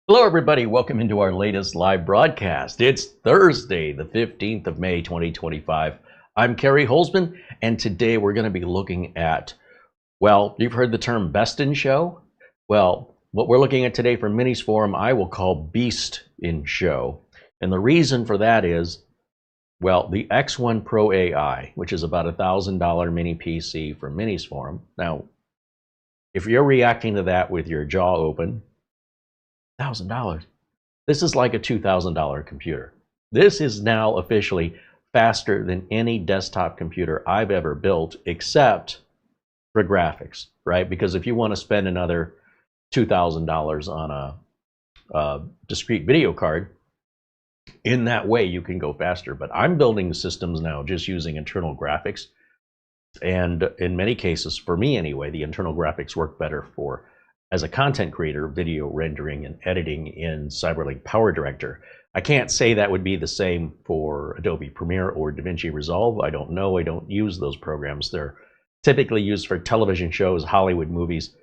Hello, everybody. Welcome into our latest live broadcast. It's Thursday, the 15th of May, 2025. I'm Kerry Holzman, and today we're going to be looking at, well, you've heard the term best in show? Well, what we're looking at today for Minisforum, I will call beast in show. And the reason for that is, well, the X1 Pro AI, which is about a $1,000 mini PC from Minisforum. Now, if you're reacting to that with your jaw open, $1,000. This is like a $2,000 computer. This is now officially faster than any desktop computer I've ever built, except for graphics, right? Because if you want to spend another $2,000 on a discrete video card, in that way you can go faster. But I'm building systems now just using internal graphics. And in many cases, for me anyway, the internal graphics work better for as a content creator, video rendering and editing in CyberLink PowerDirector. I can't say that would be the same for Adobe Premiere or DaVinci Resolve. I don't know. I don't use those programs. They're typically used for television shows, Hollywood movies,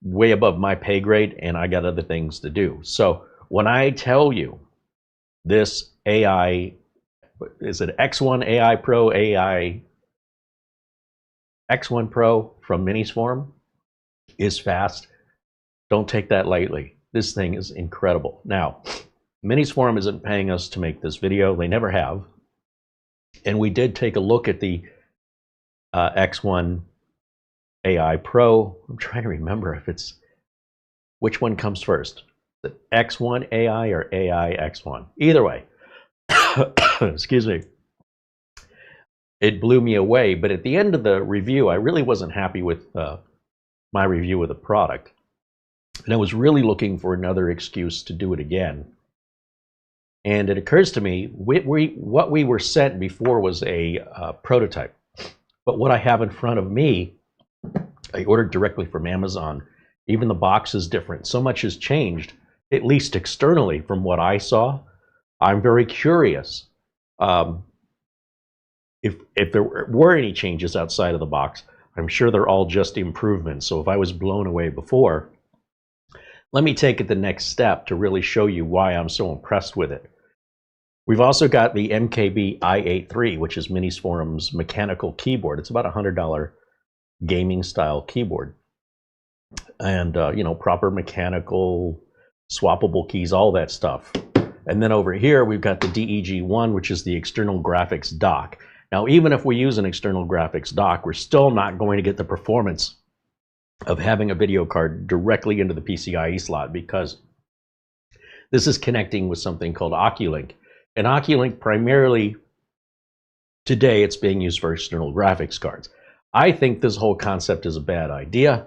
way above my pay grade, and I got other things to do. So when I tell you this AI, is it X1 AI Pro, AI X1 Pro from Minisforum is fast, don't take that lightly. This thing is incredible. Now, Minisforum isn't paying us to make this video. They never have. And we did take a look at the X1 AI Pro. I'm trying to remember if it's, which one comes first? The X1 AI or AI X1? Either way, excuse me. It blew me away. But at the end of the review, I really wasn't happy with my review of the product. And I was really looking for another excuse to do it again. And it occurs to me, what we were sent before was a prototype. But what I have in front of me, I ordered directly from Amazon. Even the box is different. So much has changed, at least externally from what I saw. I'm very curious if there were any changes outside of the box. I'm sure they're all just improvements. So if I was blown away before, let me take it the next step to really show you why I'm so impressed with it. We've also got the MKB i8 which is Minisforum's mechanical keyboard. It's about a $100 gaming style keyboard. And, you know, proper mechanical, swappable keys, all that stuff. And then over here, we've got the DEG1, which is the external graphics dock. Now, even if we use an external graphics dock, we're still not going to get the performance of having a video card directly into the PCIe slot, because this is connecting with something called Oculink. And Oculink, primarily today, it's being used for external graphics cards. I think this whole concept is a bad idea.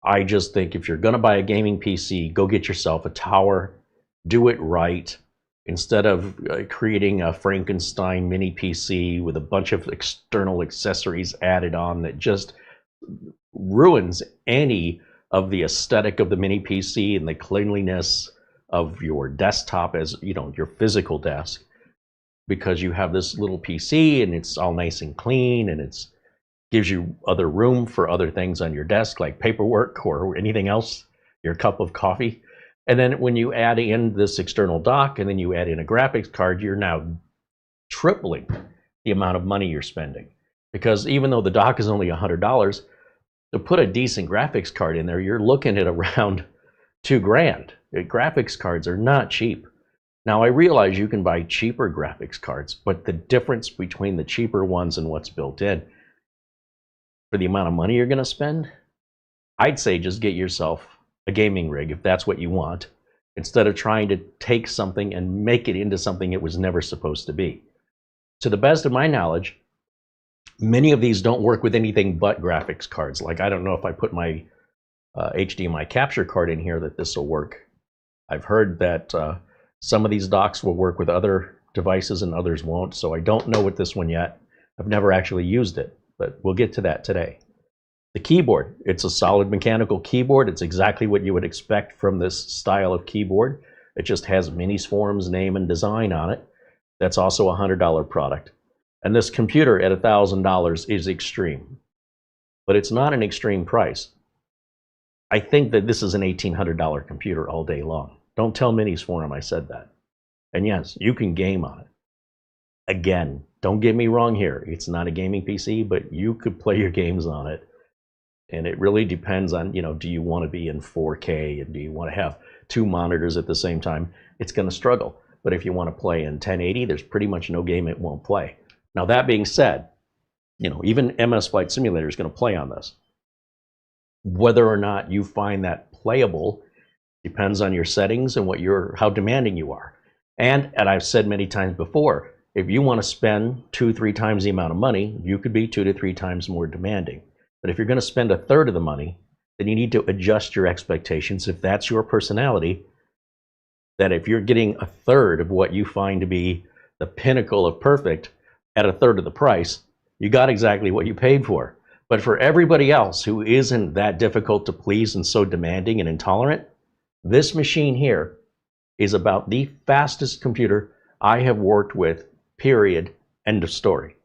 I just think if you're going to buy a gaming PC, go get yourself a tower, do it right. Instead of creating a Frankenstein mini PC with a bunch of external accessories added on that just ruins any of the aesthetic of the mini PC and the cleanliness of your desktop, as you know, your physical desk, because you have this little PC and it's all nice and clean and it's gives you other room for other things on your desk like paperwork or anything else, your cup of coffee. And then when you add in this external dock and then you add in a graphics card, you're now tripling the amount of money you're spending. Because even though the dock is only $100, to put a decent graphics card in there, you're looking at around $2,000. Graphics cards are not cheap. Now, I realize you can buy cheaper graphics cards, but the difference between the cheaper ones and what's built in, for the amount of money you're going to spend, I'd say just get yourself a gaming rig if that's what you want, instead of trying to take something and make it into something it was never supposed to be. To the best of my knowledge, many of these don't work with anything but graphics cards. Like, I don't know if I put my HDMI capture card in here that this will work. I've heard that some of these docks will work with other devices and others won't, so I don't know with this one yet. I've never actually used it, but we'll get to that today. The keyboard, it's a solid mechanical keyboard. It's exactly what you would expect from this style of keyboard. It just has Minisforum's name and design on it. That's also a $100 product. And this computer at $1,000 is extreme, but it's not an extreme price. I think that this is an $1,800 computer all day long. Don't tell Minisforum I said that. And yes, you can game on it. Again, don't get me wrong here. It's not a gaming PC, but you could play your games on it. And it really depends on, do you want to be in 4K and do you want to have two monitors at the same time? It's going to struggle. But if you want to play in 1080, there's pretty much no game it won't play. Now, that being said, even MS Flight Simulator is going to play on this. Whether or not you find that playable depends on your settings and how demanding you are. And I've said many times before, if you want to spend 2-3 times the amount of money, you could be 2 to 3 times more demanding. But if you're going to spend a third of the money, then you need to adjust your expectations if that's your personality. That if you're getting a third of what you find to be the pinnacle of perfect at a third of the price, you got exactly what you paid for. But for everybody else who isn't that difficult to please and so demanding and intolerant, this machine here is about the fastest computer I have worked with, period, end of story.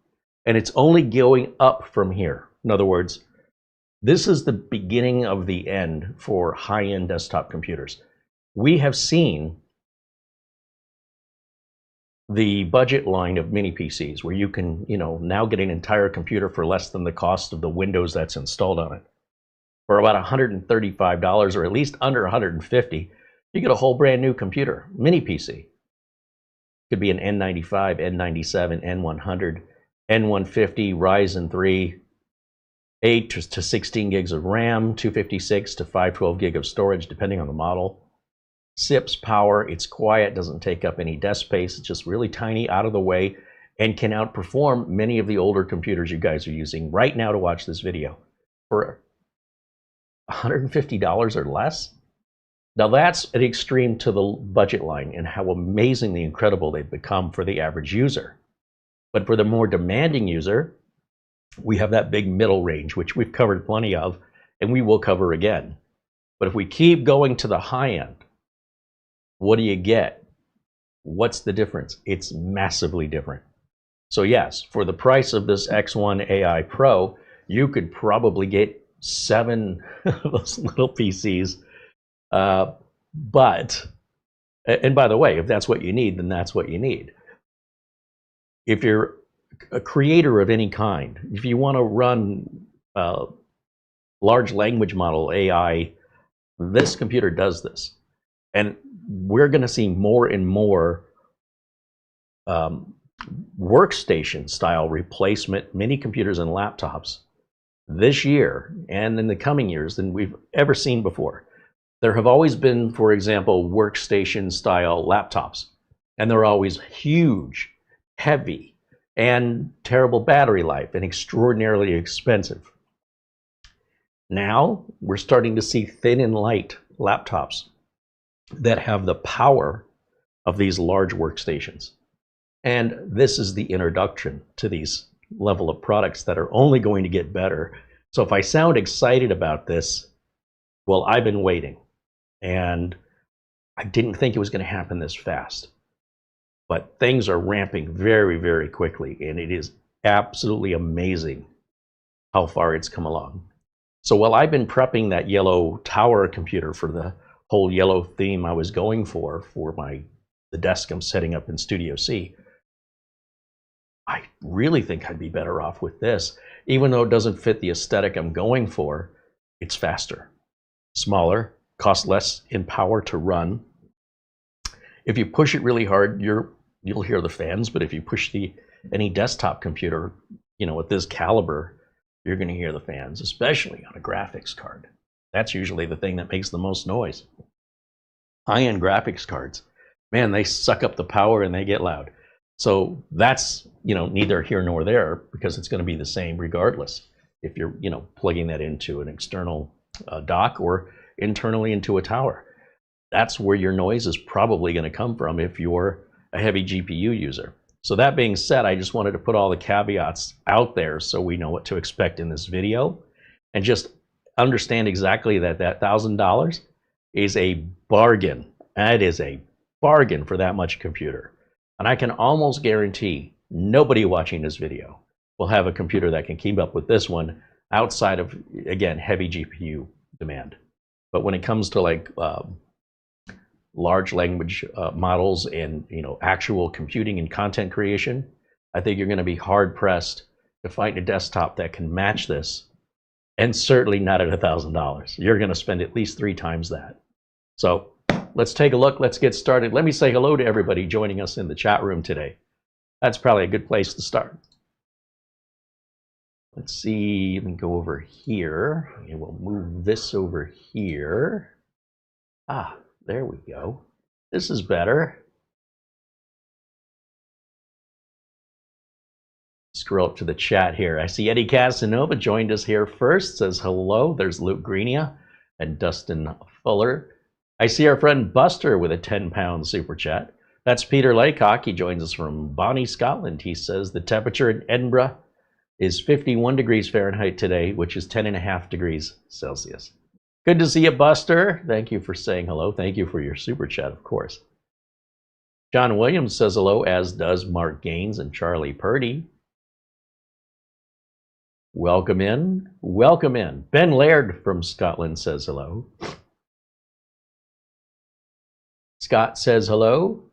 And it's only going up from here. In other words, this is the beginning of the end for high-end desktop computers. We have seen the budget line of mini PCs where you can, now get an entire computer for less than the cost of the Windows that's installed on it. For about $135 or at least under $150, you get a whole brand new computer, mini PC. Could be an N95, N97, N100, N150, Ryzen 3, 8 to 16 gigs of RAM, 256 to 512 gig of storage, depending on the model. SIPs power, it's quiet, doesn't take up any desk space, it's just really tiny, out of the way, and can outperform many of the older computers you guys are using right now to watch this video for $150 or less. Now that's an extreme to the budget line and how amazingly incredible they've become for the average user. But for the more demanding user, we have that big middle range, which we've covered plenty of, and we will cover again. But if we keep going to the high end, what do you get? What's the difference? It's massively different. So yes, for the price of this X1 AI Pro, you could probably get 7 of those little PCs. But, and by the way, if that's what you need, then that's what you need. If you're a creator of any kind, if you want to run large language model AI, this computer does this. And we're going to see more and more workstation style replacement mini computers and laptops this year and in the coming years than we've ever seen before. There have always been, for example, workstation style laptops, and they're always huge, heavy, and terrible battery life and extraordinarily expensive. Now we're starting to see thin and light laptops that have the power of these large workstations. And this is the introduction to these level of products that are only going to get better. So if I sound excited about this, well, I've been waiting. And I didn't think it was going to happen this fast. But things are ramping very, very quickly. And it is absolutely amazing how far it's come along. So while I've been prepping that yellow tower computer for the whole yellow theme I was going for the desk I'm setting up in Studio C, I really think I'd be better off with this. Even though it doesn't fit the aesthetic I'm going for, it's faster, smaller, costs less in power to run. If you push it really hard, you'll hear the fans, but if you push any desktop computer, with this caliber, you're going to hear the fans, especially on a graphics card. That's usually the thing that makes the most noise. High-end graphics cards, man, they suck up the power and they get loud. So that's, neither here nor there, because it's going to be the same regardless if you're, plugging that into an external dock or internally into a tower. That's where your noise is probably going to come from if you're a heavy GPU user. So that being said, I just wanted to put all the caveats out there so we know what to expect in this video, and just understand exactly that $1,000 is a bargain. That is a bargain for that much computer. And I can almost guarantee nobody watching this video will have a computer that can keep up with this one outside of, again, heavy GPU demand. But when it comes to like large language models and actual computing and content creation, I think you're going to be hard pressed to find a desktop that can match this, and certainly not at $1,000. You're going to spend at least 3 times that. So let's take a look. Let's get started. Let me say hello to everybody joining us in the chat room today. That's probably a good place to start. Let's see, let me go over here, and we'll move this over here. Ah, there we go. This is better. Scroll up to the chat here. I see Eddie Casanova joined us here first, says hello. There's Luke Greenia and Dustin Fuller. I see our friend Buster with a 10-pound super chat. That's Peter Laycock. He joins us from Bonnie, Scotland. He says the temperature in Edinburgh is 51 degrees Fahrenheit today, which is 10.5 degrees Celsius. Good to see you, Buster. Thank you for saying hello. Thank you for your super chat, of course. John Williams says hello, as does Mark Gaines and Charlie Purdy. Welcome in. Welcome in. Ben Laird from Scotland says hello. Scott says hello.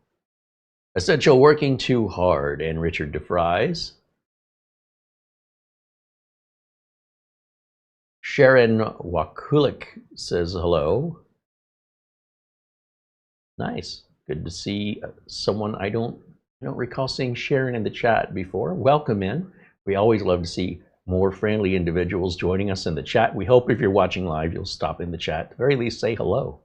Essential working too hard, and Richard DeFries. Sharon Wakulik says hello. Nice. Good to see someone I don't recall seeing Sharon in the chat before. Welcome in. We always love to see more friendly individuals joining us in the chat. We hope if you're watching live, you'll stop in the chat. At the very least, say hello.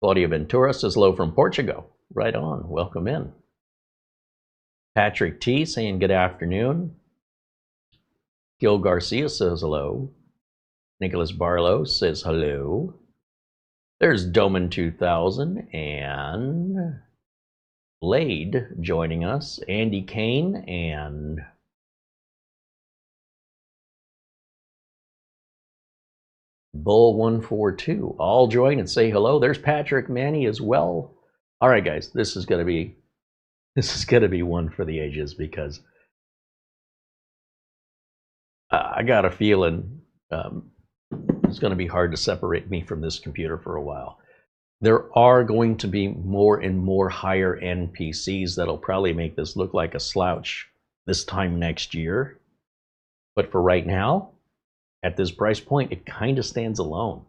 Claudia Ventura says hello from Portugal. Right on. Welcome in. Patrick T saying good afternoon. Gil Garcia says hello. Nicholas Barlow says hello. There's Doman 2000 and Blade joining us. Andy Kane and Bull 142 all join and say hello. There's Patrick Manny as well. All right, guys, this is gonna be one for the ages, because I got a feeling it's going to be hard to separate me from this computer for a while. There are going to be more and more higher end PCs that'll probably make this look like a slouch this time next year. But for right now, at this price point, it kind of stands alone.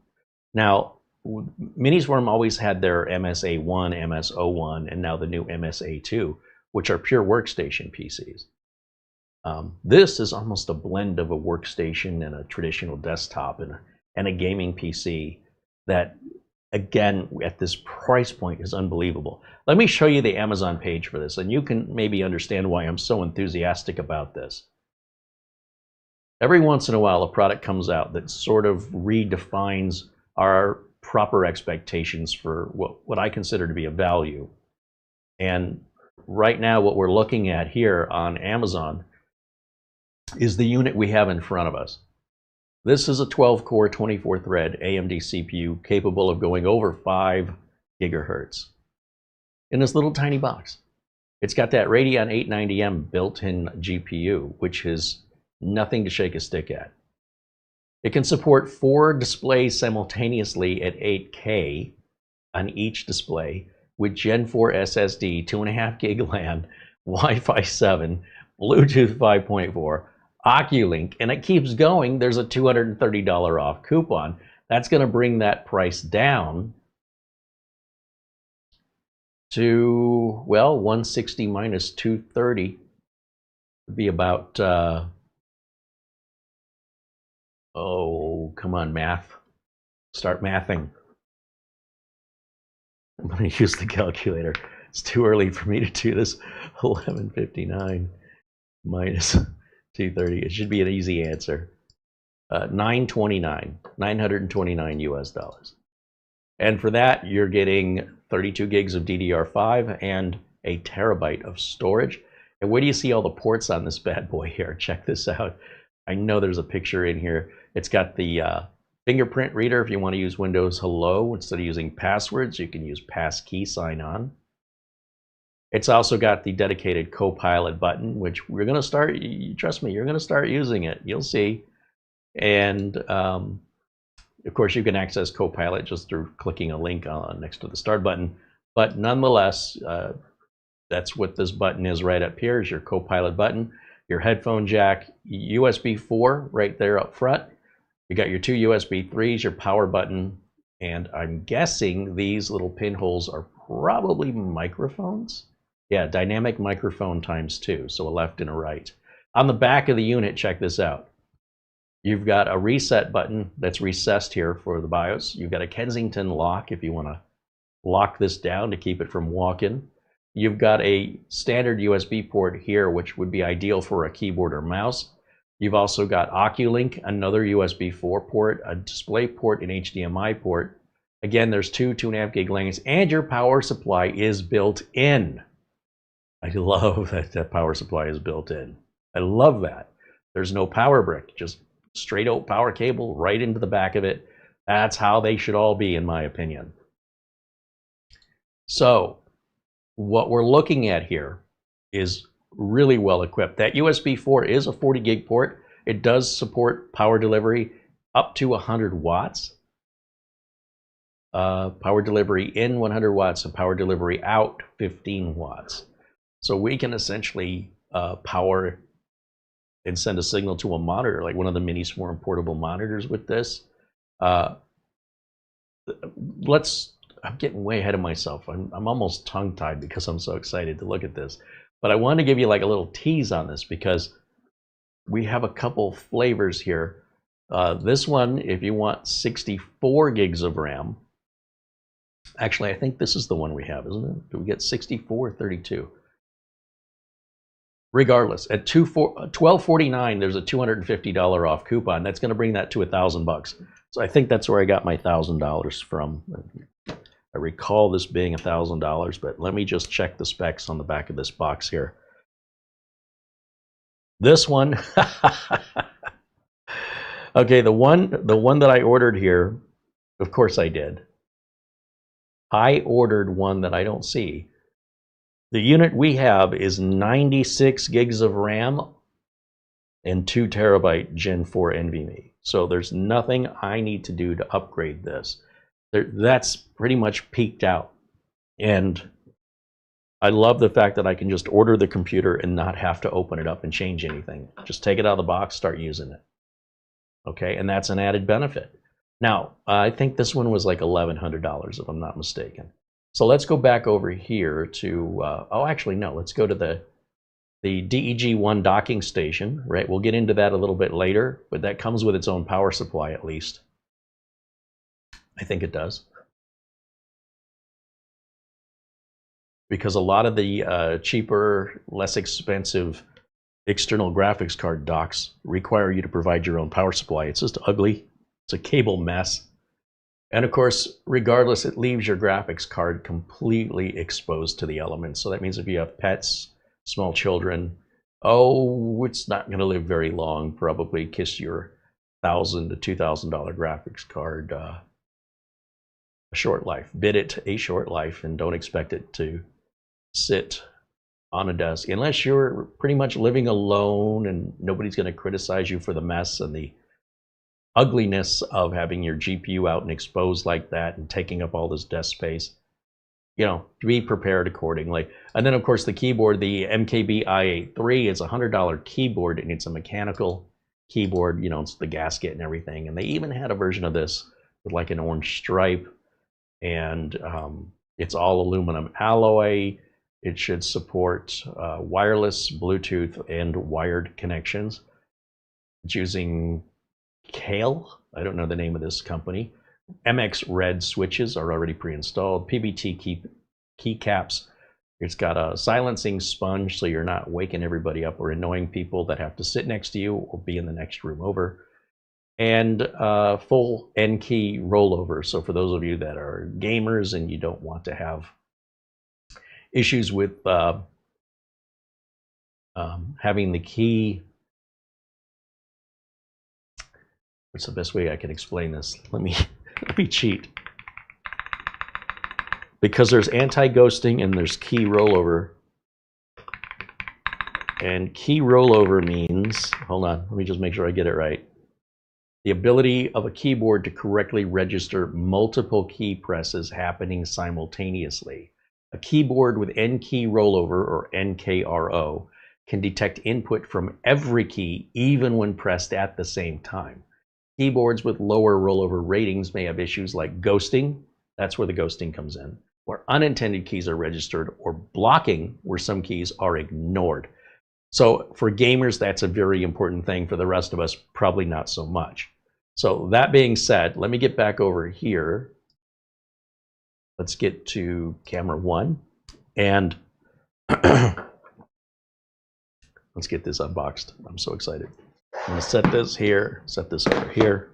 Now, Minisforum always had their MSA1, MS01, and now the new MSA2, which are pure workstation PCs. This is almost a blend of a workstation and a traditional desktop and a gaming PC that, again, at this price point is unbelievable. Let me show you the Amazon page for this, and you can maybe understand why I'm so enthusiastic about this. Every once in a while, a product comes out that sort of redefines our proper expectations for what I consider to be a value. And right now, what we're looking at here on Amazon is the unit we have in front of us. This is a 12-core, 24-thread AMD CPU capable of going over 5 gigahertz in this little tiny box. It's got that Radeon 890M built-in GPU, which is nothing to shake a stick at. It can support 4 displays simultaneously at 8K on each display with Gen 4 SSD, 2.5 gig LAN, Wi-Fi 7, Bluetooth 5.4, Oculink, and it keeps going. There's a $230 off coupon. That's going to bring that price down to, well, 160 minus 230 would be about, oh, come on, math. Start mathing. I'm going to use the calculator. It's too early for me to do this. 1159 minus 230. It should be an easy answer. 929 US dollars. And for that, you're getting 32 gigs of DDR5 and a terabyte of storage. And where do you see all the ports on this bad boy here? Check this out. I know there's a picture in here. It's got the fingerprint reader. If you want to use Windows Hello instead of using passwords, you can use passkey sign on. It's also got the dedicated Copilot button, which we're going to start, trust me, you're going to start using it. You'll see. And Of course, you can access Copilot just through clicking a link next to the start button. But nonetheless, that's what this button is right up here, is your Copilot button. Your headphone jack, USB 4 right there up front. You got your two USB 3s, your power button, and I'm guessing these little pinholes are probably microphones. Yeah, dynamic microphone ×2, so a left and a right. On the back of the unit, check this out. You've got a reset button that's recessed here for the BIOS. You've got a Kensington lock if you want to lock this down to keep it from walking. You've got a standard USB port here, which would be ideal for a keyboard or mouse. You've also got Oculink, another USB 4 port, a display port, and HDMI port. Again, there's two 2.5 gig lanes, and your power supply is built in. I love that that power supply is built in. I love that. There's no power brick, just straight out power cable right into the back of it. That's how they should all be, in my opinion. So what we're looking at here is really well equipped. That USB 4 is a 40 gig port. It does support power delivery up to 100 watts. Power delivery in 100 watts and power delivery out 15 watts. So we can essentially power and send a signal to a monitor, like one of the Minisforum portable monitors with this. I'm getting way ahead of myself. I'm almost tongue-tied because I'm so excited to look at this. But I wanted to give you like a little tease on this because we have a couple flavors here. This one, if you want 64 gigs of RAM, actually, I think this is the one we have, isn't it? Do we get 64 or 32? Regardless, at $12.49, there's a $250 off coupon. That's going to bring that to $1,000. So I think that's where I got my $1,000 from. I recall this being $1,000, but let me just check the specs on the back of this box here. This one, okay, the one that I ordered here, of course I did. I ordered one that I don't see. The unit we have is 96 gigs of RAM and 2 terabyte Gen 4 NVMe. So there's nothing I need to do to upgrade this. That's pretty much peaked out. And I love the fact that I can just order the computer and not have to open it up and change anything. Just take it out of the box, start using it. Okay, and that's an added benefit. Now, I think this one was like $1,100 if I'm not mistaken. So let's go back over here to, oh, actually, no, let's go to the DEG1 docking station, right? We'll get into that a little bit later, but that comes with its own power supply at least. I think it does. Because a lot of the cheaper, less expensive external graphics card docks require you to provide your own power supply. It's just ugly. It's a cable mess. And of course, regardless, it leaves your graphics card completely exposed to the elements. So that means if you have pets, small children, oh, it's not going to live very long. Probably kiss your $1,000 to $2,000 graphics card a short life. Bid it a short life and don't expect it to sit on a desk unless you're pretty much living alone and nobody's going to criticize you for the mess and the ugliness of having your GPU out and exposed like that and taking up all this desk space. You know, be prepared accordingly. And then of course the keyboard, the MKB i8 is a $100 keyboard, and it's a mechanical keyboard. You know, it's the gasket and everything. And they even had a version of this with like an orange stripe, and it's all aluminum alloy. It should support wireless, Bluetooth, and wired connections. It's using Kale, I don't know the name of this company. MX Red switches are already pre-installed. PBT keycaps. It's got a silencing sponge so you're not waking everybody up or annoying people that have to sit next to you or be in the next room over. And full N key rollover. So for those of you that are gamers and you don't want to have issues with having the key. What's the best way I can explain this? Let me cheat. Because there's anti-ghosting and there's key rollover. And key rollover means, hold on, let me just make sure I get it right. The ability of a keyboard to correctly register multiple key presses happening simultaneously. A keyboard with N-key rollover, or NKRO, can detect input from every key even when pressed at the same time. Keyboards with lower rollover ratings may have issues like ghosting, that's where the ghosting comes in, where unintended keys are registered, or blocking, where some keys are ignored. So for gamers, that's a very important thing. For the rest of us, probably not so much. So that being said, let me get back over here. Let's get to camera 1, and let's get this unboxed. I'm so excited. I'm going to set this here, set this over here.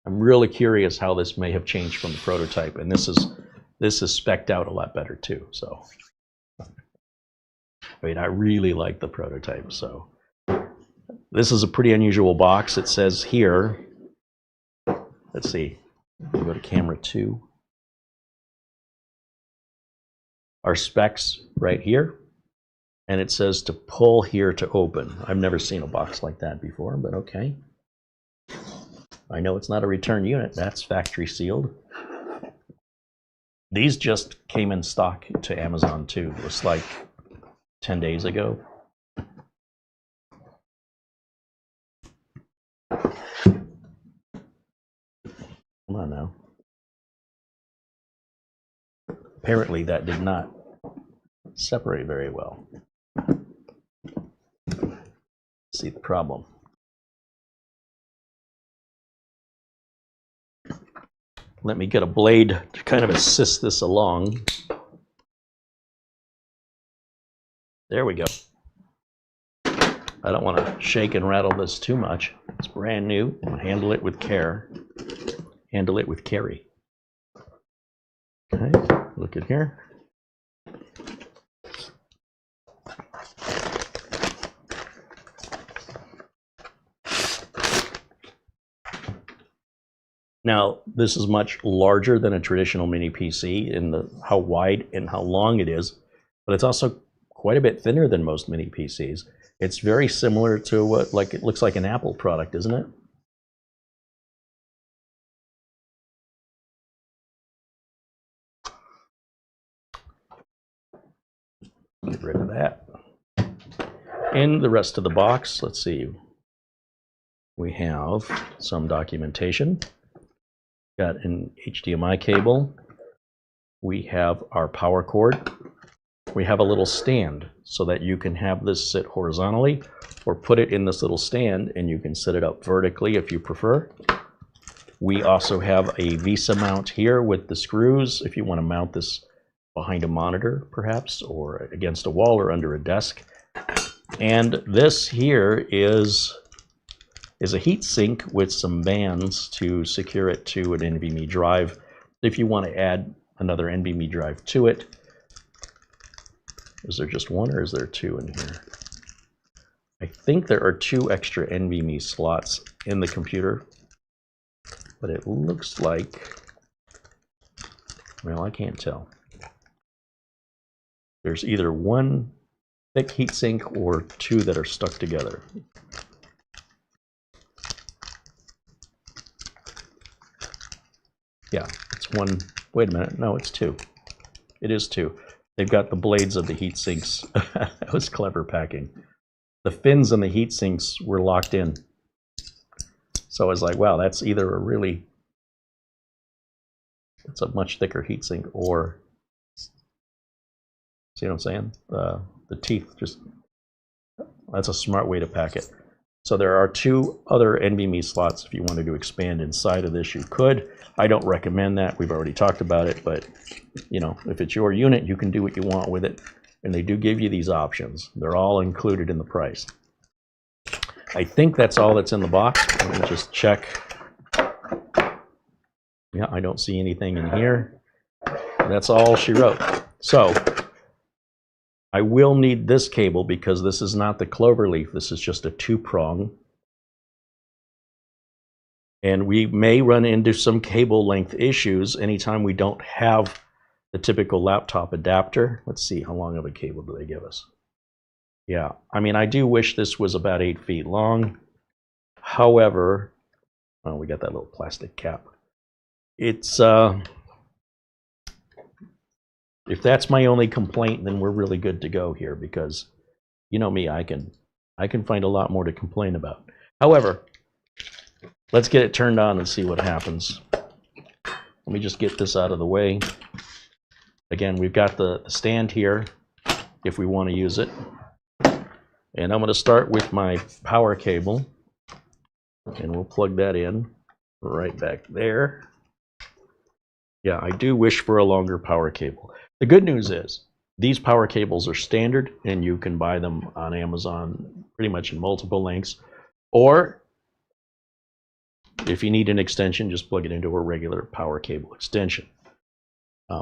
I'm really curious how this may have changed from the prototype, and this is spec'd out a lot better too. So, I mean, I really like the prototype. So, this is a pretty unusual box. It says here, let's see, we'll go to camera 2. Our specs right here, and it says to pull here to open. I've never seen a box like that before, but okay. I know it's not a return unit. That's factory sealed. These just came in stock to Amazon too. It was like 10 days ago. Come on now. Apparently that did not separate very well. See the problem. Let me get a blade to kind of assist this along. There we go. I don't want to shake and rattle this too much. It's brand new. I'll handle it with care. Handle it with carry. Okay, look at here. Now, this is much larger than a traditional mini PC in how wide and how long it is, but it's also quite a bit thinner than most mini PCs. It's very similar to what, like, it looks like an Apple product, isn't it? Get rid of that. In the rest of the box, let's see, we have some documentation. Got an HDMI cable. We have our power cord. We have a little stand so that you can have this sit horizontally or put it in this little stand and you can set it up vertically if you prefer. We also have a VESA mount here with the screws if you want to mount this behind a monitor perhaps, or against a wall or under a desk. And this here is a heat sink with some bands to secure it to an NVMe drive. If you want to add another NVMe drive to it, is there just one or is there two in here? I think there are 2 extra NVMe slots in the computer, but it looks like, well, I can't tell. There's either one thick heatsink or 2 that are stuck together. Yeah, it's one. Wait a minute. No, it's 2. It is 2. They've got the blades of the heat sinks. That was clever packing. The fins and the heat sinks were locked in. So I was like, wow, that's either a really, it's a much thicker heat sink, or, see what I'm saying? The teeth just, that's a smart way to pack it. So there are 2 other NVMe slots if you wanted to expand inside of this, you could. I don't recommend that. We've already talked about it, but you know, if it's your unit, you can do what you want with it. And they do give you these options. They're all included in the price. I think that's all that's in the box. Let me just check. Yeah, I don't see anything in here. That's all she wrote. So I will need this cable because this is not the cloverleaf. This is just a 2-prong. And we may run into some cable length issues anytime we don't have the typical laptop adapter. Let's see, how long of a cable do they give us? Yeah, I mean, I do wish this was about 8 feet long. However, oh, we got that little plastic cap. It's if that's my only complaint, then we're really good to go here, because you know me, I can find a lot more to complain about. However, let's get it turned on and see what happens. Let me just get this out of the way. Again, we've got the stand here if we want to use it. And I'm going to start with my power cable. And we'll plug that in right back there. Yeah, I do wish for a longer power cable. The good news is these power cables are standard, and you can buy them on Amazon pretty much in multiple lengths. Or if you need an extension, just plug it into a regular power cable extension.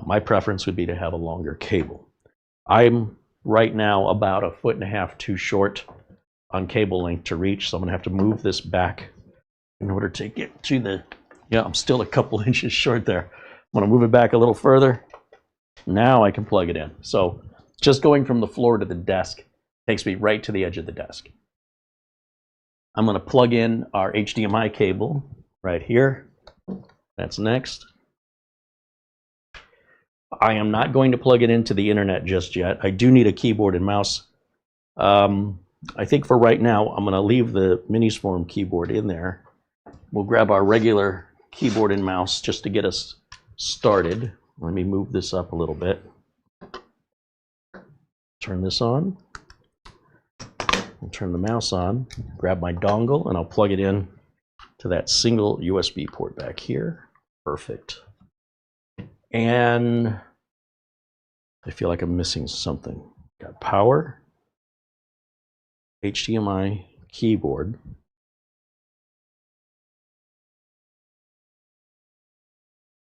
My preference would be to have a longer cable. I'm right now about 1.5 feet too short on cable length to reach, so I'm going to have to move this back in order to get to the, yeah, I'm still a couple inches short there. I'm going to move it back a little further. Now I can plug it in. So just going from the floor to the desk takes me right to the edge of the desk. I'm going to plug in our HDMI cable right here. That's next. I am not going to plug it into the internet just yet. I do need a keyboard and mouse. I think for right now, I'm going to leave the Minisforum keyboard in there. We'll grab our regular keyboard and mouse just to get us started. Let me move this up a little bit. Turn this on. I'll turn the mouse on. Grab my dongle, and I'll plug it in to that single USB port back here. Perfect. And I feel like I'm missing something. Got power, HDMI, keyboard.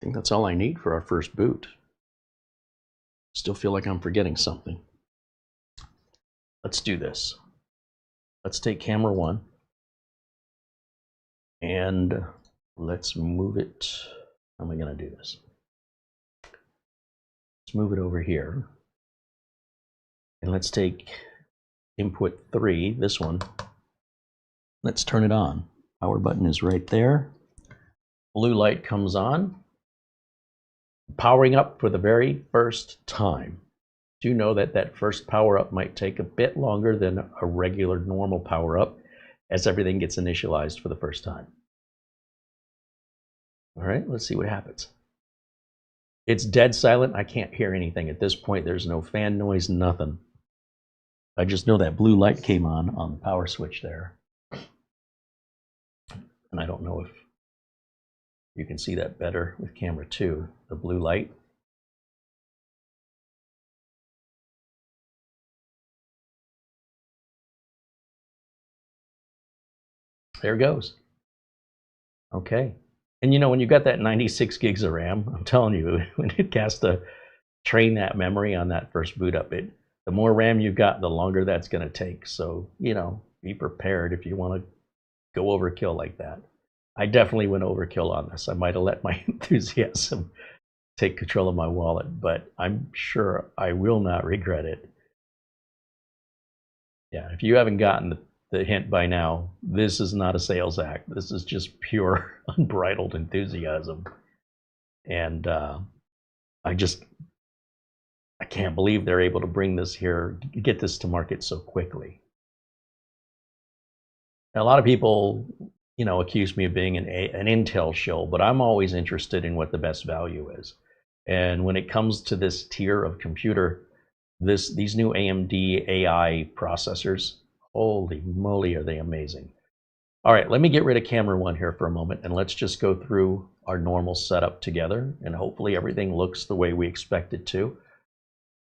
I think that's all I need for our first boot. Still feel like I'm forgetting something. Let's do this. Let's take camera 1 and let's move it. How am I going to do this? Let's move it over here. And let's take input 3, this one. Let's turn it on. Power button is right there. Blue light comes on. Powering up for the very first time. Do know that that first power up might take a bit longer than a regular normal power up, as everything gets initialized for the first time. All right, let's see what happens. It's dead silent. I can't hear anything at this point. There's no fan noise, nothing. I just know that blue light came on the power switch there. And I don't know if you can see that better with camera 2, the blue light. There it goes. Okay. And you know, when you got that 96 gigs of RAM, I'm telling you, when it has to train that memory on that first boot up, the more RAM you've got, the longer that's going to take. So, you know, be prepared if you want to go overkill like that. I definitely went overkill on this. I might have let my enthusiasm take control of my wallet, but I'm sure I will not regret it. Yeah, if you haven't gotten the hint by now, this is not a sales act. This is just pure unbridled enthusiasm. And I can't believe they're able to bring this here, get this to market so quickly. Now, a lot of people, you know, accuse me of being an Intel shill, but I'm always interested in what the best value is. And when it comes to this tier of computer, these new AMD AI processors, holy moly, are they amazing. All right, let me get rid of camera 1 here for a moment, and let's just go through our normal setup together, and hopefully everything looks the way we expect it to.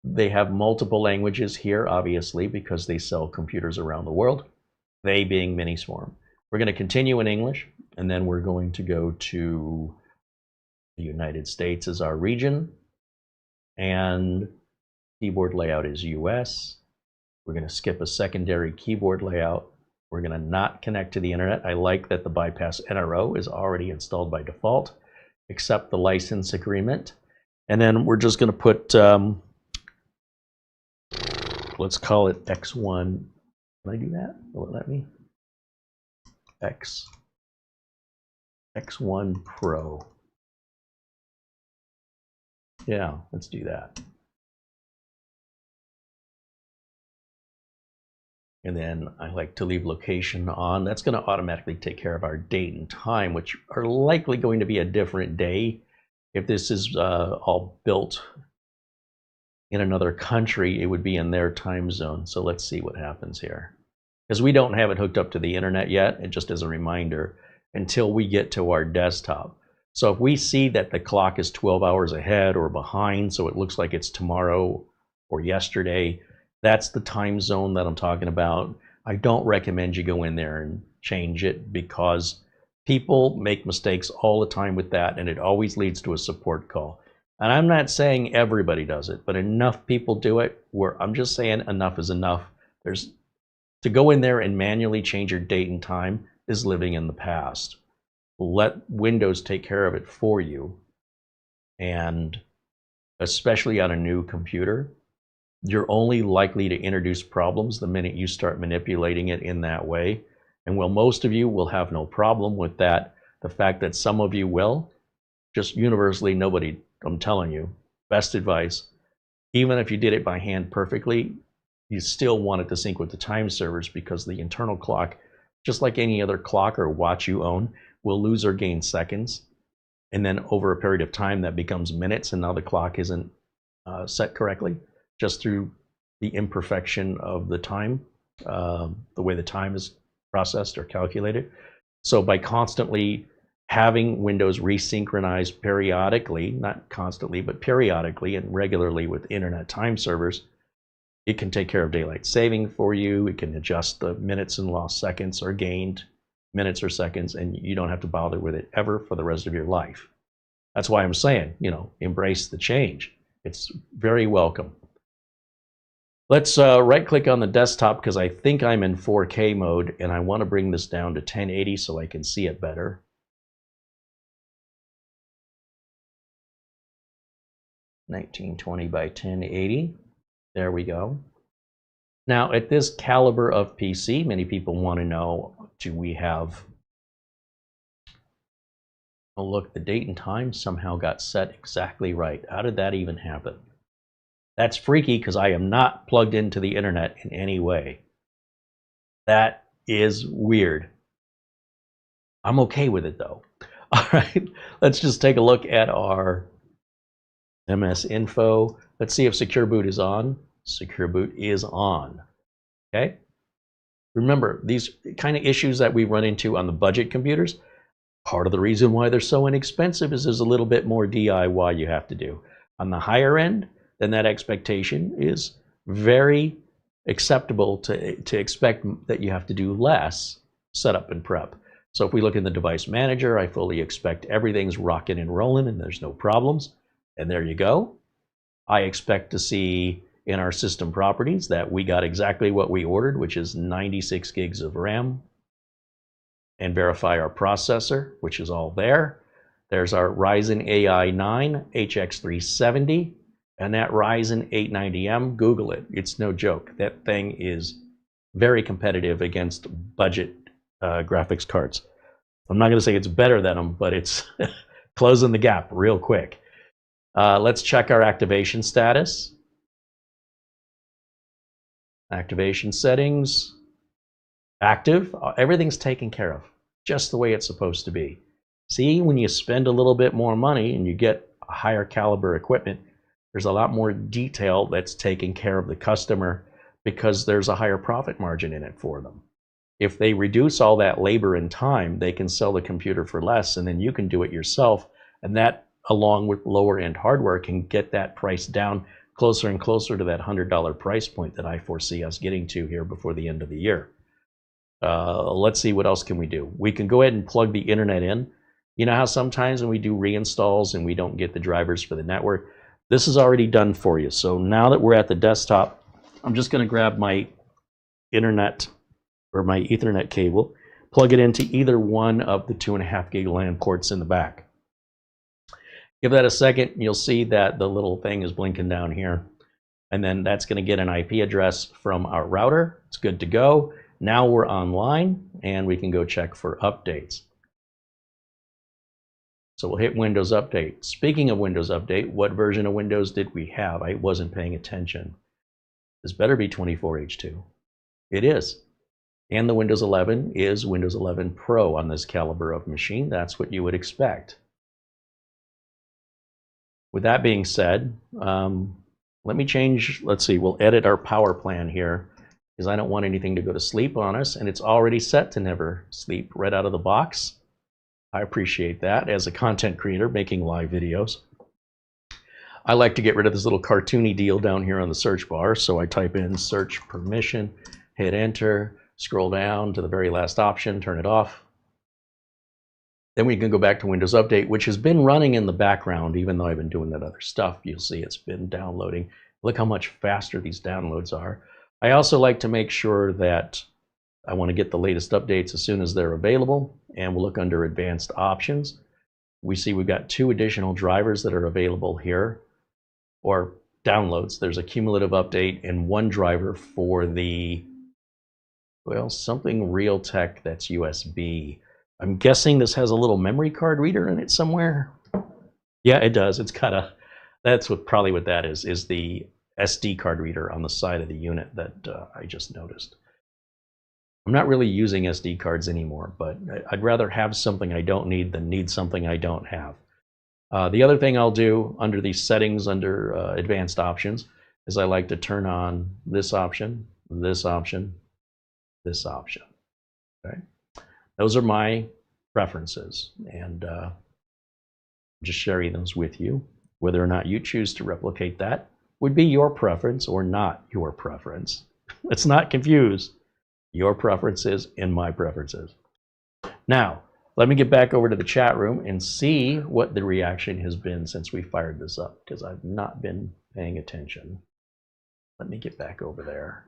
They have multiple languages here, obviously, because they sell computers around the world, they being Minisforum. We're going to continue in English, and then we're going to go to the United States as our region, and keyboard layout is US. We're going to skip a secondary keyboard layout. We're going to not connect to the internet. I like that the bypass NRO is already installed by default. Accept the license agreement. And then we're just going to put, let's call it X1. Can I do that? Will it let me? X1 Pro. Yeah, let's do that. And then I like to leave location on. That's going to automatically take care of our date and time, which are likely going to be a different day. If this is all built in another country, it would be in their time zone. So let's see what happens here. Because we don't have it hooked up to the internet yet, and just as a reminder, until we get to our desktop. So if we see that the clock is 12 hours ahead or behind, so it looks like it's tomorrow or yesterday, that's the time zone that I'm talking about. I don't recommend you go in there and change it because people make mistakes all the time with that, and it always leads to a support call. And I'm not saying everybody does it, but enough people do it where I'm just saying enough is enough. To go in there and manually change your date and time is living in the past. Let Windows take care of it for you. And especially on a new computer, you're only likely to introduce problems the minute you start manipulating it in that way. And while most of you will have no problem with that, the fact that some of you will, just universally nobody, I'm telling you, best advice, even if you did it by hand perfectly, you still want it to sync with the time servers because the internal clock, just like any other clock or watch you own, will lose or gain seconds. And then over a period of time that becomes minutes, and now the clock isn't set correctly, just through the imperfection of the time, the way the time is processed or calculated. So by constantly having Windows resynchronize periodically, not constantly, but periodically and regularly with internet time servers, it can take care of daylight saving for you. It can adjust the minutes and lost seconds or gained minutes or seconds, and you don't have to bother with it ever for the rest of your life. That's why I'm saying, embrace the change. It's very welcome. Let's right-click on the desktop because I think I'm in 4K mode, and I want to bring this down to 1080 so I can see it better. (1920 by 1080). There we go. Now, at this caliber of PC, many people want to know, do we have... Oh, look, the date and time somehow got set exactly right. How did that even happen? That's freaky because I am not plugged into the internet in any way. That is weird. I'm okay with it though. All right, let's just take a look at our MS info. Let's see if Secure Boot is on. Secure Boot is on. Okay. Remember, these kind of issues that we run into on the budget computers, part of the reason why they're so inexpensive is there's a little bit more DIY you have to do. On the higher end, then that expectation is very acceptable to expect that you have to do less setup and prep. So if we look in the device manager, I fully expect everything's rocking and rolling and there's no problems. And there you go. I expect to see in our system properties that we got exactly what we ordered, which is 96 gigs of RAM, and verify our processor, which is all there. There's our Ryzen AI 9 HX370 and that Ryzen 890M. Google it. It's no joke. That thing is very competitive against budget graphics cards. I'm not going to say it's better than them, but it's closing the gap real quick. Let's check our activation status. Activation settings, active. Everything's taken care of, just the way it's supposed to be. See, when you spend a little bit more money and you get a higher caliber equipment, there's a lot more detail that's taking care of the customer because there's a higher profit margin in it for them. If they reduce all that labor and time, they can sell the computer for less, and then you can do it yourself. And that, along with lower end hardware, can get that price down closer and closer to that $100 price point that I foresee us getting to here before the end of the year. Let's see, what else can we do? We can go ahead and plug the internet in. You know how sometimes when we do reinstalls and we don't get the drivers for the network? This is already done for you. So now that we're at the desktop, I'm just going to grab my internet or my Ethernet cable, plug it into either one of the 2.5 gig LAN ports in the back. Give that a second, and you'll see that the little thing is blinking down here. And then that's going to get an IP address from our router. It's good to go. Now we're online and we can go check for updates. So we'll hit Windows Update. Speaking of Windows Update, what version of Windows did we have? I wasn't paying attention. This better be 24H2. It is. And the Windows 11 is Windows 11 Pro on this caliber of machine. That's what you would expect. With that being said, let me change, let's see, we'll edit our power plan here because I don't want anything to go to sleep on us, and it's already set to never sleep right out of the box. I appreciate that as a content creator making live videos. I like to get rid of this little cartoony deal down here on the search bar, so I type in search permission, hit enter, scroll down to the very last option, turn it off. Then we can go back to Windows Update, which has been running in the background, even though I've been doing that other stuff. You'll see it's been downloading. Look how much faster these downloads are. I also like to make sure that I want to get the latest updates as soon as they're available, and we'll look under Advanced Options. We see we've got 2 additional drivers that are available here, or downloads. There's a cumulative update and 1 driver for the, well, something Realtek that's USB. I'm guessing this has a little memory card reader in it somewhere. Yeah, it does. It's got a, that's what probably what that is the SD card reader on the side of the unit that I just noticed. I'm not really using SD cards anymore, but I'd rather have something I don't need than need something I don't have. The other thing I'll do under these settings under Advanced Options is I like to turn on this option, this option, this option. Okay? Those are my preferences, and I'm just sharing those with you. Whether or not you choose to replicate that would be your preference or not your preference. Let's not confuse your preferences and my preferences. Now, let me get back over to the chat room and see what the reaction has been since we fired this up, because I've not been paying attention. Let me get back over there.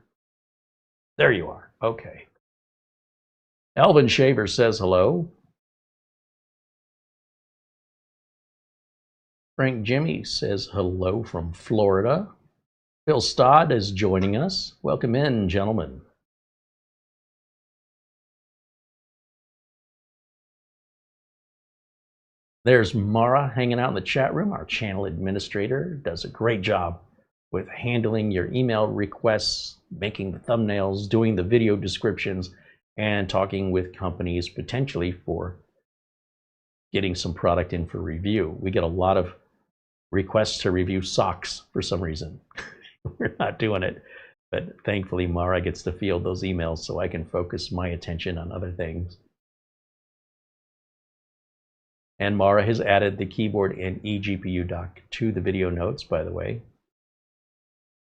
There you are. Okay. Alvin Shaver says hello. Frank Jimmy says hello from Florida. Phil Stodd is joining us. Welcome in, gentlemen. There's Mara hanging out in the chat room. Our channel administrator does a great job with handling your email requests, making the thumbnails, doing the video descriptions, and talking with companies potentially for getting some product in for review. We get a lot of requests to review socks for some reason. We're not doing it, but thankfully Mara gets to field those emails so I can focus my attention on other things. And Mara has added the keyboard and eGPU dock to the video notes, by the way.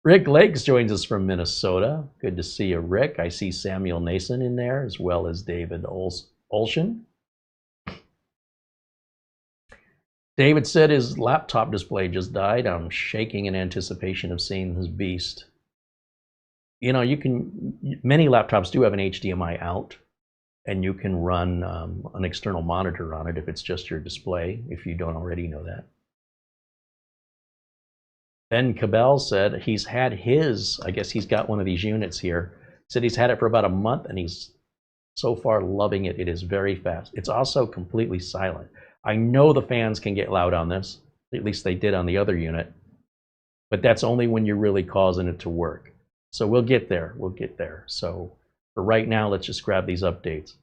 Rick Lakes joins us from Minnesota. Good to see you, Rick. I see Samuel Nason in there, as well as David Olshan. David said his laptop display just died. I'm shaking in anticipation of seeing this beast. You know, many laptops do have an HDMI out, and you can run an external monitor on it if it's just your display, if you don't already know that. Ben Cabell said he's had his, I guess he's got one of these units here. Said he's had it for about a month and he's so far loving it. It is very fast. It's also completely silent. I know the fans can get loud on this, at least they did on the other unit, but that's only when you're really causing it to work. So we'll get there, we'll get there. So for right now, let's just grab these updates.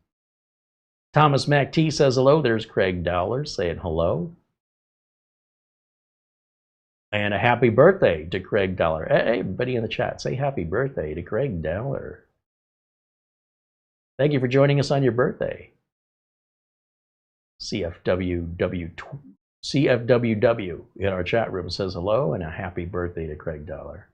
Thomas MacT says hello. There's Craig Dowler saying hello. And a happy birthday to Craig Dowler. Hey, everybody in the chat, say happy birthday to Craig Dowler. Thank you for joining us on your birthday. CFWW in our chat room says hello and a happy birthday to Craig Dowler.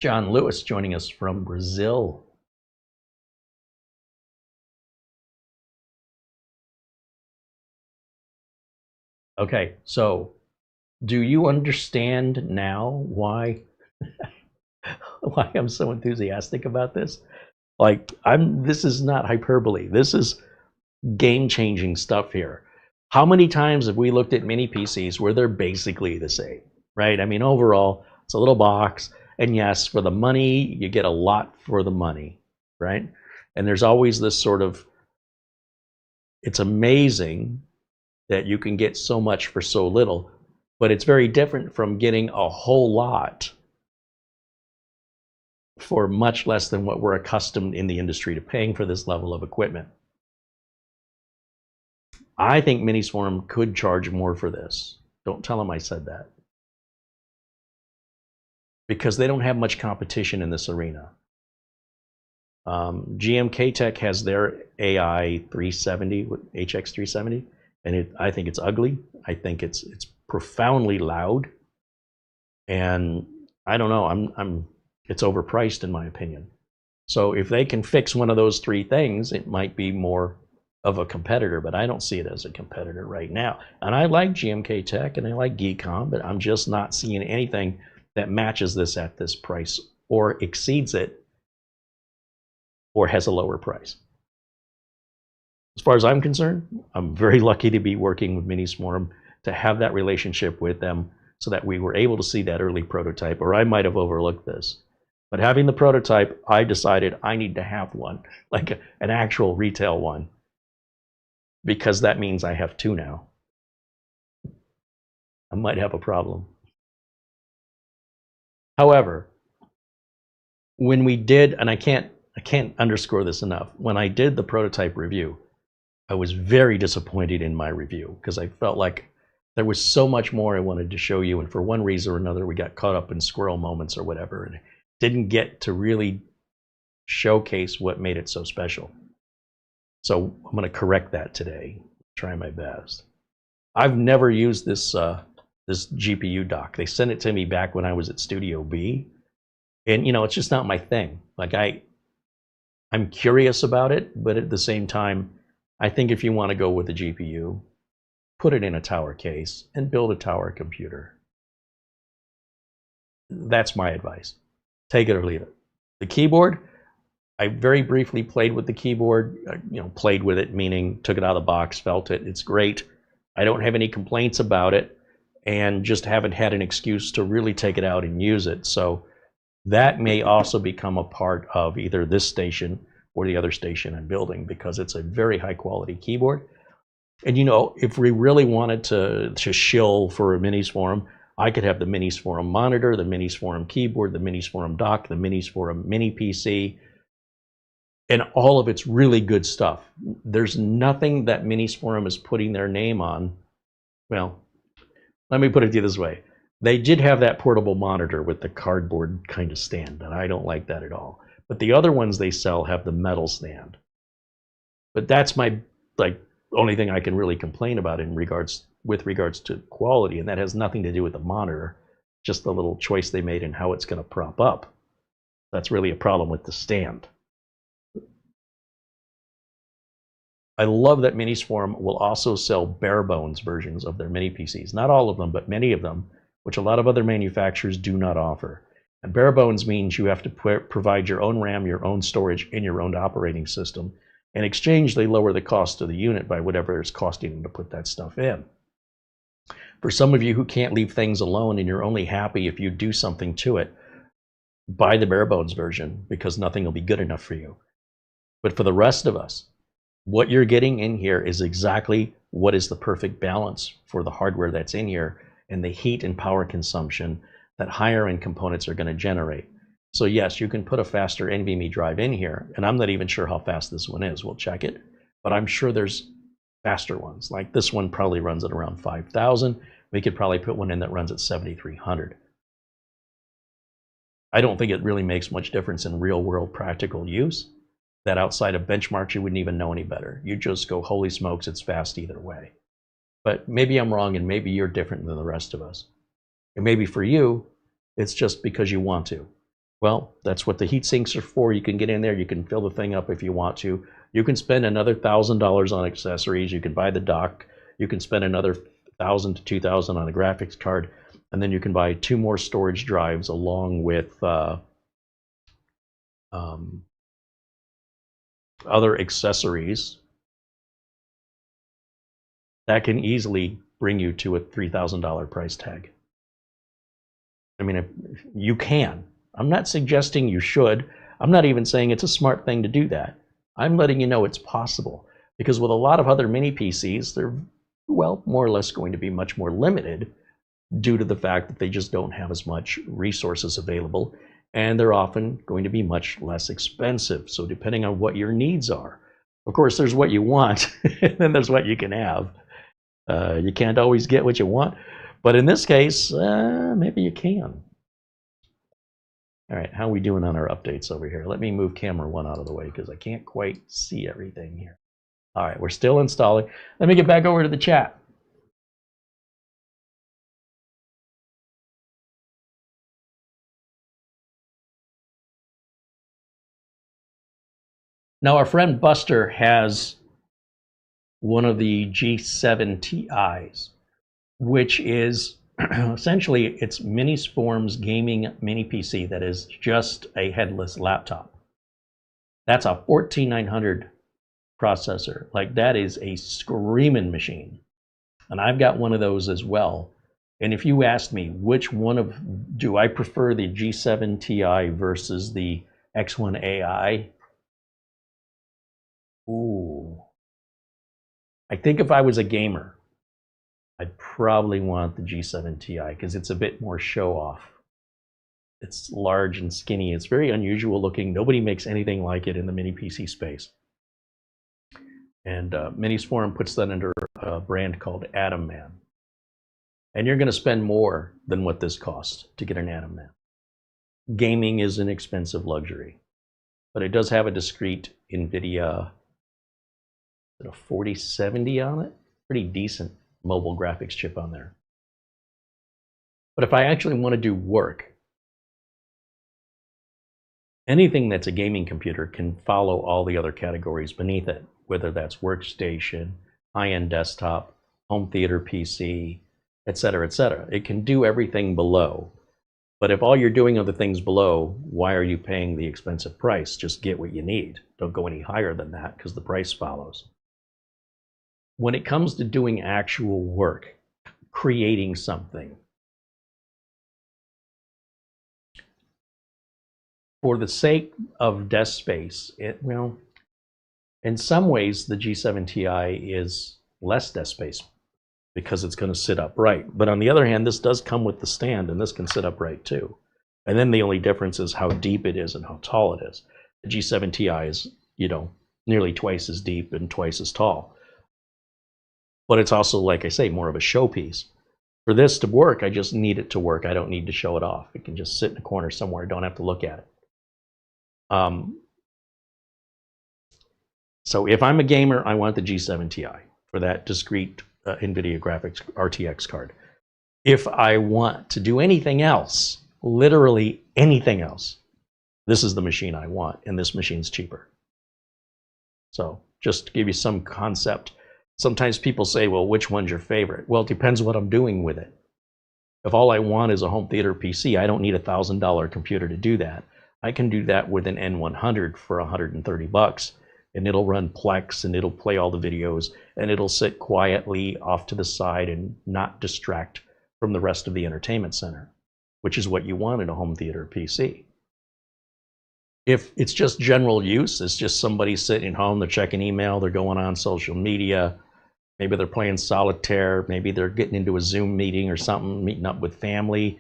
John Lewis joining us from Brazil. Okay, so do you understand now why I'm so enthusiastic about this? Like, this is not hyperbole. This is game-changing stuff here. How many times have we looked at mini PCs where they're basically the same, right? I mean, overall, It's a little box. And yes, for the money, you get a lot for the money, right? And there's always this sort of, it's amazing that you can get so much for so little, but it's very different from getting a whole lot for much less than what we're accustomed in the industry to paying for this level of equipment. I think Minisforum could charge more for this. Don't tell them I said that. Because they don't have much competition in this arena. GMK Tech has their AI 370, HX 370, and I think it's ugly. I think it's profoundly loud, and I don't know. It's overpriced in my opinion. So if they can fix one of those three things, it might be more of a competitor, but I don't see it as a competitor right now. And I like GMK Tech and I like Geekcom, but I'm just not seeing anything that matches this at this price or exceeds it or has a lower price. As far as I'm concerned, I'm very lucky to be working with Minisforum, to have that relationship with them so that we were able to see that early prototype, or I might have overlooked this. But having the prototype, I decided I need to have one, like an actual retail one, because that means I have two now. I might have a problem. However, when we did, and I can't underscore this enough, when I did the prototype review, I was very disappointed in my review because I felt like there was so much more I wanted to show you, and for one reason or another, we got caught up in squirrel moments or whatever, and didn't get to really showcase what made it so special. So I'm going to correct that today. Try my best. I've never used this this GPU dock. They sent it to me back when I was at Studio B, and you know, it's just not my thing. Like I'm curious about it, but at the same time, I think if you want to go with a GPU, put it in a tower case and build a tower computer. That's my advice. Take it or leave it. The keyboard, I very briefly played with the keyboard, played with it, meaning took it out of the box, felt it. It's great. I don't have any complaints about it, and just haven't had an excuse to really take it out and use it. So that may also become a part of either this station or the other station I'm building, because it's a very high quality keyboard. And if we really wanted to shill for a Minisforum, I could have the Minisforum monitor, the Minisforum keyboard, the Minisforum dock, the Minisforum mini PC, and all of it's really good stuff. There's nothing that Minisforum is putting their name on. Well, let me put it to you this way. They did have that portable monitor with the cardboard kind of stand, and I don't like that at all. But the other ones they sell have the metal stand. But that's my only thing I can really complain about with regards to quality, and that has nothing to do with the monitor, just the little choice they made in how it's going to prop up. That's really a problem with the stand. I love that Minisforum will also sell bare bones versions of their mini PCs. Not all of them, but many of them, which a lot of other manufacturers do not offer. And bare bones means you have to provide your own RAM, your own storage, and your own operating system. In exchange, they lower the cost of the unit by whatever it's costing them to put that stuff in. For some of you who can't leave things alone and you're only happy if you do something to it, buy the bare bones version, because nothing will be good enough for you. But for the rest of us, what you're getting in here is exactly what is the perfect balance for the hardware that's in here and the heat and power consumption that higher end components are going to generate. So yes, you can put a faster NVMe drive in here, and I'm not even sure how fast this one is. We'll check it, but I'm sure there's faster ones. Like this one probably runs at around 5,000. We could probably put one in that runs at 7,300. I don't think it really makes much difference in real world practical use, that outside of benchmarks you wouldn't even know any better. You just go, holy smokes, it's fast either way. But maybe I'm wrong, and maybe you're different than the rest of us. And maybe for you, it's just because you want to. Well, that's what the heat sinks are for. You can get in there, you can fill the thing up if you want to. You can spend another $1,000 on accessories. You can buy the dock. You can spend another $1,000 to $2,000 on a graphics card. And then you can buy 2 more storage drives along with other accessories. That can easily bring you to a $3,000 price tag. I mean, you can. I'm not suggesting you should. I'm not even saying it's a smart thing to do that. I'm letting you know it's possible. Because with a lot of other mini PCs, they're, well, more or less going to be much more limited due to the fact that they just don't have as much resources available, and they're often going to be much less expensive. So depending on what your needs are, of course, there's what you want, and then there's what you can have. You can't always get what you want, but in this case, maybe you can. All right, how are we doing on our updates over here? Let me move camera 1 out of the way because I can't quite see everything here. All right, we're still installing. Let me get back over to the chat. Now, our friend Buster has one of the G7 Ti's, which is essentially it's Minisforum's gaming mini PC that is just a headless laptop. That's a 14900 processor. Like, that is a screaming machine. And I've got one of those as well. And if you asked me which one of, do I prefer the G7 Ti versus the X1 AI? Ooh. I think if I was a gamer, I'd probably want the G7 Ti because it's a bit more show off. It's large and skinny. It's very unusual looking. Nobody makes anything like it in the mini PC space. And Minisforum puts that under a brand called Atom Man. And you're going to spend more than what this costs to get an Atom Man. Gaming is an expensive luxury, but it does have a discrete NVIDIA 4070 on it. Pretty decent mobile graphics chip on there. But if I actually want to do work, anything that's a gaming computer can follow all the other categories beneath it, whether that's workstation, high-end desktop, home theater PC, etc., etc. It can do everything below. But if all you're doing are the things below, why are you paying the expensive price? Just get what you need. Don't go any higher than that because the price follows. When it comes to doing actual work, creating something, for the sake of desk space, well, in some ways the G7 Ti is less desk space because it's going to sit upright. But on the other hand, this does come with the stand, and this can sit upright too. And then the only difference is how deep it is and how tall it is. The G7 Ti is, nearly twice as deep and twice as tall. But it's also, like I say, more of a showpiece. For this to work, I just need it to work. I don't need to show it off. It can just sit in a corner somewhere. I don't have to look at it. So if I'm a gamer, I want the G7 Ti for that discrete NVIDIA graphics RTX card. If I want to do anything else, literally anything else, this is the machine I want, and this machine's cheaper. So just to give you some concept, sometimes people say, well, which one's your favorite? Well, it depends what I'm doing with it. If all I want is a home theater PC, I don't need a $1,000 computer to do that. I can do that with an N100 for $130, and it'll run Plex, and it'll play all the videos, and it'll sit quietly off to the side and not distract from the rest of the entertainment center, which is what you want in a home theater PC. If it's just general use, it's just somebody sitting home, they're checking email, they're going on social media, maybe they're playing solitaire, maybe they're getting into a Zoom meeting or something, meeting up with family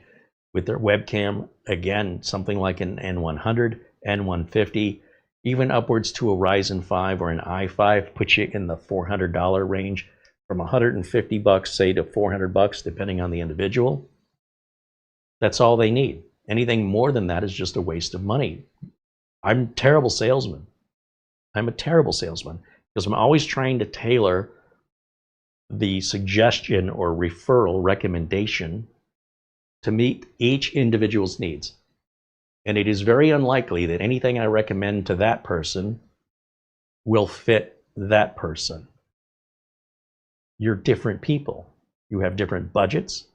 with their webcam, again, something like an N100, N150, even upwards to a Ryzen 5 or an i5, puts you in the $400 range, from $150, say, to $400, depending on the individual. That's all they need. Anything more than that is just a waste of money. I'm a terrible salesman. I'm a terrible salesman because I'm always trying to tailor the suggestion or referral recommendation to meet each individual's needs. And it is very unlikely that anything I recommend to that person will fit that person. You're different people. You have different budgets.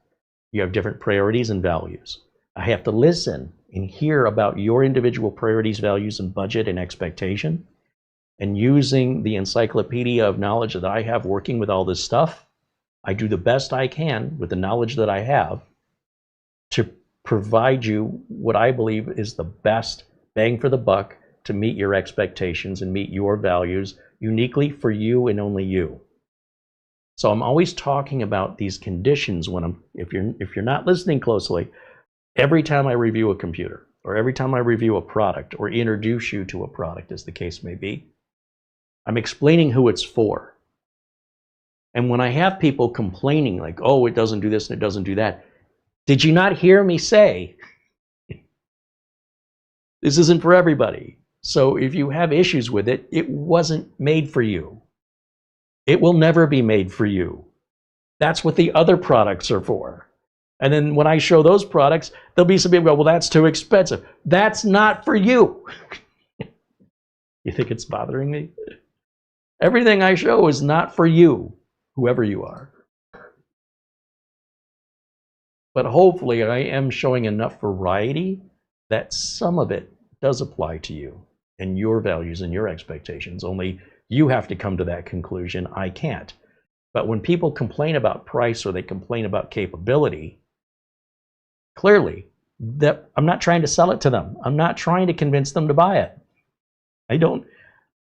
You have different priorities and values. I have to listen and hear about your individual priorities, values, and budget and expectation. And using the encyclopedia of knowledge that I have working with all this stuff, I do the best I can with the knowledge that I have to provide you what I believe is the best bang for the buck to meet your expectations and meet your values uniquely for you and only you. So I'm always talking about these conditions when if you're not listening closely, every time I review a computer or every time I review a product or introduce you to a product, as the case may be, I'm explaining who it's for. And when I have people complaining like, oh, it doesn't do this and it doesn't do that, did you not hear me say, this isn't for everybody? So if you have issues with it, it wasn't made for you. It will never be made for you. That's what the other products are for. And then when I show those products, there'll be some people go, well, that's too expensive. That's not for you. You think it's bothering me? Everything I show is not for you, whoever you are. But hopefully I am showing enough variety that some of it does apply to you and your values and your expectations. Only you have to come to that conclusion. I can't. But when people complain about price or they complain about capability, clearly, that I'm not trying to sell it to them. I'm not trying to convince them to buy it.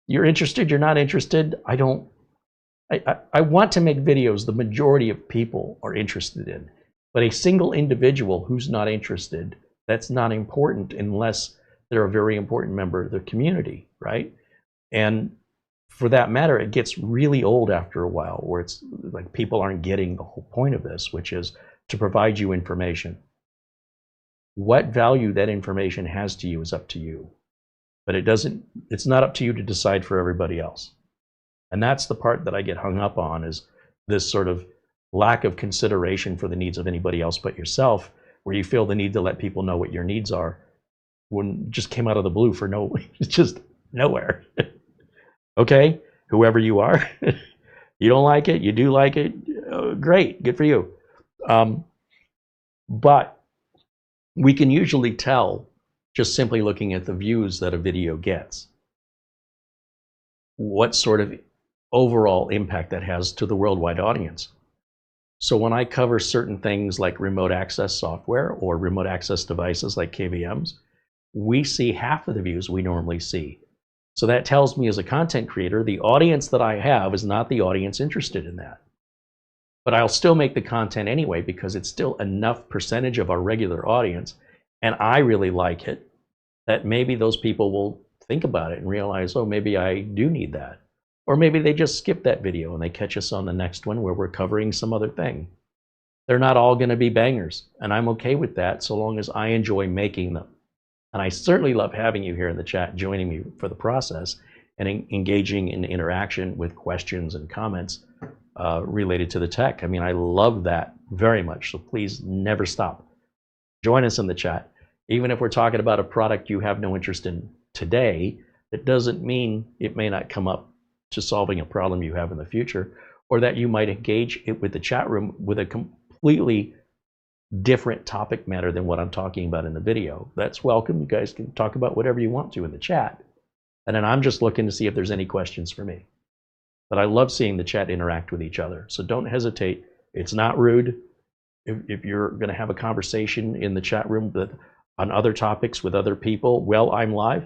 You're interested, you're not interested. I want to make videos the majority of people are interested in. But a single individual who's not interested, that's not important unless they're a very important member of the community, right? And for that matter, it gets really old after a while where it's like people aren't getting the whole point of this, which is to provide you information. What value that information has to you is up to you. But it's not up to you to decide for everybody else. And that's the part that I get hung up on, is this sort of lack of consideration for the needs of anybody else but yourself, where you feel the need to let people know what your needs are when it just came out of the blue for just nowhere. Okay, whoever you are, you don't like it, you do like it, great, good for you. But we can usually tell just simply looking at the views that a video gets what sort of overall impact that has to the worldwide audience. So when I cover certain things like remote access software or remote access devices like KVMs, we see half of the views we normally see. So that tells me as a content creator, the audience that I have is not the audience interested in that. But I'll still make the content anyway because it's still enough percentage of our regular audience, and I really like it, that maybe those people will think about it and realize, oh, maybe I do need that. Or maybe they just skip that video and they catch us on the next one where we're covering some other thing. They're not all going to be bangers, and I'm okay with that so long as I enjoy making them. And I certainly love having you here in the chat, joining me for the process and engaging in interaction with questions and comments related to the tech. I mean, I love that very much, so please never stop. Join us in the chat. Even if we're talking about a product you have no interest in today, it doesn't mean it may not come up to solving a problem you have in the future, or that you might engage it with the chat room with a completely different topic matter than what I'm talking about in the video. That's welcome. You guys can talk about whatever you want to in the chat. And then I'm just looking to see if there's any questions for me. But I love seeing the chat interact with each other. So don't hesitate. It's not rude. If you're going to have a conversation in the chat room on other topics with other people while I'm live,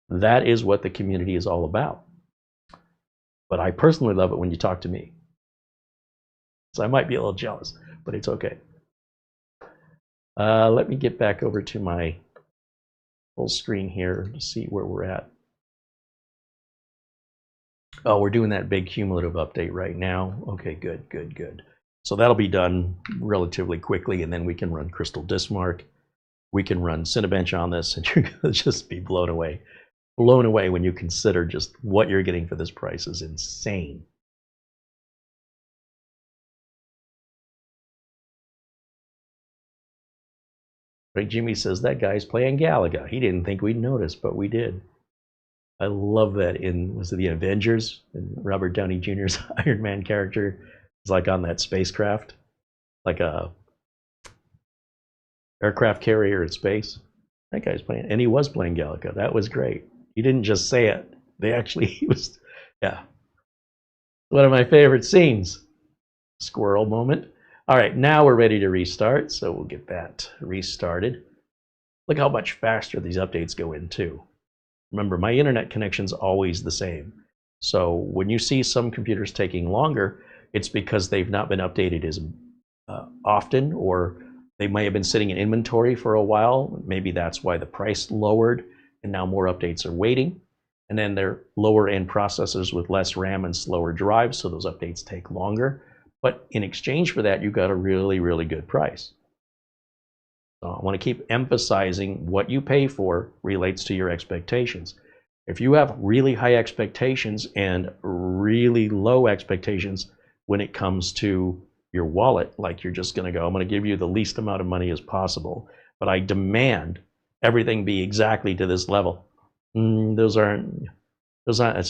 that is what the community is all about. But I personally love it when you talk to me. So I might be a little jealous, but it's okay. Let me get back over to my full screen here to see where we're at. Oh, we're doing that big cumulative update right now. Okay, good, good, good. So that'll be done relatively quickly, and then we can run Crystal Diskmark. We can run Cinebench on this, and you're going to just be blown away. Blown away when you consider just what you're getting for this price is insane. Right, Jimmy says that guy's playing Galaga. He didn't think we'd notice, but we did. I love that was it the Avengers? And Robert Downey Jr.'s Iron Man character is like on that spacecraft, like a aircraft carrier in space. That guy's playing, and he was playing Galaga. That was great. He didn't just say it. He was, yeah. One of my favorite scenes. Squirrel moment. All right, now we're ready to restart, so we'll get that restarted. Look how much faster these updates go in too. Remember, my internet connection's always the same. So when you see some computers taking longer, it's because they've not been updated as often, or they may have been sitting in inventory for a while. Maybe that's why the price lowered and now more updates are waiting. And then they're lower end processors with less RAM and slower drives, so those updates take longer. But in exchange for that, you got a really, really good price. So I want to keep emphasizing what you pay for relates to your expectations. If you have really high expectations and really low expectations when it comes to your wallet, like you're just going to go, I'm going to give you the least amount of money as possible, but I demand everything be exactly to this level. It's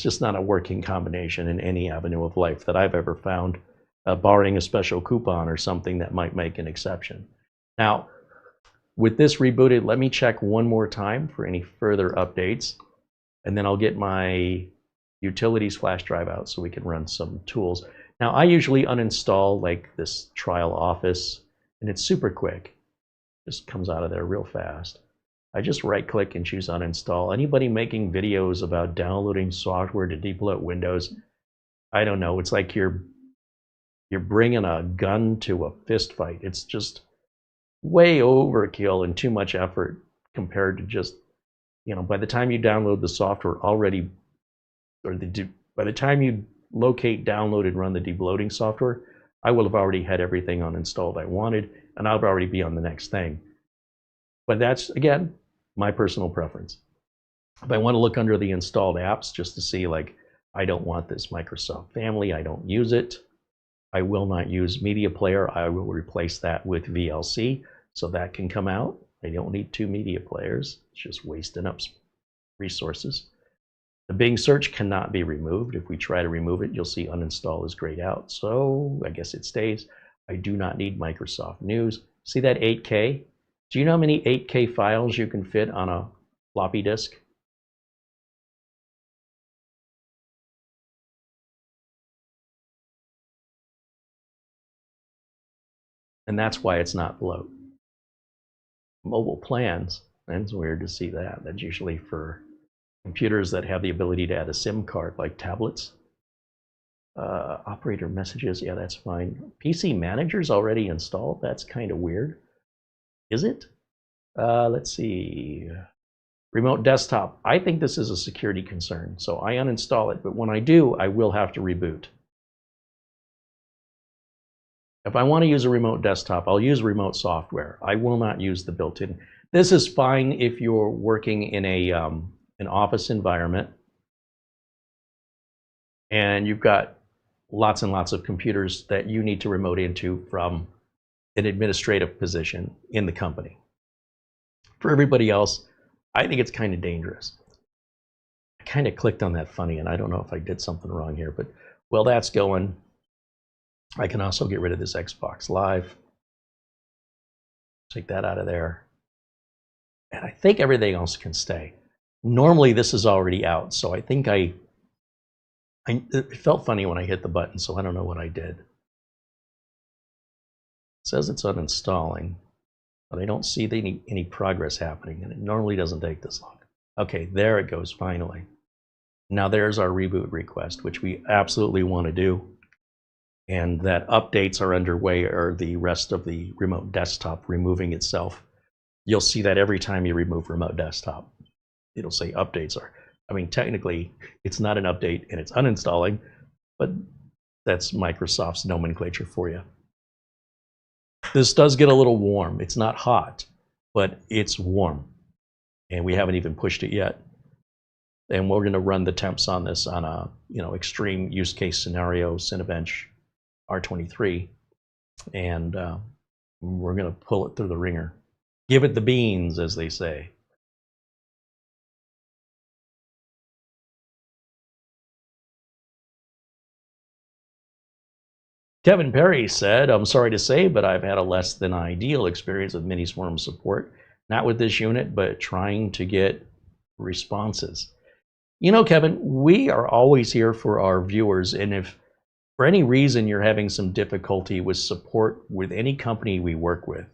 just not a working combination in any avenue of life that I've ever found, barring a special coupon or something that might make an exception. Now, with this rebooted, let me check one more time for any further updates, and then I'll get my utilities flash drive out so we can run some tools. Now, I usually uninstall like this trial office, and it's super quick. Just comes out of there real fast. I just right-click and choose uninstall. Anybody making videos about downloading software to debloat Windows, I don't know. It's like you're bringing a gun to a fist fight. It's just way overkill and too much effort compared to just, by the time you download the software already, or by the time you locate, download, and run the debloating software, I will have already had everything uninstalled I wanted, and I'll already be on the next thing. But that's, again, my personal preference. If I want to look under the installed apps just to see, like, I don't want this Microsoft family, I don't use it, I will not use Media Player. I will replace that with VLC, so that can come out. I don't need 2 media players. It's just wasting up resources. The Bing search cannot be removed. If we try to remove it, you'll see uninstall is grayed out. So I guess it stays. I do not need Microsoft News. See that 8K? Do you know how many 8K files you can fit on a floppy disk? And that's why it's not bloat. Mobile plans, that's weird to see that. That's usually for computers that have the ability to add a SIM card, like tablets. Operator messages, yeah, that's fine. PC Manager's already installed. That's kind of weird. Is it? Let's see. Remote desktop. I think this is a security concern, so I uninstall it. But when I do, I will have to reboot. If I want to use a remote desktop, I'll use remote software. I will not use the built-in. This is fine if you're working in an office environment and you've got lots and lots of computers that you need to remote into from an administrative position in the company. For everybody else, I think it's kind of dangerous. I kind of clicked on that funny, and I don't know if I did something wrong here, but while that's going, I can also get rid of this Xbox Live. Take that out of there. And I think everything else can stay. Normally this is already out, so I think it felt funny when I hit the button, so I don't know what I did. It says it's uninstalling, but I don't see any progress happening, and it normally doesn't take this long. Okay, there it goes finally. Now there's our reboot request, which we absolutely want to do. And that updates are underway, or the rest of the remote desktop removing itself. You'll see that every time you remove remote desktop. It'll say updates are. I mean, technically, it's not an update and it's uninstalling, but that's Microsoft's nomenclature for you. This does get a little warm. It's not hot, but it's warm. And we haven't even pushed it yet. And we're going to run the temps on this on a extreme use case scenario, Cinebench R23, and we're going to pull it through the ringer. Give it the beans, as they say. Kevin Perry said, I'm sorry to say, but I've had a less than ideal experience with Minisforum support. Not with this unit, but trying to get responses. Kevin, we are always here for our viewers, and if for any reason you're having some difficulty with support with any company we work with,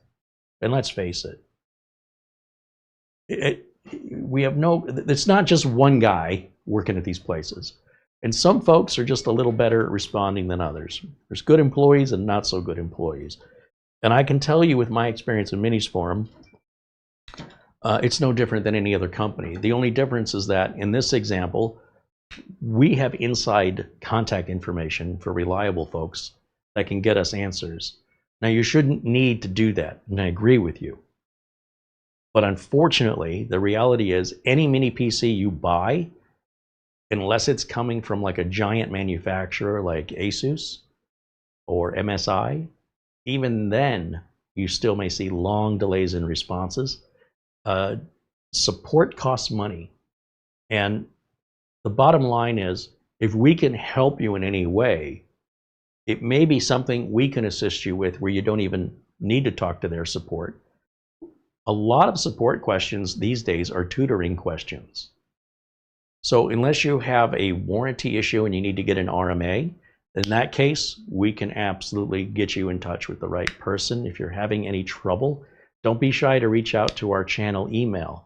and let's face it, we have it's not just one guy working at these places. And some folks are just a little better at responding than others. There's good employees and not so good employees. And I can tell you with my experience in Minisforum, it's no different than any other company. The only difference is that in this example, we have inside contact information for reliable folks that can get us answers. Now, you shouldn't need to do that, and I agree with you. But unfortunately, the reality is any mini PC you buy, unless it's coming from like a giant manufacturer like Asus or MSI, even then you still may see long delays in responses. Support costs money. And the bottom line is, if we can help you in any way, it may be something we can assist you with where you don't even need to talk to their support. A lot of support questions these days are tutoring questions. So unless you have a warranty issue and you need to get an RMA, in that case, we can absolutely get you in touch with the right person. If you're having any trouble, don't be shy to reach out to our channel email.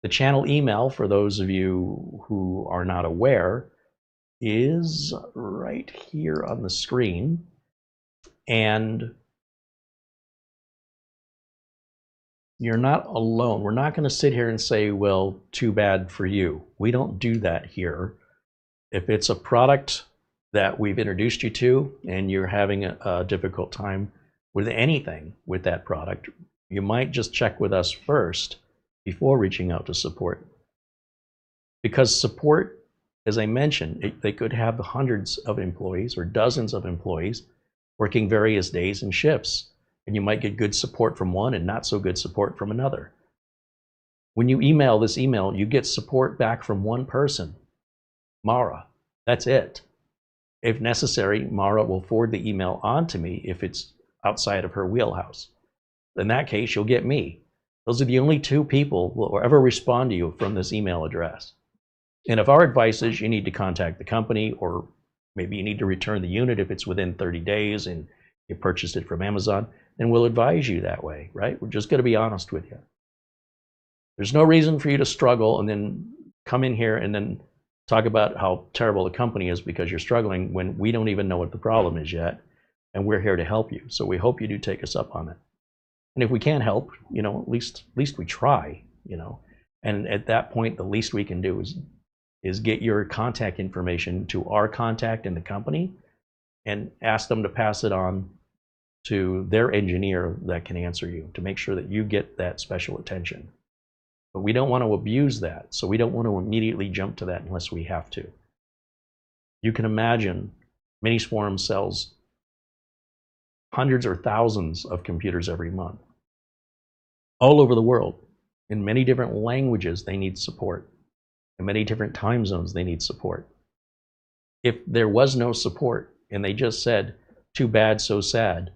The channel email, for those of you who are not aware, is right here on the screen. And you're not alone. We're not going to sit here and say, well, too bad for you. We don't do that here. If it's a product that we've introduced you to and you're having a difficult time with anything with that product, you might just check with us first before reaching out to support. Because support, as I mentioned, they could have hundreds of employees or dozens of employees working various days and shifts. And you might get good support from one and not so good support from another. When you email this email, you get support back from one person, Mara. That's it. If necessary, Mara will forward the email on to me if it's outside of her wheelhouse. In that case, you'll get me. Those are the only two people who will ever respond to you from this email address. And if our advice is you need to contact the company, or maybe you need to return the unit if it's within 30 days and you purchased it from Amazon, then we'll advise you that way, right? We're just going to be honest with you. There's no reason for you to struggle and then come in here and then talk about how terrible the company is because you're struggling when we don't even know what the problem is yet, and we're here to help you. So we hope you do take us up on it. And if we can't help, you know, at least we try, you know. And at that point, the least we can do is get your contact information to our contact in the company and ask them to pass it on to their engineer that can answer you to make sure that you get that special attention. But we don't want to abuse that, so we don't want to immediately jump to that unless we have to. You can imagine Minisforum sells hundreds or thousands of computers every month. All over the world, in many different languages, they need support. In many different time zones, they need support. If there was no support and they just said, too bad, so sad,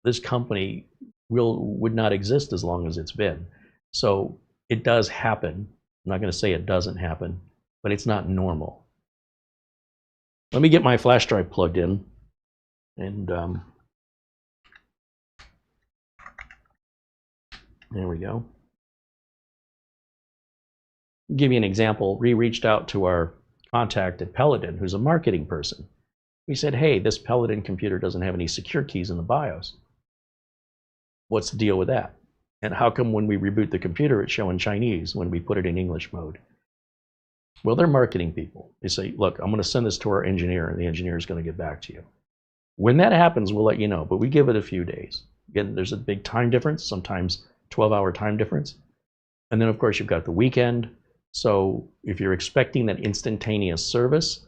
this company would not exist as long as it's been. So it does happen. I'm not going to say it doesn't happen, but it's not normal. Let me get my flash drive plugged in, and there we go. I'll give you an example. We reached out to our contact at Paladin, who's a marketing person. We said, hey, this Paladin computer doesn't have any secure keys in the BIOS. What's the deal with that? And how come when we reboot the computer, it's showing Chinese when we put it in English mode? Well, they're marketing people. They say, look, I'm going to send this to our engineer, and the engineer is going to get back to you. When that happens, we'll let you know, but we give it a few days. Again, there's a big time difference, sometimes 12-hour time difference. And then, of course, you've got the weekend. So if you're expecting that instantaneous service,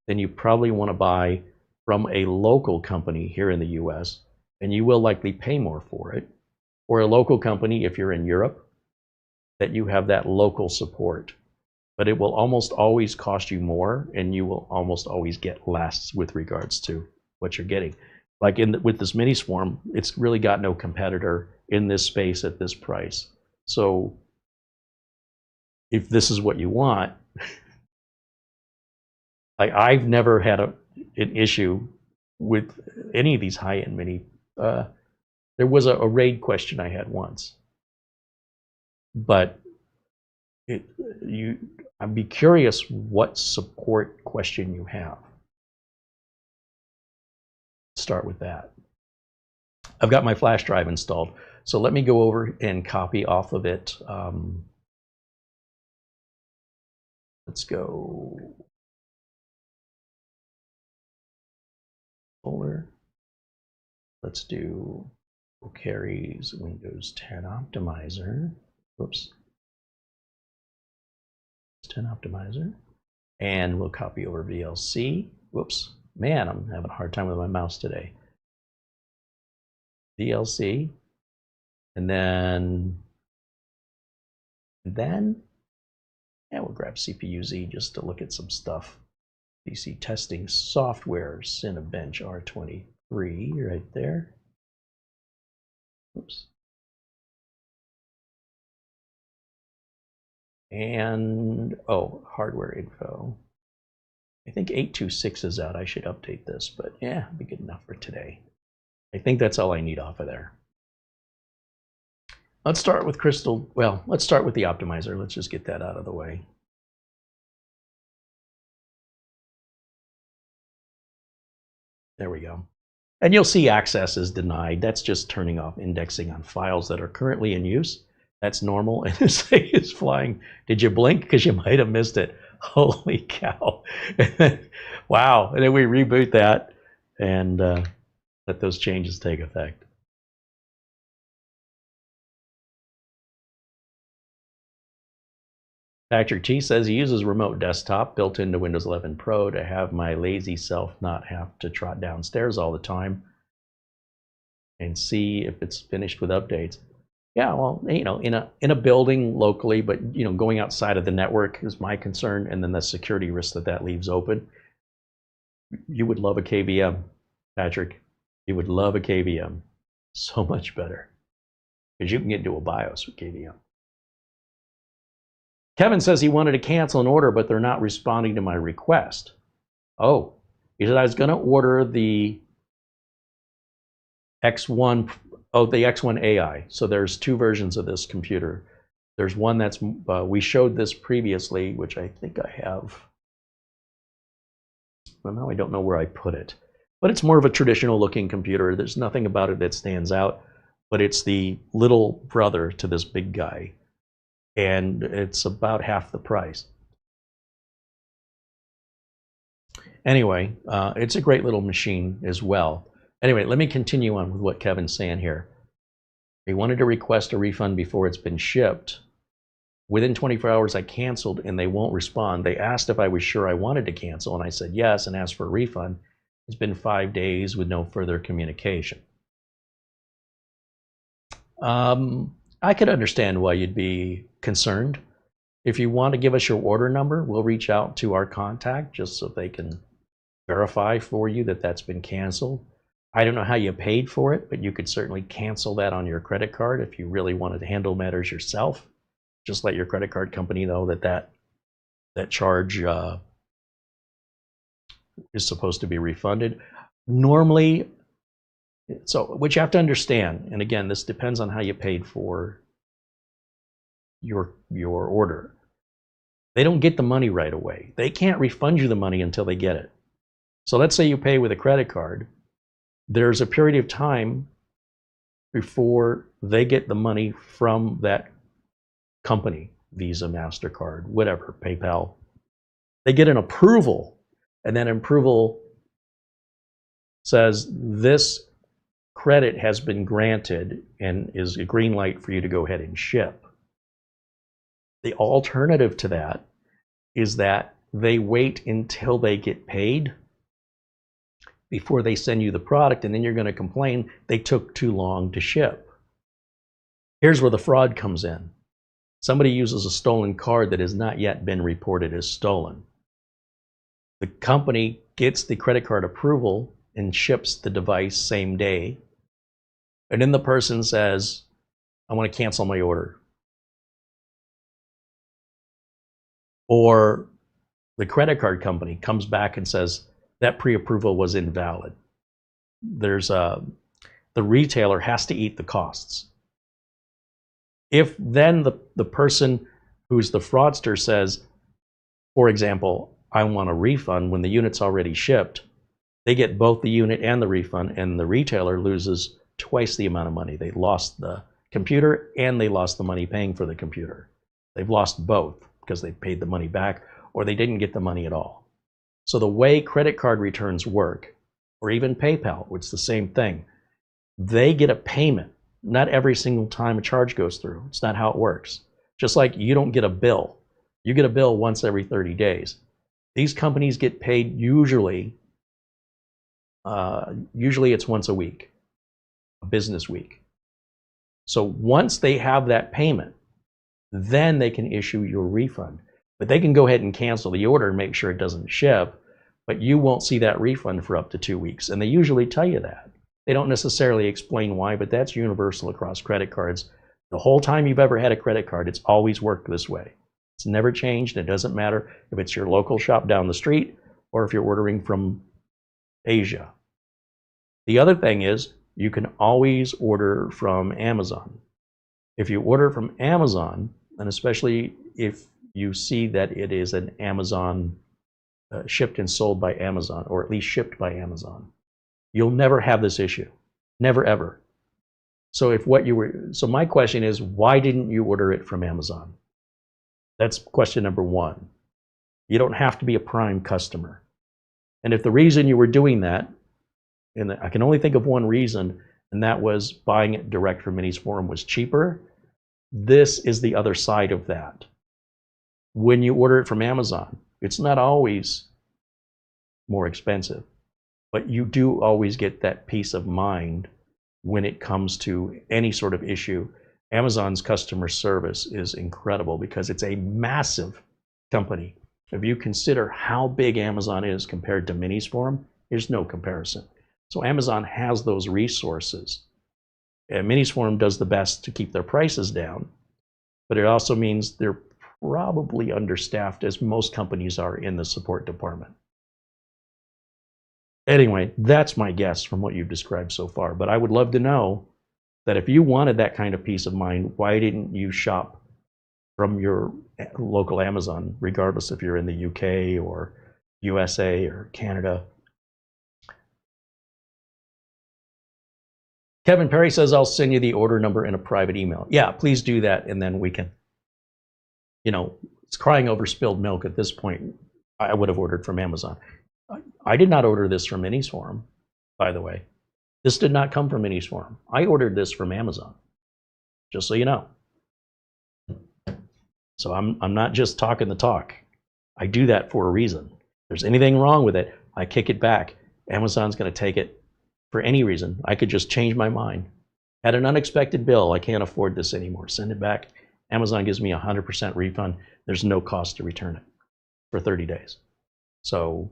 then you probably want to buy from a local company here in the US, and you will likely pay more for it. Or a local company, if you're in Europe, that you have that local support. But it will almost always cost you more, and you will almost always get less with regards to what you're getting. Like with this Minisforum, it's really got no competitor in this space at this price. So if this is what you want, like I've never had an issue with any of these high-end mini. There was a RAID question I had once, but I'd be curious what support question you have. Start with that. I've got my flash drive installed, so let me go over and copy off of it. Let's go folder. Let's do carries Windows 10 optimizer. Whoops. 10 optimizer. And we'll copy over VLC. Whoops. Man, I'm having a hard time with my mouse today. VLC. And then yeah, we'll grab CPU-Z just to look at some stuff. PC testing software, Cinebench R23 right there. Oops. And, oh, hardware info. I think 826 is out. I should update this, but yeah, it'll be good enough for today. I think that's all I need off of there. Let's start with Crystal. Well, let's start with the optimizer. Let's just get that out of the way. There we go. And you'll see access is denied. That's just turning off indexing on files that are currently in use. That's normal. And this thing is flying. Did you blink? Because you might have missed it. Holy cow. Wow. And then we reboot that and let those changes take effect. Patrick T says he uses remote desktop built into Windows 11 Pro to have my lazy self not have to trot downstairs all the time and see if it's finished with updates. Yeah, well, you know, in a building locally, but you know, going outside of the network is my concern, and then the security risk that leaves open. You would love a KVM, Patrick. You would love a KVM. So much better, because you can get into a BIOS with KVM. Kevin says he wanted to cancel an order, but they're not responding to my request. Oh, he said I was going to order the X1. Oh, the X1 AI. So there's two versions of this computer. There's one that's, we showed this previously, which I think I have. Well, now I don't know where I put it. But it's more of a traditional looking computer. There's nothing about it that stands out. But it's the little brother to this big guy. And it's about half the price. Anyway, it's a great little machine as well. Anyway, let me continue on with what Kevin's saying here. He wanted to request a refund before it's been shipped. Within 24 hours, I canceled and they won't respond. They asked if I was sure I wanted to cancel, and I said yes and asked for a refund. It's been 5 days with no further communication. I could understand why you'd be concerned. If you want to give us your order number, we'll reach out to our contact just so they can verify for you that that's been canceled. I don't know how you paid for it, but you could certainly cancel that on your credit card if you really wanted to handle matters yourself. Just let your credit card company know that charge is supposed to be refunded. Normally, so what you have to understand, and again, this depends on how you paid for your order. They don't get the money right away. They can't refund you the money until they get it. So let's say you pay with a credit card. There's a period of time before they get the money from that company, Visa, MasterCard, whatever, PayPal. They get an approval, and that approval says this credit has been granted and is a green light for you to go ahead and ship. The alternative to that is that they wait until they get paid before they send you the product, and then you're going to complain they took too long to ship. Here's where the fraud comes in. Somebody uses a stolen card that has not yet been reported as stolen. The company gets the credit card approval and ships the device same day. And then the person says, I want to cancel my order. Or the credit card company comes back and says, that pre-approval was invalid. the retailer has to eat the costs. If then the person who's the fraudster says, for example, I want a refund when the unit's already shipped, they get both the unit and the refund, and the retailer loses twice the amount of money. They lost the computer and they lost the money paying for the computer. They've lost both because they paid the money back or they didn't get the money at all. So the way credit card returns work, or even PayPal, it's the same thing. They get a payment, not every single time a charge goes through. It's not how it works. Just like you don't get a bill. You get a bill once every 30 days. These companies get paid usually it's once a week, a business week. So once they have that payment, then they can issue your refund. But they can go ahead and cancel the order and make sure it doesn't ship, but you won't see that refund for up to 2 weeks. And they usually tell you that. They don't necessarily explain why, but that's universal across credit cards. The whole time you've ever had a credit card, it's always worked this way. It's never changed. It doesn't matter if it's your local shop down the street or if you're ordering from Asia. The other thing is you can always order from Amazon. If you order from Amazon, and especially if you see that it is an Amazon shipped and sold by Amazon, or at least shipped by Amazon, you'll never have this issue. Never, ever. So so my question is, why didn't you order it from Amazon? That's question number one. You don't have to be a Prime customer. And if the reason you were doing that, and I can only think of one reason, and that was buying it direct from Minisforum was cheaper, this is the other side of that. When you order it from Amazon, it's not always more expensive, but you do always get that peace of mind when it comes to any sort of issue. Amazon's customer service is incredible because it's a massive company. If you consider how big Amazon is compared to Minisforum, there's no comparison. So Amazon has those resources. And Minisforum does the best to keep their prices down, but it also means they're probably understaffed, as most companies are in the support department. Anyway, that's my guess from what you've described so far. But I would love to know that if you wanted that kind of peace of mind, why didn't you shop from your local Amazon, regardless if you're in the UK or USA or Canada? Kevin Perry says, I'll send you the order number in a private email. Yeah, please do that, and then we can, it's crying over spilled milk at this point. I would have ordered from Amazon. I did not order this from Minisforum, by the way. This did not come from Minisforum. I ordered this from Amazon, just so you know. So I'm not just talking the talk. I do that for a reason. If there's anything wrong with it, I kick it back. Amazon's going to take it for any reason. I could just change my mind. Had an unexpected bill, I can't afford this anymore. Send it back. Amazon gives me a 100% refund. There's no cost to return it for 30 days. So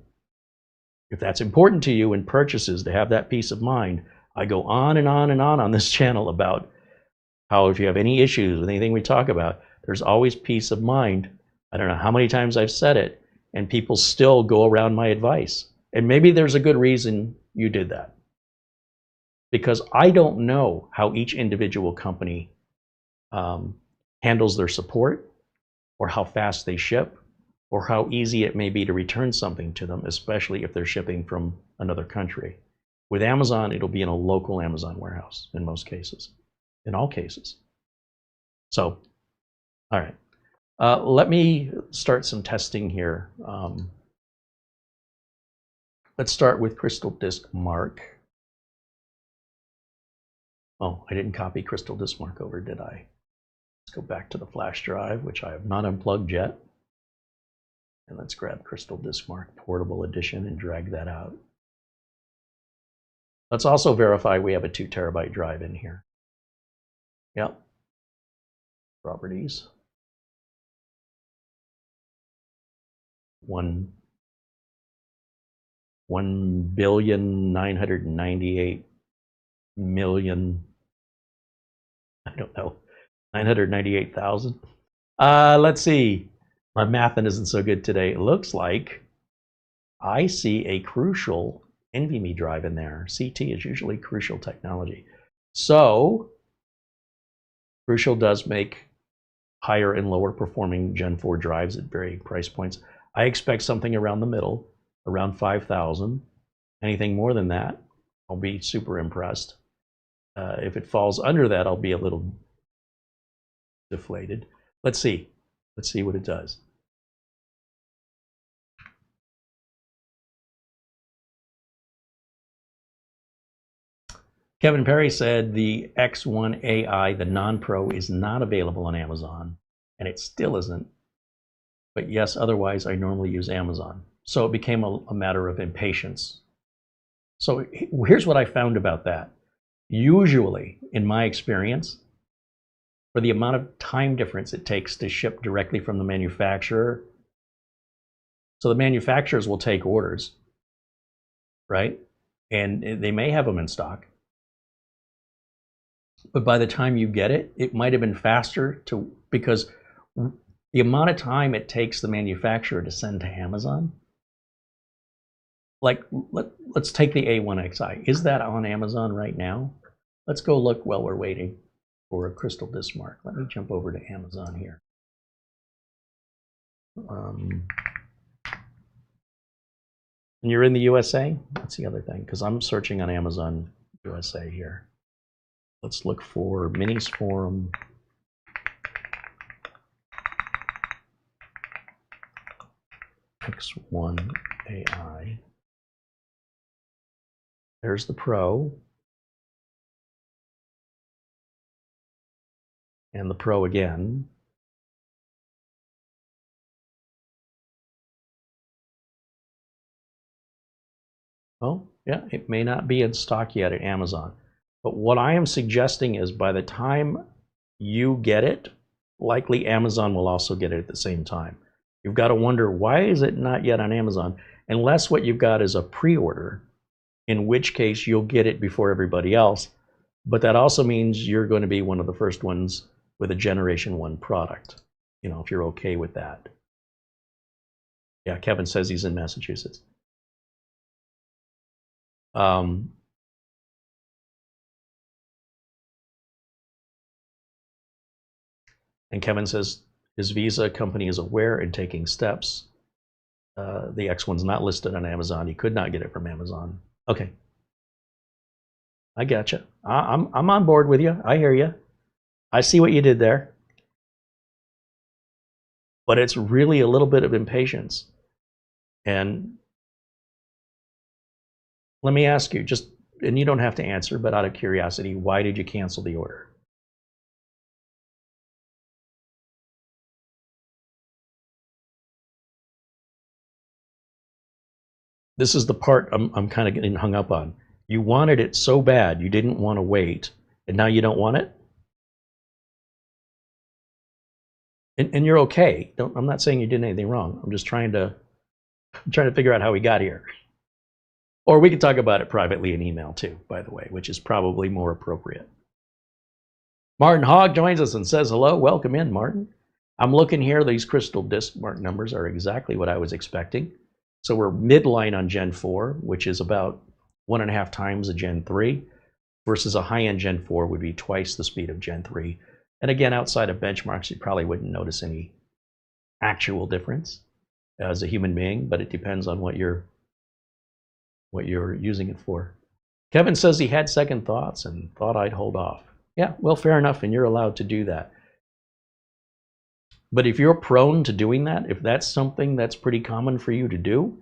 if that's important to you in purchases, to have that peace of mind, I go on and on and on this channel about how if you have any issues with anything we talk about, there's always peace of mind. I don't know how many times I've said it, and people still go around my advice. And maybe there's a good reason you did that. Because I don't know how each individual company handles their support, or how fast they ship, or how easy it may be to return something to them, especially if they're shipping from another country. With Amazon, it'll be in a local Amazon warehouse in most cases, in all cases. So, all right. Let me start some testing here. Let's start with Crystal Disk Mark. Oh, I didn't copy Crystal Disk Mark over, did I? Let's go back to the flash drive, which I have not unplugged yet. And let's grab Crystal Disk Mark Portable Edition and drag that out. Let's also verify we have a 2 terabyte drive in here. Yep. Properties. 1,998,000,000. I don't know. 998,000. Let's see. My math isn't so good today. It looks like I see a crucial NVMe drive in there. CT is usually Crucial technology. So Crucial does make higher and lower performing Gen 4 drives at varying price points. I expect something around the middle, around 5,000. Anything more than that, I'll be super impressed. If it falls under that, I'll be a little deflated. Let's see. Let's see what it does. Kevin Perry said the X1 AI, the non-Pro, is not available on Amazon, and it still isn't. But yes, otherwise I normally use Amazon. So it became a matter of impatience. So here's what I found about that. Usually, in my experience, for the amount of time difference it takes to ship directly from the manufacturer, so the manufacturers will take orders, right? And they may have them in stock. But by the time you get it, it might have been faster because the amount of time it takes the manufacturer to send to Amazon. Like, let's take the A1XI. Is that on Amazon right now? Let's go look while we're waiting for a Crystal Disk Mark. Let me jump over to Amazon here. And you're in the USA? That's the other thing, because I'm searching on Amazon USA here. Let's look for Minisforum X1 AI. There's the Pro. And the Pro again. Oh, yeah, it may not be in stock yet at Amazon. But what I am suggesting is by the time you get it, likely Amazon will also get it at the same time. You've got to wonder, why is it not yet on Amazon? Unless what you've got is a pre-order, in which case you'll get it before everybody else. But that also means you're going to be one of the first ones with a Generation 1 product, you know, if you're okay with that. Yeah, Kevin says he's in Massachusetts. And Kevin says his Visa company is aware and taking steps. The X1's not listed on Amazon. He could not get it from Amazon. Okay. I gotcha. I'm on board with you. I hear you. I see what you did there. But it's really a little bit of impatience. And let me ask you, just, and you don't have to answer, but out of curiosity, why did you cancel the order? This is the part I'm kind of getting hung up on. You wanted it so bad, you didn't want to wait, and now you don't want it? And you're okay. I'm not saying you did anything wrong. I'm just trying to figure out how we got here. Or we could talk about it privately in email too, by the way, which is probably more appropriate. Martin Hogg joins us and says hello. Welcome in, Martin. I'm looking here. These Crystal Disk Mark numbers are exactly what I was expecting. So we're midline on Gen 4, which is about 1.5 times a Gen 3, versus a high-end Gen 4 would be twice the speed of Gen 3. And again, outside of benchmarks, you probably wouldn't notice any actual difference as a human being, but it depends on what you're using it for. Kevin says he had second thoughts and thought I'd hold off. Yeah, well, fair enough, and you're allowed to do that. But if you're prone to doing that, if that's something that's pretty common for you to do,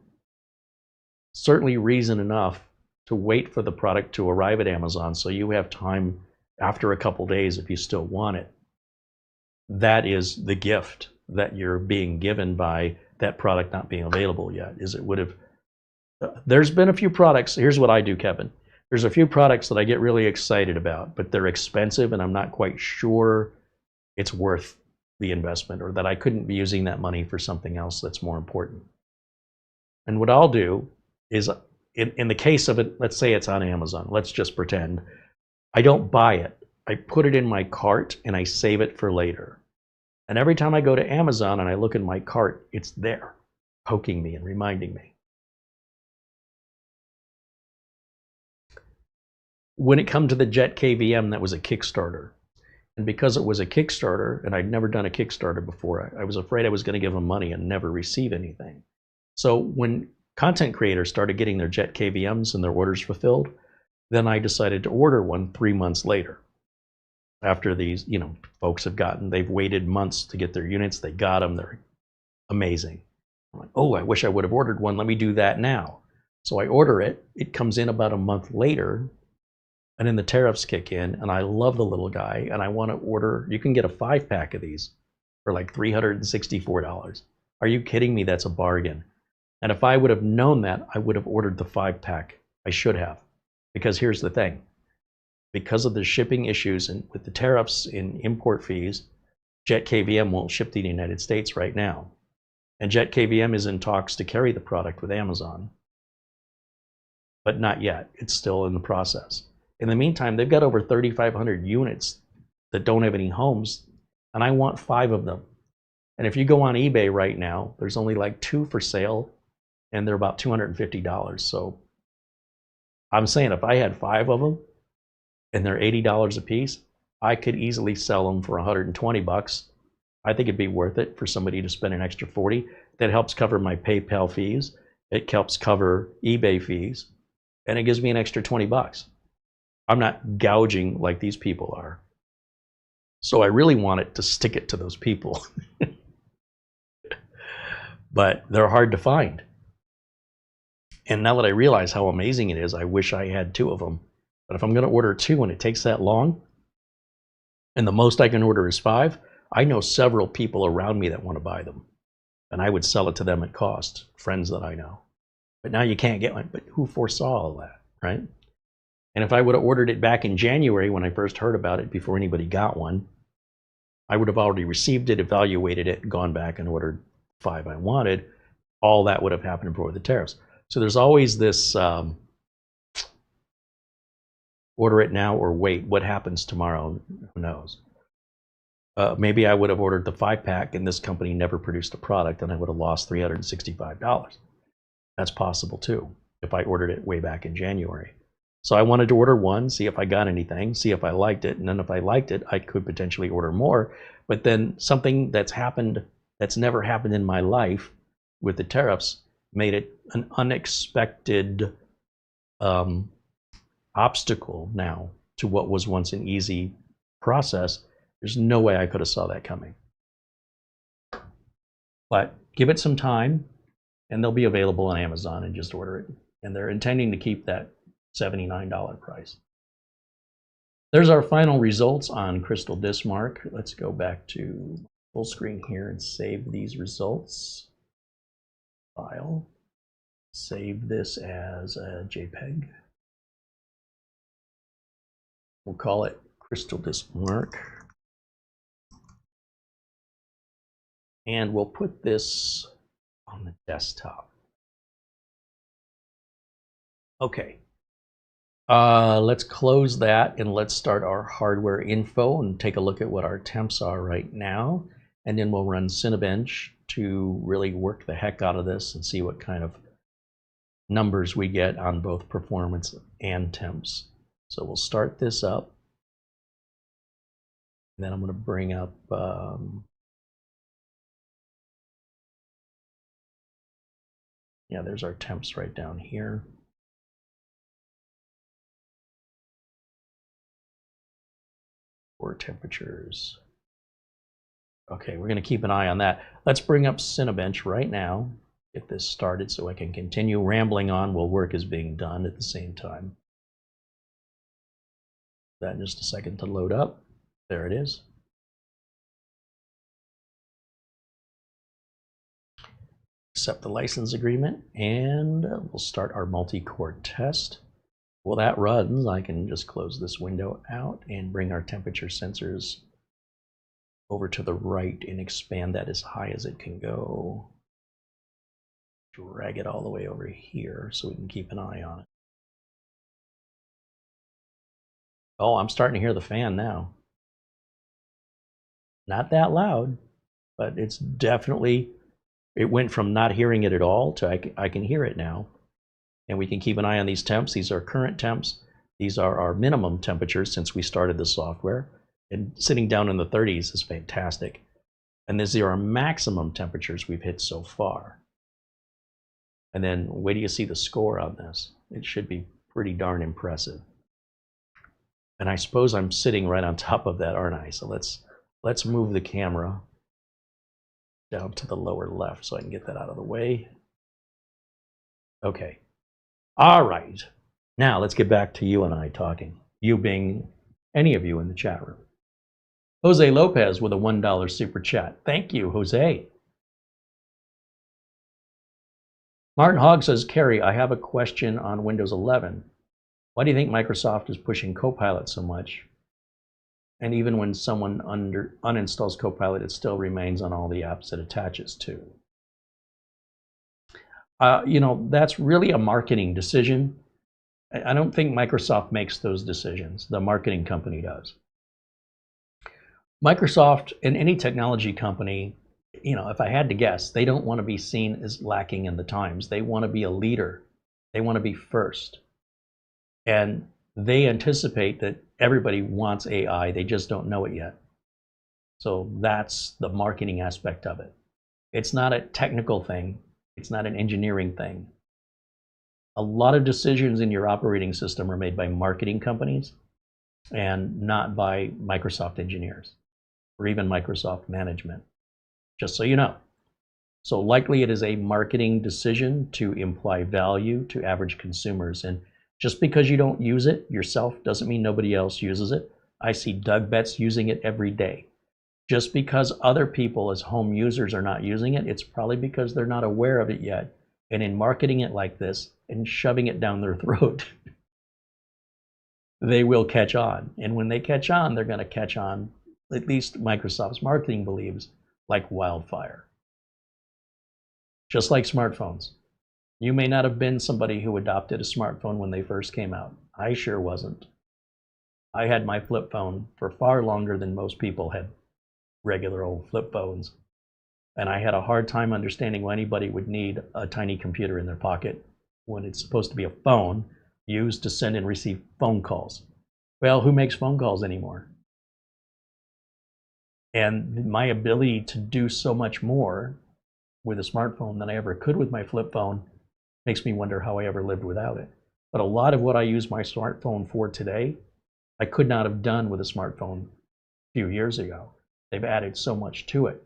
certainly reason enough to wait for the product to arrive at Amazon so you have time after a couple days if you still want it. That is the gift that you're being given by that product not being available yet. Is it would have. There's been a few products. Here's what I do, Kevin. There's a few products that I get really excited about, but they're expensive and I'm not quite sure it's worth the investment, or that I couldn't be using that money for something else that's more important. And what I'll do is, in the case of it, let's say it's on Amazon. Let's just pretend. I don't buy it. I put it in my cart and I save it for later. And every time I go to Amazon and I look in my cart, it's there, poking me and reminding me. when it come to the Jet KVM, that was a Kickstarter. And because it was a Kickstarter, and I'd never done a Kickstarter before, I was afraid I was going to give them money and never receive anything. So when content creators started getting their Jet KVMs and their orders fulfilled, then I decided to order one 3 months later. After these, folks they've waited months to get their units, they got them, they're amazing. I'm like, oh, I wish I would have ordered one, let me do that now. So I order it, it comes in about a month later, and then the tariffs kick in, and I love the little guy, and I want to order, you can get a 5-pack of these for like $364. Are you kidding me? That's a bargain. And if I would have known that, I would have ordered the 5-pack. I should have. Because here's the thing. Because of the shipping issues and with the tariffs and import fees, Jet KVM won't ship to the United States right now. And Jet KVM is in talks to carry the product with Amazon. But not yet. It's still in the process. In the meantime, they've got over 3,500 units that don't have any homes, and I want 5 of them. And if you go on eBay right now, there's only like 2 for sale, and they're about $250. So I'm saying if I had 5 of them, and they're $80 a piece, I could easily sell them for 120 bucks. I think it'd be worth it for somebody to spend an extra 40. That helps cover my PayPal fees. It helps cover eBay fees, and it gives me an extra 20 bucks. I'm not gouging like these people are. So I really wanted to stick it to those people. But they're hard to find. And now that I realize how amazing it is, I wish I had 2 of them. But if I'm going to order 2 and it takes that long, and the most I can order is 5, I know several people around me that want to buy them. And I would sell it to them at cost, friends that I know. But now you can't get one. But who foresaw all that, right? And if I would have ordered it back in January when I first heard about it, before anybody got one, I would have already received it, evaluated it, gone back and ordered 5 I wanted. All that would have happened before the tariffs. So there's always this order it now or wait. What happens tomorrow? Who knows? Maybe I would have ordered the 5-pack and this company never produced a product and I would have lost $365. That's possible too, if I ordered it way back in January. So I wanted to order 1, see if I got anything, see if I liked it, and then if I liked it, I could potentially order more. But then something that's happened that's never happened in my life with the tariffs made it an unexpected obstacle now to what was once an easy process. There's no way I could have saw that coming. But give it some time, and they'll be available on Amazon, and just order it. And they're intending to keep that $79 price. There's our final results on Crystal Dismark. Let's go back to full screen here and save these results. File. Save this as a JPEG. We'll call it Crystal Dismark. And we'll put this on the desktop. Okay. Let's close that and let's start our hardware info and take a look at what our temps are right now. And then we'll run Cinebench to really work the heck out of this and see what kind of numbers we get on both performance and temps. So we'll start this up. And then I'm going to bring up yeah, there's our temps right down here. Core temperatures. Okay, we're going to keep an eye on that. Let's bring up Cinebench right now. Get this started so I can continue rambling on while work is being done at the same time. That in just a second to load up. There it is. Accept the license agreement, and we'll start our multi-core test. While that runs, I can just close this window out and bring our temperature sensors over to the right and expand that as high as it can go. Drag it all the way over here so we can keep an eye on it. Oh, I'm starting to hear the fan now. Not that loud, but it's definitely, it went from not hearing it at all to I can hear it now. And we can keep an eye on these temps. These are current temps. These are our minimum temperatures since we started the software, and sitting down in the 30s is fantastic. And these are our maximum temperatures we've hit so far. And then wait till you see the score on this. It should be pretty darn impressive. And I suppose I'm sitting right on top of that, aren't I? So let's move the camera down to the lower left so I can get that out of the way. Okay. All right. Now let's get back to you and I talking. You being any of you in the chat room. Jose Lopez with a $1 super chat. Thank you, Jose. Martin Hogg says, Kerry, I have a question on Windows 11. Why do you think Microsoft is pushing Copilot so much? And even when someone uninstalls Copilot, it still remains on all the apps it attaches to. You know, that's really a marketing decision. I don't think Microsoft makes those decisions. The marketing company does. Microsoft and any technology company, you know, if I had to guess, they don't want to be seen as lacking in the times. They want to be a leader. They want to be first. And they anticipate that everybody wants AI. They just don't know it yet. So that's the marketing aspect of it. It's not a technical thing. It's not an engineering thing. A lot of decisions in your operating system are made by marketing companies and not by Microsoft engineers or even Microsoft management, just so you know. So likely it is a marketing decision to imply value to average consumers. And just because you don't use it yourself doesn't mean nobody else uses it. I see Doug Betts using it every day. Just because other people as home users are not using it, it's probably because they're not aware of it yet. And in marketing it like this and shoving it down their throat, they will catch on. And when they catch on, they're going to catch on, at least Microsoft's marketing believes, like wildfire. Just like smartphones. You may not have been somebody who adopted a smartphone when they first came out. I sure wasn't. I had my flip phone for far longer than most people had regular old flip phones. And I had a hard time understanding why anybody would need a tiny computer in their pocket when it's supposed to be a phone used to send and receive phone calls. Well, who makes phone calls anymore? And my ability to do so much more with a smartphone than I ever could with my flip phone makes me wonder how I ever lived without it. But a lot of what I use my smartphone for today, I could not have done with a smartphone a few years ago. They've added so much to it.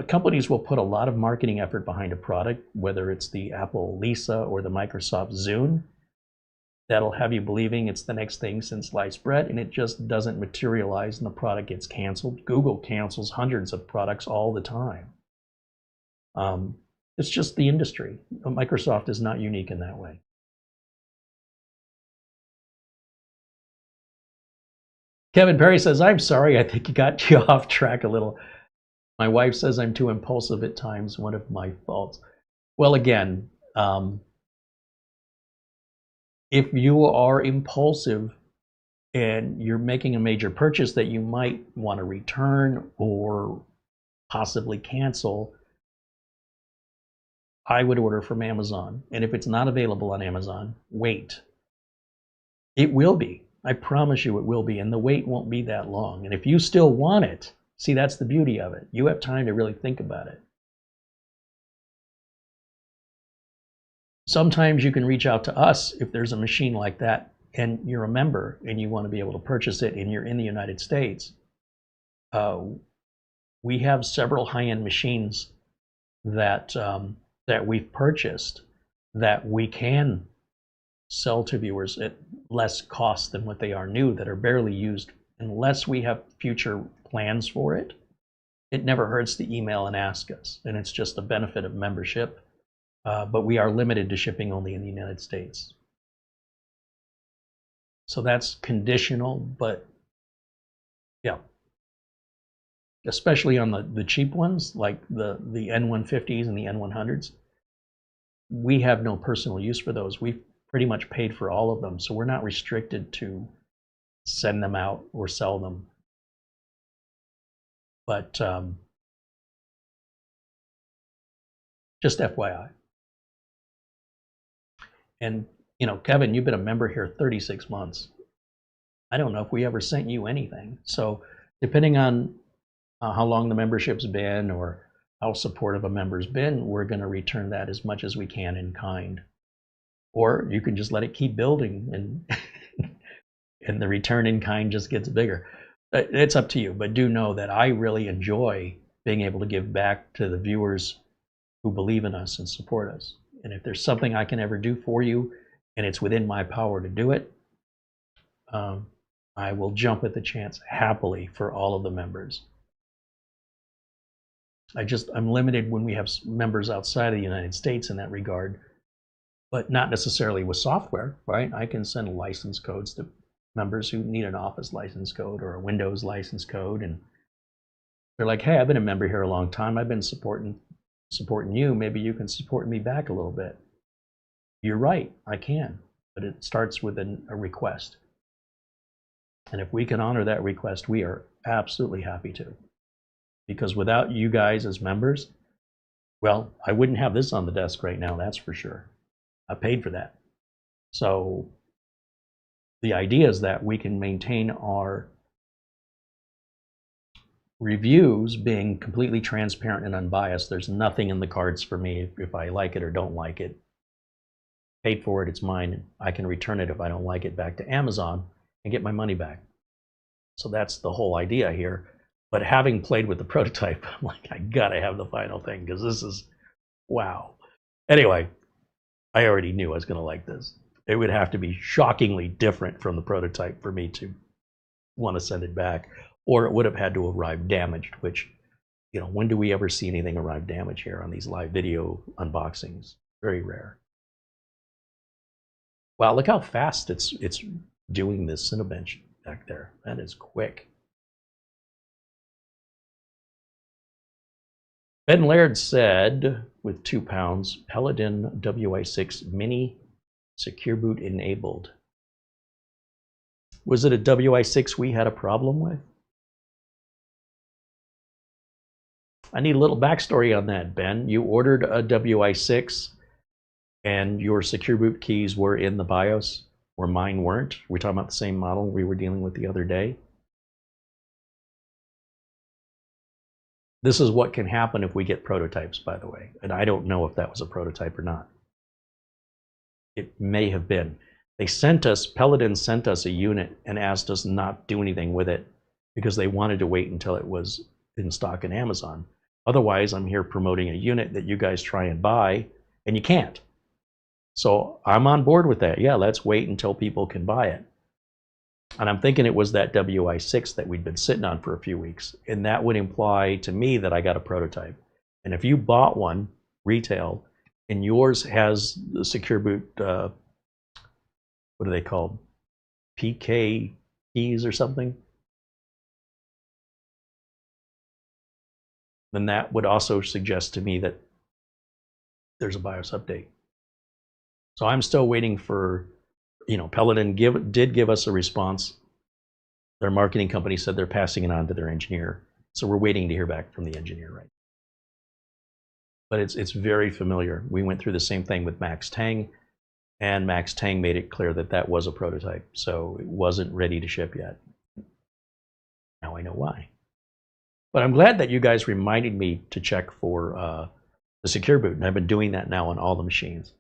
Companies will put a lot of marketing effort behind a product, whether it's the Apple Lisa or the Microsoft Zune. That'll have you believing it's the next thing since sliced bread, and it just doesn't materialize and the product gets canceled. Google cancels hundreds of products all the time. It's just the industry. Microsoft is not unique in that way. Kevin Perry says, I'm sorry, I think you got you off track a little. My wife says I'm too impulsive at times, one of my faults. Well, again, if you are impulsive and you're making a major purchase that you might want to return or possibly cancel, I would order from Amazon. And if it's not available on Amazon, wait. It will be. I promise you it will be. And the wait won't be that long. And if you still want it, see, that's the beauty of it. You have time to really think about it. Sometimes you can reach out to us if there's a machine like that and you're a member and you want to be able to purchase it and you're in the United States. We have several high-end machines that that we've purchased that we can sell to viewers at less cost than what they are new, that are barely used. Unless we have future plans for it, it never hurts to email and ask us, and it's just a benefit of membership. But we are limited to shipping only in the United States. So that's conditional, but yeah. Especially on the cheap ones, like the N150s and the N100s. We have no personal use for those. We've pretty much paid for all of them, so we're not restricted to send them out or sell them. But just FYI. And you know, Kevin, you've been a member here 36 months. I don't know if we ever sent you anything. So depending on how long the membership's been or how supportive a member's been, we're going to return that as much as we can in kind. Or you can just let it keep building and and the return in kind just gets bigger. It's up to you, but do know that I really enjoy being able to give back to the viewers who believe in us and support us. And if there's something I can ever do for you and it's within my power to do it, I will jump at the chance happily for all of the members. I'm limited when we have members outside of the United States in that regard, but not necessarily with software, right? I can send license codes to members who need an Office license code or a Windows license code, and they're like, hey, I've been a member here a long time. I've been supporting you. Maybe you can support me back a little bit. You're right, I can, but it starts with a request. And if we can honor that request, we are absolutely happy to. Because without you guys as members, well, I wouldn't have this on the desk right now, that's for sure. I paid for that. So the idea is that we can maintain our reviews being completely transparent and unbiased. There's nothing in the cards for me if I like it or don't like it. Paid for it, it's mine. I can return it if I don't like it back to Amazon and get my money back. So that's the whole idea here. But having played with the prototype, I'm like, I gotta have the final thing because this is, wow. Anyway, I already knew I was gonna like this. It would have to be shockingly different from the prototype for me to want to send it back, or it would have had to arrive damaged, which, you know, when do we ever see anything arrive damaged here on these live video unboxings? Very rare. Wow, look how fast it's doing this Cinebench back there. That is quick. Ben Laird said, with £2, Paladin WI6 Mini Secure Boot enabled. Was it a WI6 we had a problem with? I need a little backstory on that, Ben. You ordered a WI6 and your secure boot keys were in the BIOS, where mine weren't. We're talking about the same model we were dealing with the other day. This is what can happen if we get prototypes, by the way. And I don't know if that was a prototype or not. It may have been. They sent us, Paladin sent us a unit and asked us not do anything with it because they wanted to wait until it was in stock in Amazon. Otherwise, I'm here promoting a unit that you guys try and buy, and you can't. So I'm on board with that. Yeah, let's wait until people can buy it. And I'm thinking it was that WI6 that we'd been sitting on for a few weeks. And that would imply to me that I got a prototype. And if you bought one retail and yours has the secure boot, what are they called? PK keys or something? Then that would also suggest to me that there's a BIOS update. So I'm still waiting for, you know, Paladin did give us a response. Their marketing company said they're passing it on to their engineer. So we're waiting to hear back from the engineer, right? But it's very familiar. We went through the same thing with Max Tang, and Max Tang made it clear that that was a prototype. So it wasn't ready to ship yet. Now I know why. But I'm glad that you guys reminded me to check for the secure boot, and I've been doing that now on all the machines.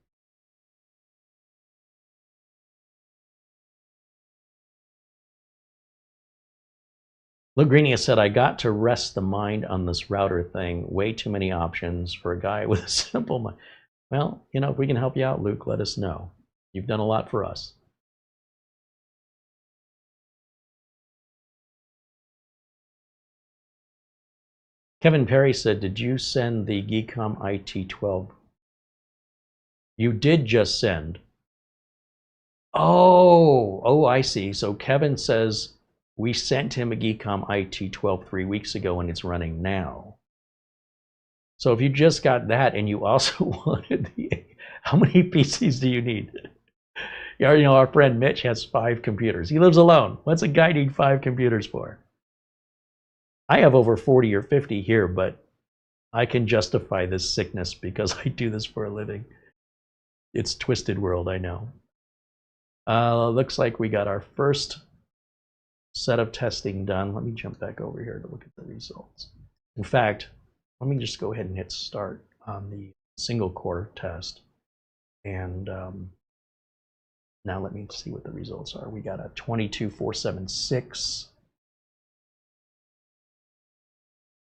Lugrinia said, I got to rest the mind on this router thing. Way too many options for a guy with a simple mind. Well, you know, if we can help you out, Luke, let us know. You've done a lot for us. Kevin Perry said, did you send the Geekom IT12? You did just send. Oh, I see. So Kevin says, we sent him a Geekom IT12 3 weeks ago and it's running now. So if you just got that and you also wanted the, how many PCs do you need? You know, our friend Mitch has 5 computers. He lives alone. What's a guy need 5 computers for? I have over 40 or 50 here, but I can justify this sickness because I do this for a living. It's twisted world, I know. Looks like we got our first set of testing done. Let me jump back over here to look at the results. In fact, let me just go ahead and hit start on the single core test. And now let me see what the results are. We got a 22476.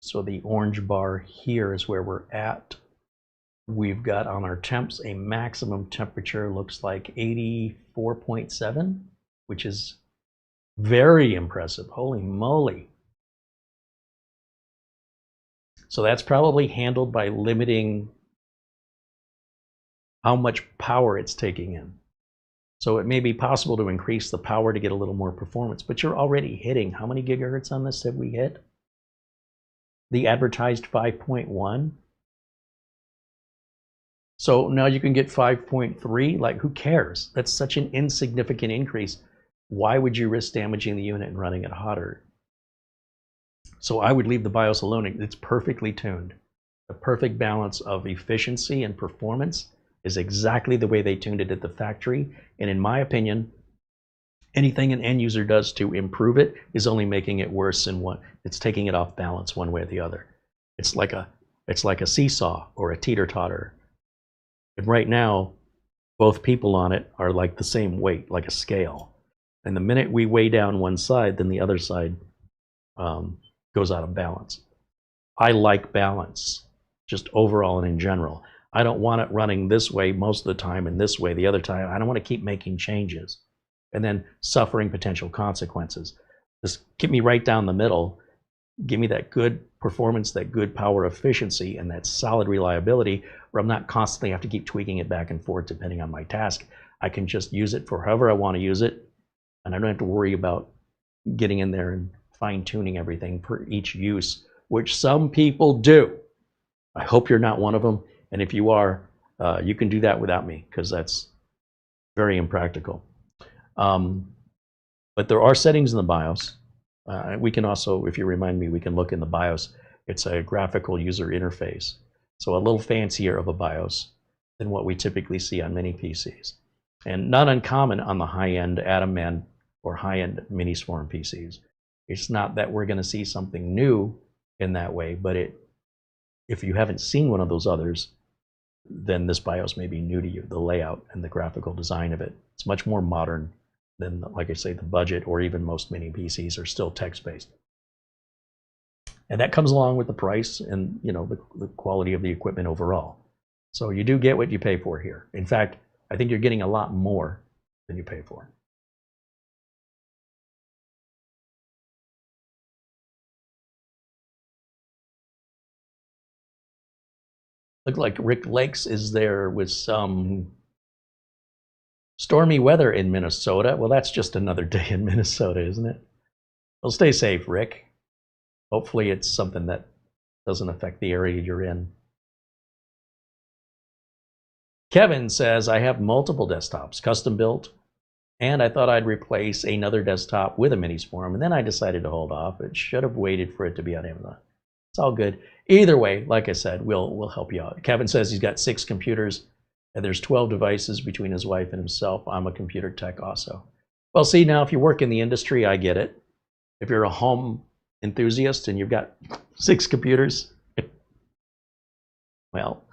So the orange bar here is where we're at. We've got on our temps a maximum temperature, looks like 84.7, which is very impressive. Holy moly. So that's probably handled by limiting how much power it's taking in. So it may be possible to increase the power to get a little more performance, but you're already hitting, how many gigahertz on this have we hit? The advertised 5.1. So now you can get 5.3, like who cares? That's such an insignificant increase. Why would you risk damaging the unit and running it hotter? So I would leave the BIOS alone. It's perfectly tuned. The perfect balance of efficiency and performance is exactly the way they tuned it at the factory. And in my opinion, anything an end user does to improve it is only making it worse, and it's taking it off balance one way or the other. It's like a seesaw or a teeter-totter. And right now, both people on it are like the same weight, like a scale. And the minute we weigh down one side, then the other side goes out of balance. I like balance, just overall and in general. I don't want it running this way most of the time and this way the other time. I don't want to keep making changes and then suffering potential consequences. Just get me right down the middle. Give me that good performance, that good power efficiency, and that solid reliability, where I'm not constantly have to keep tweaking it back and forth depending on my task. I can just use it for however I want to use it, and I don't have to worry about getting in there and fine-tuning everything for each use, which some people do. I hope you're not one of them, and if you are, you can do that without me, because that's very impractical. But there are settings in the BIOS. We can also, if you remind me, we can look in the BIOS. It's a graphical user interface. So a little fancier of a BIOS than what we typically see on many PCs. And not uncommon on the high-end Atom Man or high-end Minisforum PCs. It's not that we're going to see something new in that way, but if you haven't seen one of those others, then this BIOS may be new to you, the layout and the graphical design of it. It's much more modern than, like I say, the budget or even most mini PCs are still text-based. And that comes along with the price and the quality of the equipment overall. So you do get what you pay for here. In fact, I think you're getting a lot more than you pay for. Look like Rick Lakes is there with some stormy weather in Minnesota. Well, that's just another day in Minnesota, isn't it? Well, stay safe, Rick. Hopefully it's something that doesn't affect the area you're in. Kevin says, I have multiple desktops, custom built, and I thought I'd replace another desktop with a Minisforum, and then I decided to hold off. It should have waited for it to be on Amazon. It's all good. Either way, like I said, we'll help you out. Kevin says he's got 6 computers, and there's 12 devices between his wife and himself. I'm a computer tech also. Well, see, now if you work in the industry, I get it. If you're a home enthusiast and you've got 6 computers, well,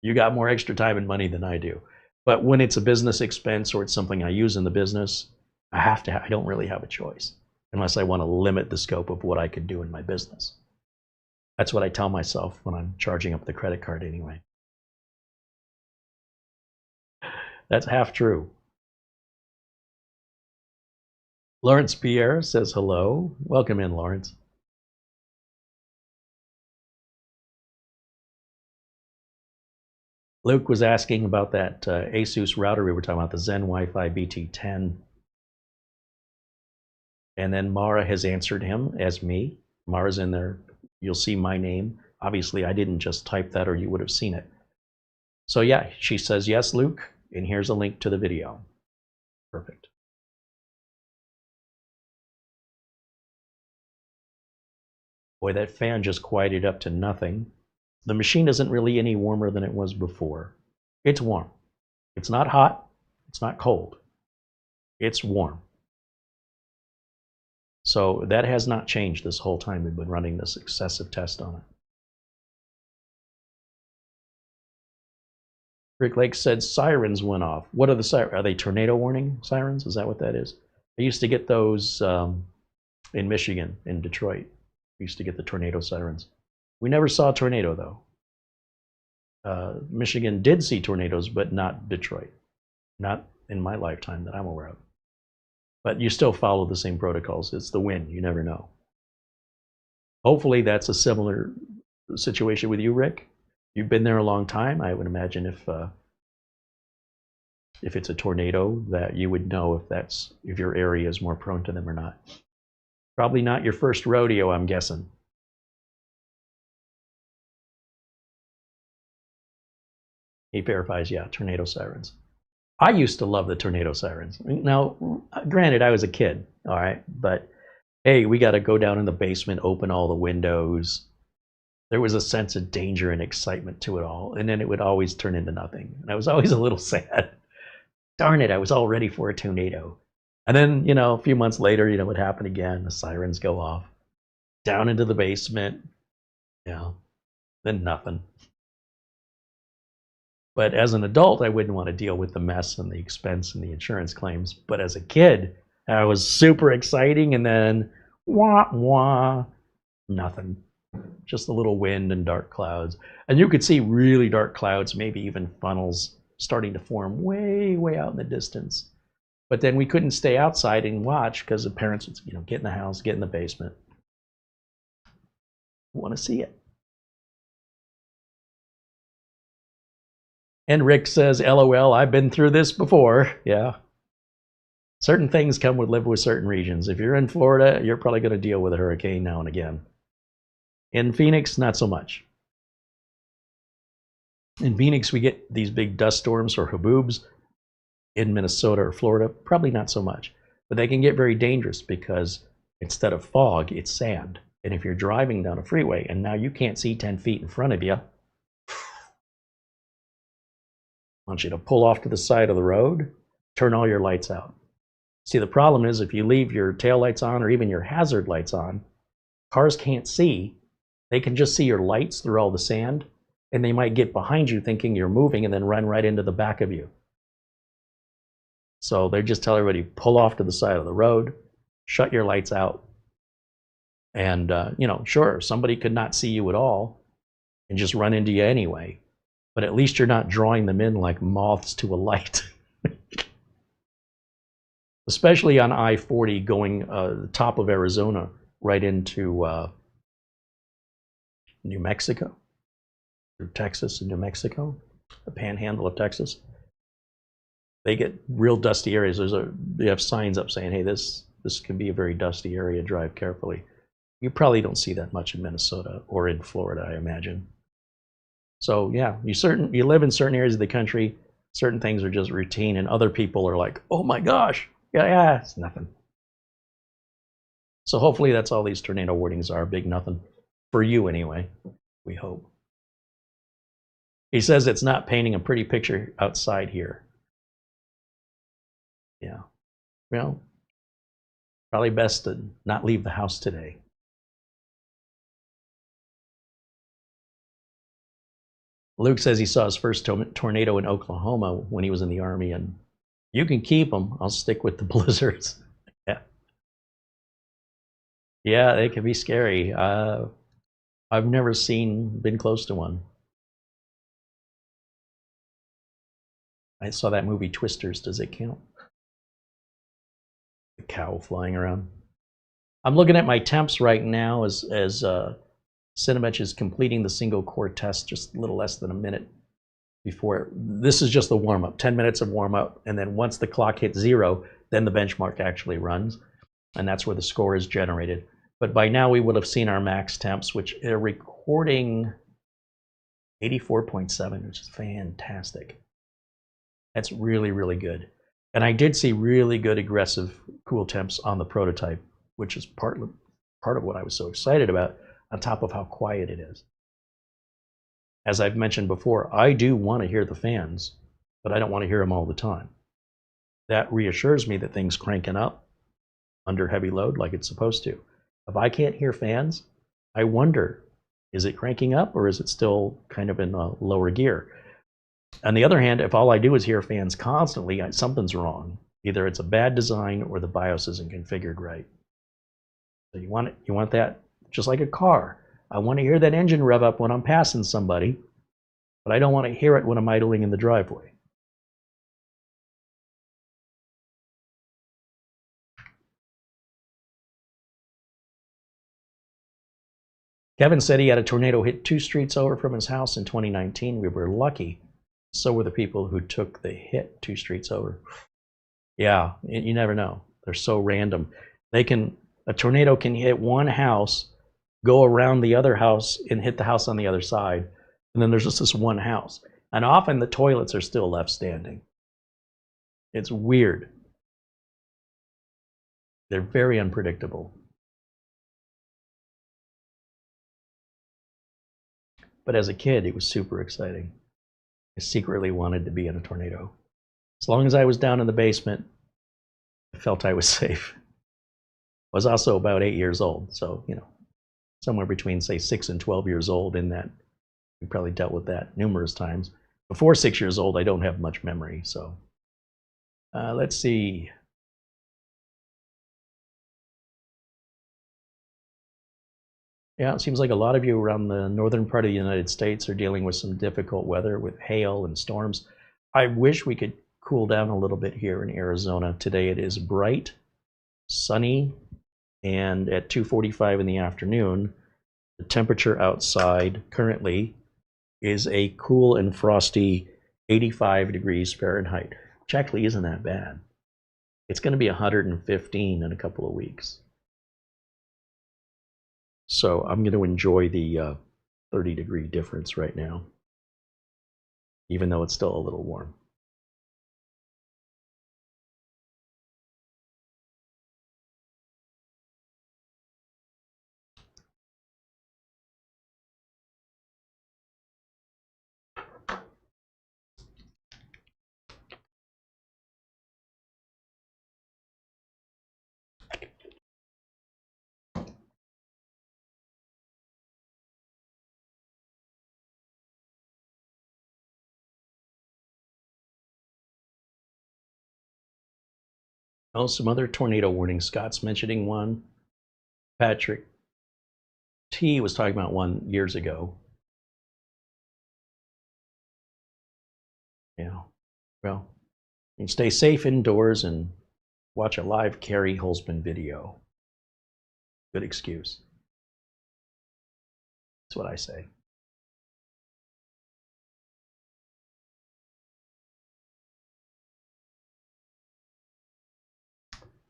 you got more extra time and money than I do. But when it's a business expense or it's something I use in the business, I don't really have a choice unless I want to limit the scope of what I could do in my business. That's what I tell myself when I'm charging up the credit card anyway. That's half true. Lawrence Pierre says hello. Welcome in, Lawrence. Luke was asking about that Asus router we were talking about, the Zen Wi-Fi BT10. And then Mara has answered him as me. Mara's in there. You'll see my name. Obviously, I didn't just type that or you would have seen it. So yeah, she says, yes, Luke, and here's a link to the video. Perfect. Boy, that fan just quieted up to nothing. The machine isn't really any warmer than it was before. It's warm. It's not hot. It's not cold. It's warm. So that has not changed this whole time we've been running this excessive test on it. Rick Lake said sirens went off. What are the sirens? Are they tornado warning sirens? Is that what that is? I used to get those in Michigan, in Detroit. We used to get the tornado sirens. We never saw a tornado, though. Michigan did see tornadoes, but not Detroit. Not in my lifetime that I'm aware of. But you still follow the same protocols. It's the wind. You never know. Hopefully that's a similar situation with you, Rick. You've been there a long time. I would imagine if it's a tornado that you would know if your area is more prone to them or not. Probably not your first rodeo, I'm guessing. He verifies, yeah, tornado sirens. I used to love the tornado sirens. Now, granted, I was a kid, all right, but hey, we got to go down in the basement, open all the windows. There was a sense of danger and excitement to it all, and then it would always turn into nothing. And I was always a little sad. Darn it, I was all ready for a tornado. And then, a few months later, it would happen again. The sirens go off. Down into the basement, then nothing. But as an adult, I wouldn't want to deal with the mess and the expense and the insurance claims. But as a kid, that was super exciting, and then wah, wah, nothing. Just a little wind and dark clouds. And you could see really dark clouds, maybe even funnels starting to form way, way out in the distance. But then we couldn't stay outside and watch because the parents would, get in the house, get in the basement. Want to see it. And Rick says, LOL, I've been through this before. Yeah. Certain things come with live with certain regions. If you're in Florida, you're probably going to deal with a hurricane now and again. In Phoenix, not so much. In Phoenix, we get these big dust storms or haboobs. In Minnesota or Florida, probably not so much. But they can get very dangerous because instead of fog, it's sand. And if you're driving down a freeway and now you can't see 10 feet in front of you, I want you to pull off to the side of the road, turn all your lights out. See, the problem is if you leave your tail lights on or even your hazard lights on, cars can't see. They can just see your lights through all the sand, and they might get behind you thinking you're moving and then run right into the back of you. So they just tell everybody, pull off to the side of the road, shut your lights out. And, sure, somebody could not see you at all and just run into you anyway. But at least you're not drawing them in like moths to a light. Especially on I-40 going the top of Arizona right into New Mexico, through Texas and New Mexico, the panhandle of Texas. They get real dusty areas. They have signs up saying, hey, this can be a very dusty area, drive carefully. You probably don't see that much in Minnesota or in Florida, I imagine. So yeah, you live in certain areas of the country, certain things are just routine, and other people are like, oh my gosh, yeah, it's nothing. So hopefully that's all these tornado warnings are, big nothing. For you anyway, we hope. He says it's not painting a pretty picture outside here. Yeah, well, probably best to not leave the house today. Luke says he saw his first tornado in Oklahoma when he was in the Army, and you can keep them. I'll stick with the blizzards. Yeah. Yeah, they can be scary. I've never been close to one. I saw that movie Twisters. Does it count? The cow flying around. I'm looking at my temps right now as Cinebench is completing the single core test just a little less than a minute before. This is just the warm-up, 10 minutes of warm-up, and then once the clock hits 0, then the benchmark actually runs, and that's where the score is generated. But by now we would have seen our max temps, which are recording 84.7, which is fantastic. That's really, really good. And I did see really good aggressive cool temps on the prototype, which is part of what I was so excited about, on top of how quiet it is. As I've mentioned before, I do want to hear the fans, but I don't want to hear them all the time. That reassures me that things cranking up under heavy load like it's supposed to. If I can't hear fans, I wonder, is it cranking up or is it still kind of in a lower gear? On the other hand, if all I do is hear fans constantly, something's wrong. Either it's a bad design or the BIOS isn't configured right. So you want that just like a car. I want to hear that engine rev up when I'm passing somebody, but I don't want to hear it when I'm idling in the driveway. Kevin said he had a tornado hit 2 streets over from his house in 2019. We were lucky. So were the people who took the hit 2 streets over. Yeah, you never know. They're so random. A tornado can hit one house, go around the other house and hit the house on the other side. And then there's just this one house. And often the toilets are still left standing. It's weird. They're very unpredictable. But as a kid, it was super exciting. I secretly wanted to be in a tornado. As long as I was down in the basement, I felt I was safe. I was also about 8 years old, so, somewhere between, say, 6 and 12 years old, in that we probably dealt with that numerous times. Before 6 years old, I don't have much memory, so. Let's see. Yeah, it seems like a lot of you around the northern part of the United States are dealing with some difficult weather with hail and storms. I wish we could cool down a little bit here in Arizona. Today it is bright, sunny, and at 2:45 in the afternoon, the temperature outside currently is a cool and frosty 85 degrees Fahrenheit, which actually isn't that bad. It's going to be 115 in a couple of weeks. So I'm going to enjoy the 30-degree difference right now, even though it's still a little warm. Oh, some other tornado warnings. Scott's mentioning one. Patrick T was talking about one years ago. Yeah. Well, you can stay safe indoors and watch a live Carrie Holzman video. Good excuse. That's what I say.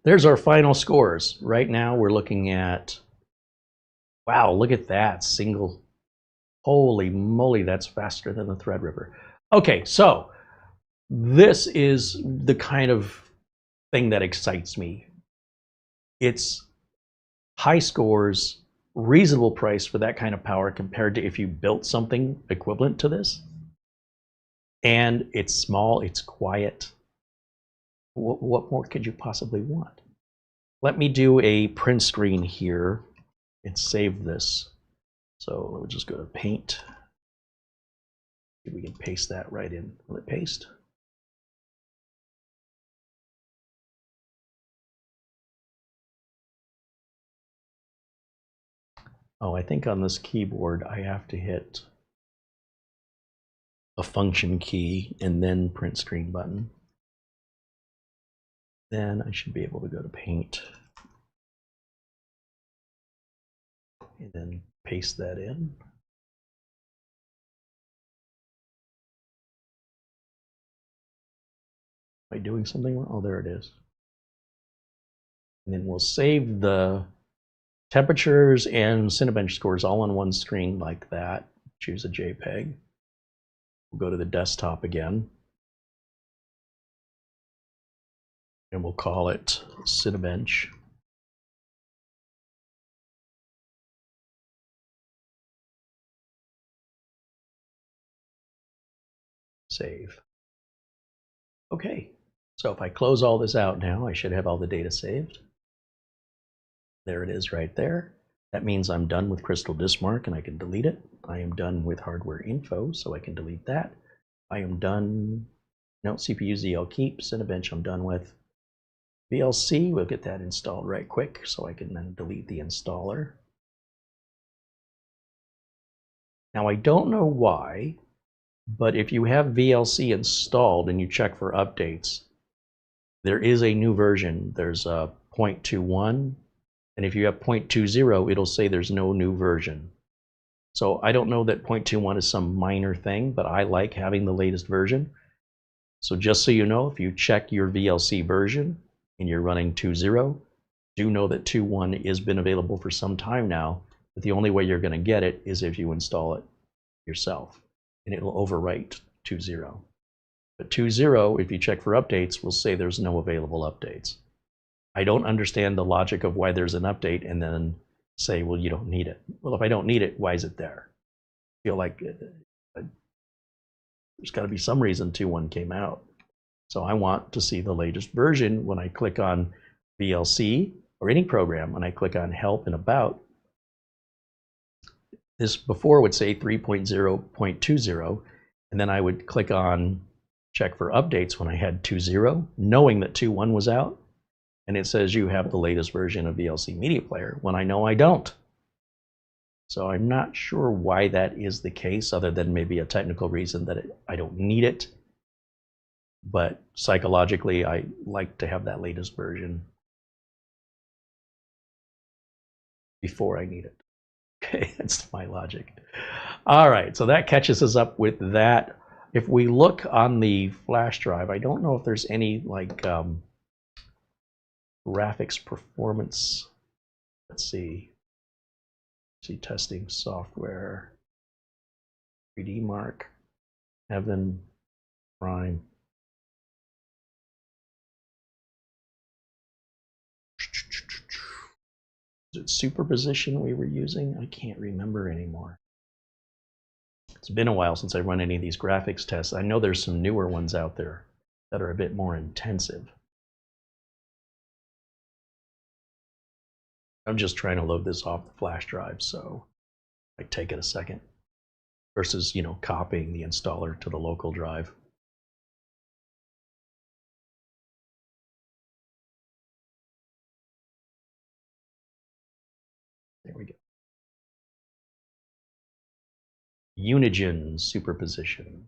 There's our final scores. Right now we're looking at, wow, look at that single. Holy moly, that's faster than the Threadripper. Okay, so this is the kind of thing that excites me. It's high scores, reasonable price for that kind of power compared to if you built something equivalent to this. And it's small, it's quiet. What more could you possibly want? Let me do a print screen here and save this. So we'll just go to Paint. See if we can paste that right in. Will it paste? Oh, I think on this keyboard I have to hit a function key and then print screen button. Then I should be able to go to Paint and then paste that in. Am I doing something wrong? Oh, there it is. And then we'll save the temperatures and Cinebench scores all on one screen like that. Choose a JPEG. We'll go to the desktop again. And we'll call it Cinebench. Save. Okay. So if I close all this out now, I should have all the data saved. There it is right there. That means I'm done with Crystal Diskmark and I can delete it. I am done with hardware info, so I can delete that. I am done. No, CPU ZL keep, Cinebench I'm done with. VLC, we'll get that installed right quick so I can then delete the installer. Now I don't know why, but if you have VLC installed and you check for updates, there is a new version. There's a 0.21, and if you have 0.20, it'll say there's no new version. So I don't know that 0.21 is some minor thing, but I like having the latest version. So just so you know, if you check your VLC version and you're running 2.0, do know that 2.1 has been available for some time now, but the only way you're going to get it is if you install it yourself, and it will overwrite 2.0. But 2.0, if you check for updates, will say there's no available updates. I don't understand the logic of why there's an update and then say, well, you don't need it. Well, if I don't need it, why is it there? I feel like there's got to be some reason 2.1 came out. So I want to see the latest version. When I click on VLC or any program, when I click on Help and About, this before would say 3.0.20, and then I would click on Check for Updates when I had 2.0, knowing that 2.1 was out, and it says you have the latest version of VLC Media Player, when I know I don't. So I'm not sure why that is the case, other than maybe a technical reason that I don't need it. But psychologically, I like to have that latest version before I need it. Okay, that's my logic. All right, so that catches us up with that. If we look on the flash drive, I don't know if there's any like graphics performance. Let's see. Testing software, 3D Mark, Heaven, Prime. Is it superposition we were using? I can't remember anymore. It's been a while since I've run any of these graphics tests. I know there's some newer ones out there that are a bit more intensive. I'm just trying to load this off the flash drive, so it might take it a second versus, you know, copying the installer to the local drive. There we go. Unigen superposition.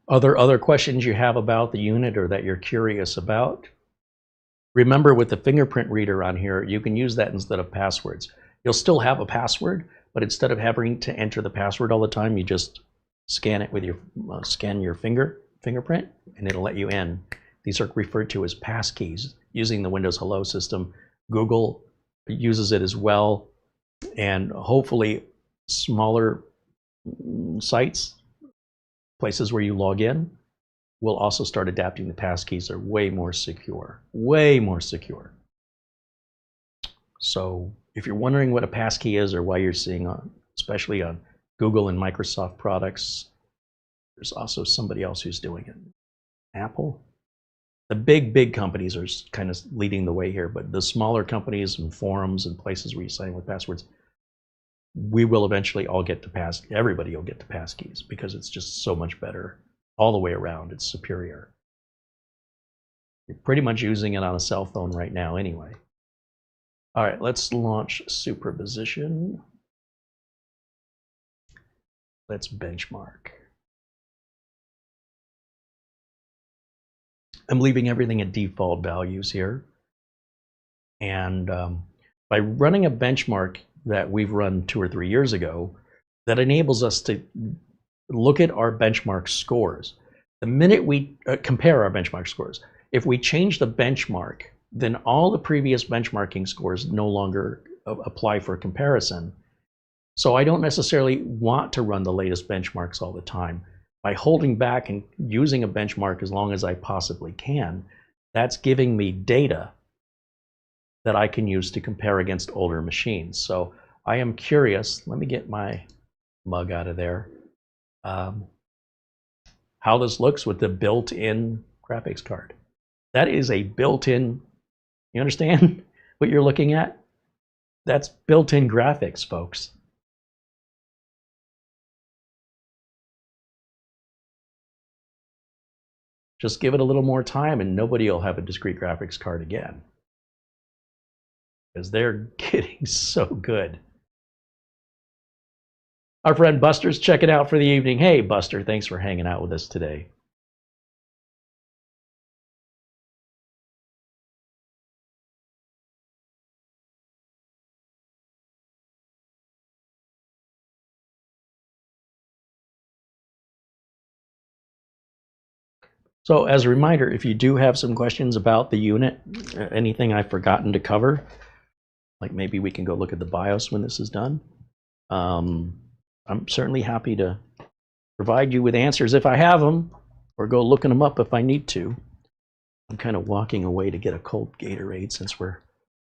Other questions you have about the unit or that you're curious about? Remember, with the fingerprint reader on here, you can use that instead of passwords. You'll still have a password, but instead of having to enter the password all the time, you just scan it with your scan your fingerprint, and it'll let you in. These are referred to as passkeys using the Windows Hello system. Google uses it as well, and hopefully smaller sites, places where you log in, will also start adapting the passkeys. They're way more secure, way more secure. So if you're wondering what a passkey is or why you're seeing, especially on Google and Microsoft products, there's also somebody else who's doing it. Apple. The big companies are kind of leading the way here, but the smaller companies and forums and places where you sign with passwords, we will eventually all get to everybody will get to passkeys because it's just so much better all the way around. It's superior. You're pretty much using it on a cell phone right now anyway. All right, let's launch superposition. Let's benchmark. I'm leaving everything at default values here. And by running a benchmark that we've run 2 or 3 years ago, that enables us to look at our benchmark scores. The minute we compare our benchmark scores, if we change the benchmark, then all the previous benchmarking scores no longer apply for comparison. So I don't necessarily want to run the latest benchmarks all the time. By holding back and using a benchmark as long as I possibly can, that's giving me data that I can use to compare against older machines. So I am curious, let me get my mug out of there, how this looks with the built-in graphics card. That is a built-in, you understand what you're looking at? That's built-in graphics, folks. Just give it a little more time and nobody will have a discrete graphics card again, because they're getting so good. Our friend Buster's checking out for the evening. Hey, Buster, thanks for hanging out with us today. So as a reminder, if you do have some questions about the unit, anything I've forgotten to cover, like maybe we can go look at the BIOS when this is done, I'm certainly happy to provide you with answers if I have them, or go looking them up if I need to. I'm kind of walking away to get a cold Gatorade since we're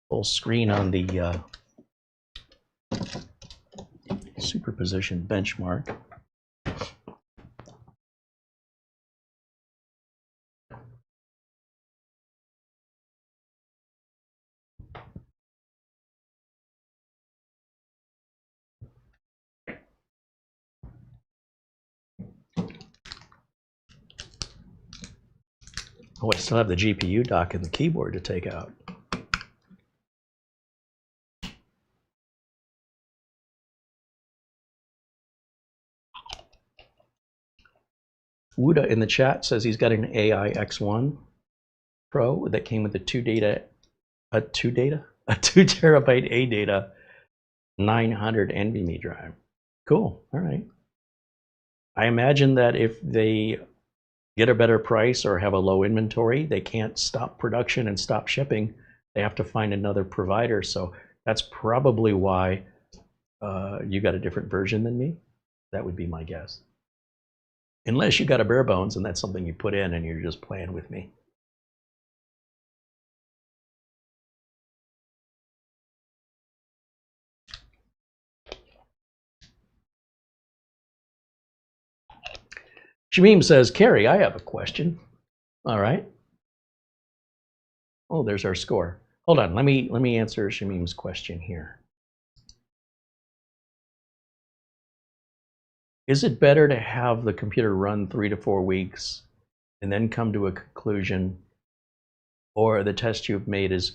full screen on the superposition benchmark. Oh, I still have the GPU dock and the keyboard to take out. Wuda in the chat says he's got an AI X1 Pro that came with a 2 terabyte ADATA 900 NVMe drive. Cool. All right. I imagine that if they get a better price or have a low inventory, they can't stop production and stop shipping. They have to find another provider. So that's probably why you got a different version than me. That would be my guess. Unless you got a bare bones and that's something you put in and you're just playing with me. Shamim says, Carrie, I have a question. All right. Oh, there's our score. Hold on, let me answer Shamim's question here. Is it better to have the computer run 3 to 4 weeks and then come to a conclusion, or the test you've made is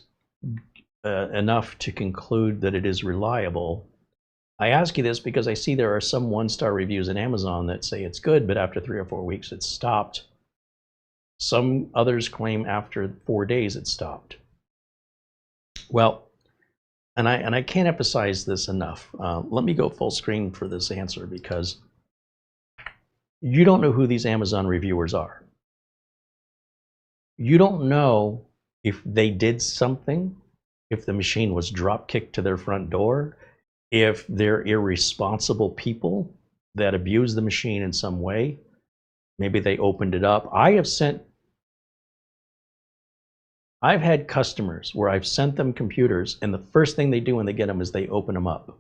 enough to conclude that it is reliable? I ask you this because I see there are some 1-star reviews in Amazon that say it's good, but after 3 or 4 weeks it's stopped. Some others claim after 4 days it stopped. Well, and I can't emphasize this enough. Let me go full screen for this answer, because you don't know who these Amazon reviewers are. You don't know if they did something, if the machine was drop kicked to their front door, if they're irresponsible people that abuse the machine in some way. Maybe they opened it up. I've had customers where I've sent them computers and the first thing they do when they get them is they open them up.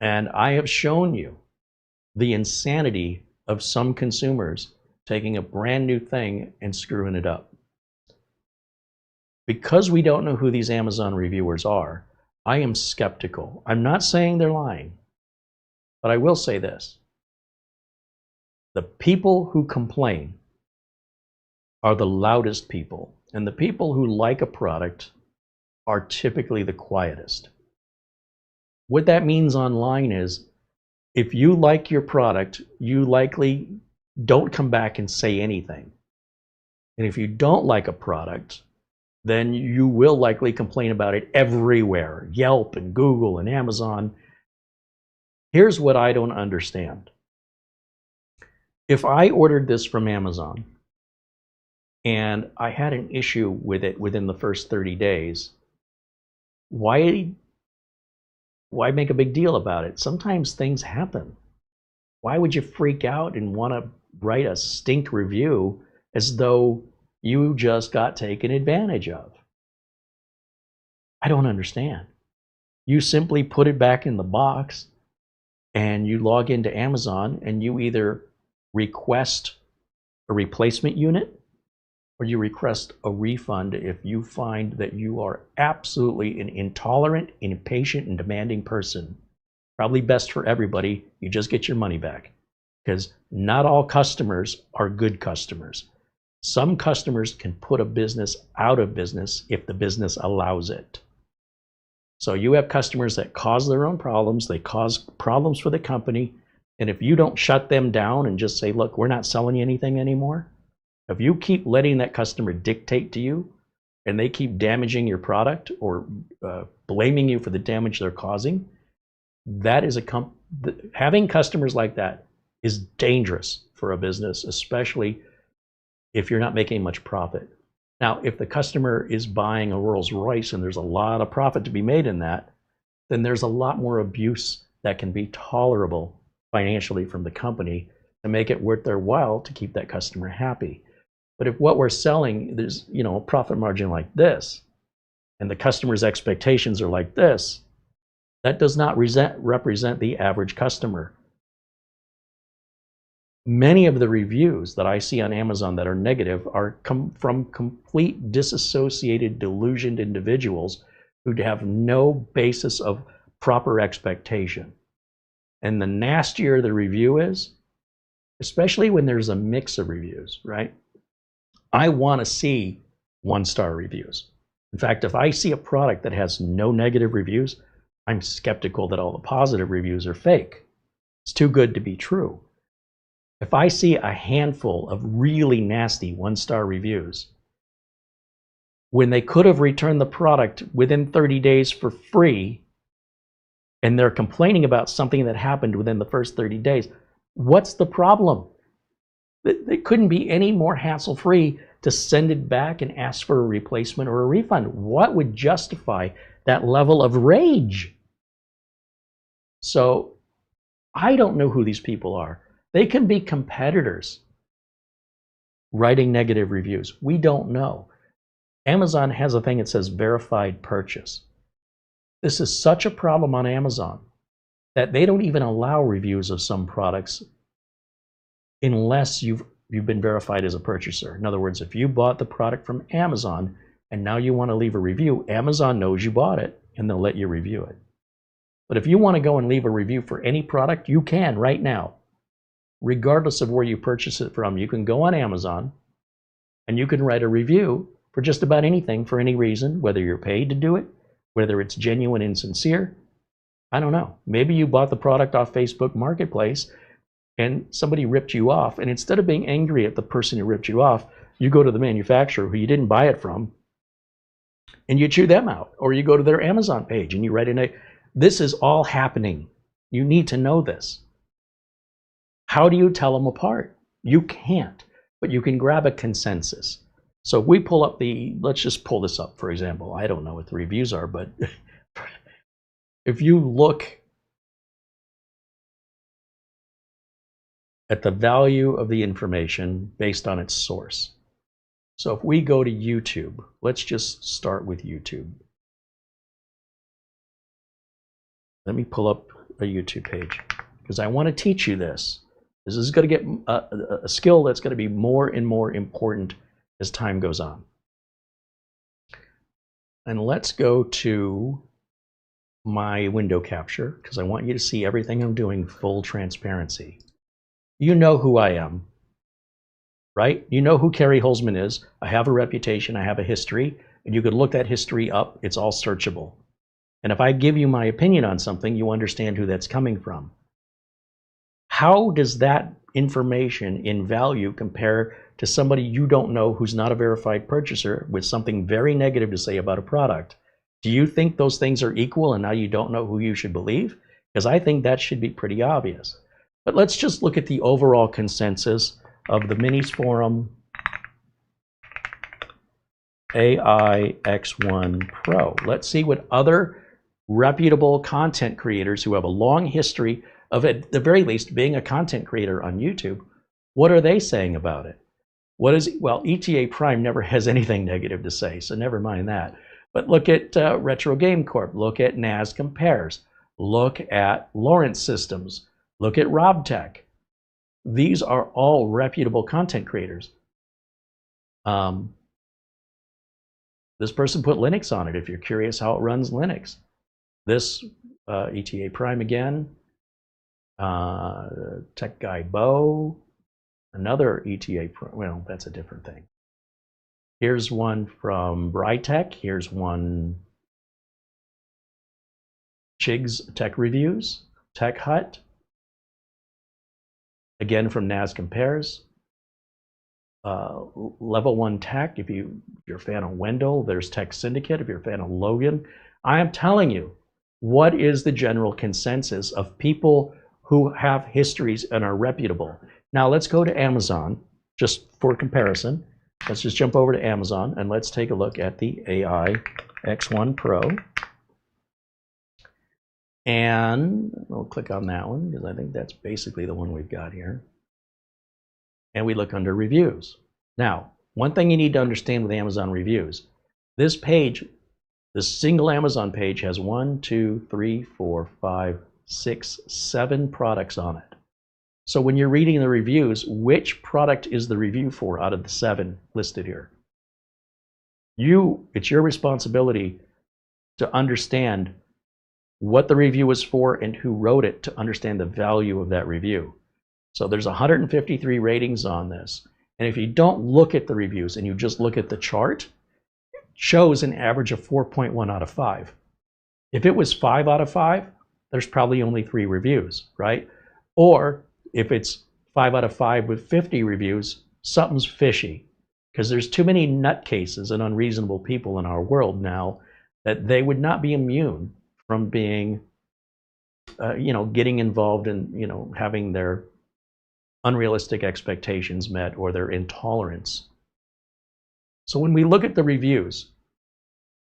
And I have shown you the insanity of some consumers taking a brand new thing and screwing it up. Because we don't know who these Amazon reviewers are, I am skeptical. I'm not saying they're lying, but I will say this. The people who complain are the loudest people, and the people who like a product are typically the quietest. What that means online is, if you like your product, you likely don't come back and say anything. And if you don't like a product, then you will likely complain about it everywhere. Yelp and Google and Amazon. Here's what I don't understand. If I ordered this from Amazon and I had an issue with it within the first 30 days, why make a big deal about it? Sometimes things happen. Why would you freak out and want to write a stink review as though you just got taken advantage of? I don't understand. You simply put it back in the box and you log into Amazon and you either request a replacement unit or you request a refund if you find that you are absolutely an intolerant, impatient, and demanding person. Probably best for everybody, you just get your money back, because not all customers are good customers. Some customers can put a business out of business if the business allows it. So you have customers that cause their own problems, they cause problems for the company, and if you don't shut them down and just say, look, we're not selling you anything anymore, if you keep letting that customer dictate to you and they keep damaging your product or blaming you for the damage they're causing, that is having customers like that is dangerous for a business, especially if you're not making much profit. Now, if the customer is buying a Rolls Royce and there's a lot of profit to be made in that, then there's a lot more abuse that can be tolerable financially from the company to make it worth their while to keep that customer happy. But if what we're selling, there's a profit margin like this, and the customer's expectations are like this, that does not represent the average customer. Many of the reviews that I see on Amazon that are negative are from complete disassociated, delusioned individuals who have no basis of proper expectation. And the nastier the review is, especially when there's a mix of reviews, right? I want to see 1-star reviews. In fact, if I see a product that has no negative reviews, I'm skeptical that all the positive reviews are fake. It's too good to be true. If I see a handful of really nasty 1-star reviews, when they could have returned the product within 30 days for free, and they're complaining about something that happened within the first 30 days, what's the problem? It couldn't be any more hassle-free to send it back and ask for a replacement or a refund. What would justify that level of rage? So I don't know who these people are. They can be competitors writing negative reviews. We don't know. Amazon has a thing that says verified purchase. This is such a problem on Amazon that they don't even allow reviews of some products unless you've been verified as a purchaser. In other words, if you bought the product from Amazon and now you want to leave a review, Amazon knows you bought it and they'll let you review it. But if you want to go and leave a review for any product, you can right now. Regardless of where you purchase it from, you can go on Amazon and you can write a review for just about anything for any reason, whether you're paid to do it, whether it's genuine and sincere. I don't know. Maybe you bought the product off Facebook Marketplace and somebody ripped you off, and instead of being angry at the person who ripped you off, you go to the manufacturer who you didn't buy it from and you chew them out, or you go to their Amazon page and you write in this is all happening. You need to know this. How do you tell them apart? You can't, but you can grab a consensus. So if we pull up let's just pull this up, for example. I don't know what the reviews are, but if you look at the value of the information based on its source. So if we go to YouTube, let's just start with YouTube. Let me pull up a YouTube page because I want to teach you this. This is going to get a skill that's going to be more and more important as time goes on. And let's go to my window capture because I want you to see everything I'm doing full transparency. You know who I am, right? You know who Kerry Holzman is. I have a reputation, I have a history, and you could look that history up. It's all searchable. And if I give you my opinion on something, you understand who that's coming from. How does that information in value compare to somebody you don't know who's not a verified purchaser with something very negative to say about a product? Do you think those things are equal and now you don't know who you should believe? Because I think that should be pretty obvious. But let's just look at the overall consensus of the Minisforum AI X1 Pro. Let's see what other reputable content creators who have a long history of, at the very least, being a content creator on YouTube, what are they saying about it? Well, ETA Prime never has anything negative to say, so never mind that. But look at Retro Game Corp, look at NAS Compares, look at Lawrence Systems, look at RobTech. These are all reputable content creators. This person put Linux on it if you're curious how it runs Linux. This ETA Prime again, Tech Guy Bo, another ETA Prime, well, that's a different thing. Here's one from Brytech, here's one Chig's Tech Reviews, Tech Hut, again from NAS Compares. Level 1 Tech, if you're a fan of Wendell, there's Tech Syndicate, if you're a fan of Logan. I am telling you, what is the general consensus of people who have histories and are reputable? Now let's go to Amazon, just for comparison. Let's just jump over to Amazon and let's take a look at the AI X1 Pro. And we'll click on that one because I think that's basically the one we've got here. And we look under reviews. Now, one thing you need to understand with Amazon reviews, this page, this single Amazon page has 1, 2, 3, 4, 5, 6, 7 products on it. So when you're reading the reviews, which product is the review for out of the 7 listed here? It's your responsibility to understand what the review was for and who wrote it to understand the value of that review. So there's 153 ratings on this. And if you don't look at the reviews and you just look at the chart, it shows an average of 4.1 out of 5. If it was 5 out of 5, there's probably only 3 reviews, right? Or if it's 5 out of 5 with 50 reviews, something's fishy. Because there's too many nutcases and unreasonable people in our world now that they would not be immune from being, getting involved in, having their unrealistic expectations met or their intolerance. So when we look at the reviews,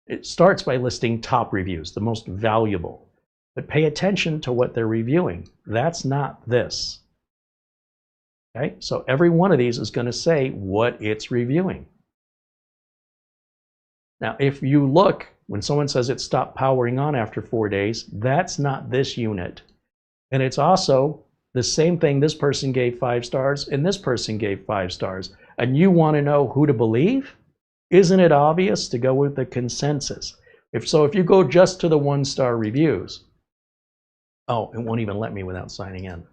it starts by listing top reviews, the most valuable. But pay attention to what they're reviewing. That's not this. Okay, so every one of these is going to say what it's reviewing. Now, if you look, when someone says it stopped powering on after 4 days, that's not this unit. And it's also the same thing. This person gave 5 stars and this person gave 5 stars. And you want to know who to believe? Isn't it obvious to go with the consensus? If you go just to the 1-star reviews, oh, it won't even let me without signing in.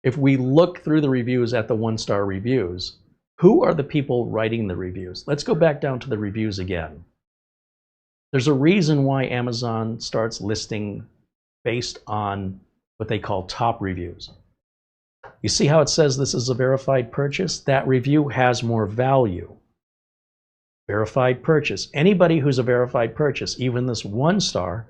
If we look through the reviews at the 1-star reviews, who are the people writing the reviews? Let's go back down to the reviews again. There's a reason why Amazon starts listing based on what they call top reviews. You see how it says this is a verified purchase? That review has more value. Verified purchase. Anybody who's a verified purchase, even this 1-star,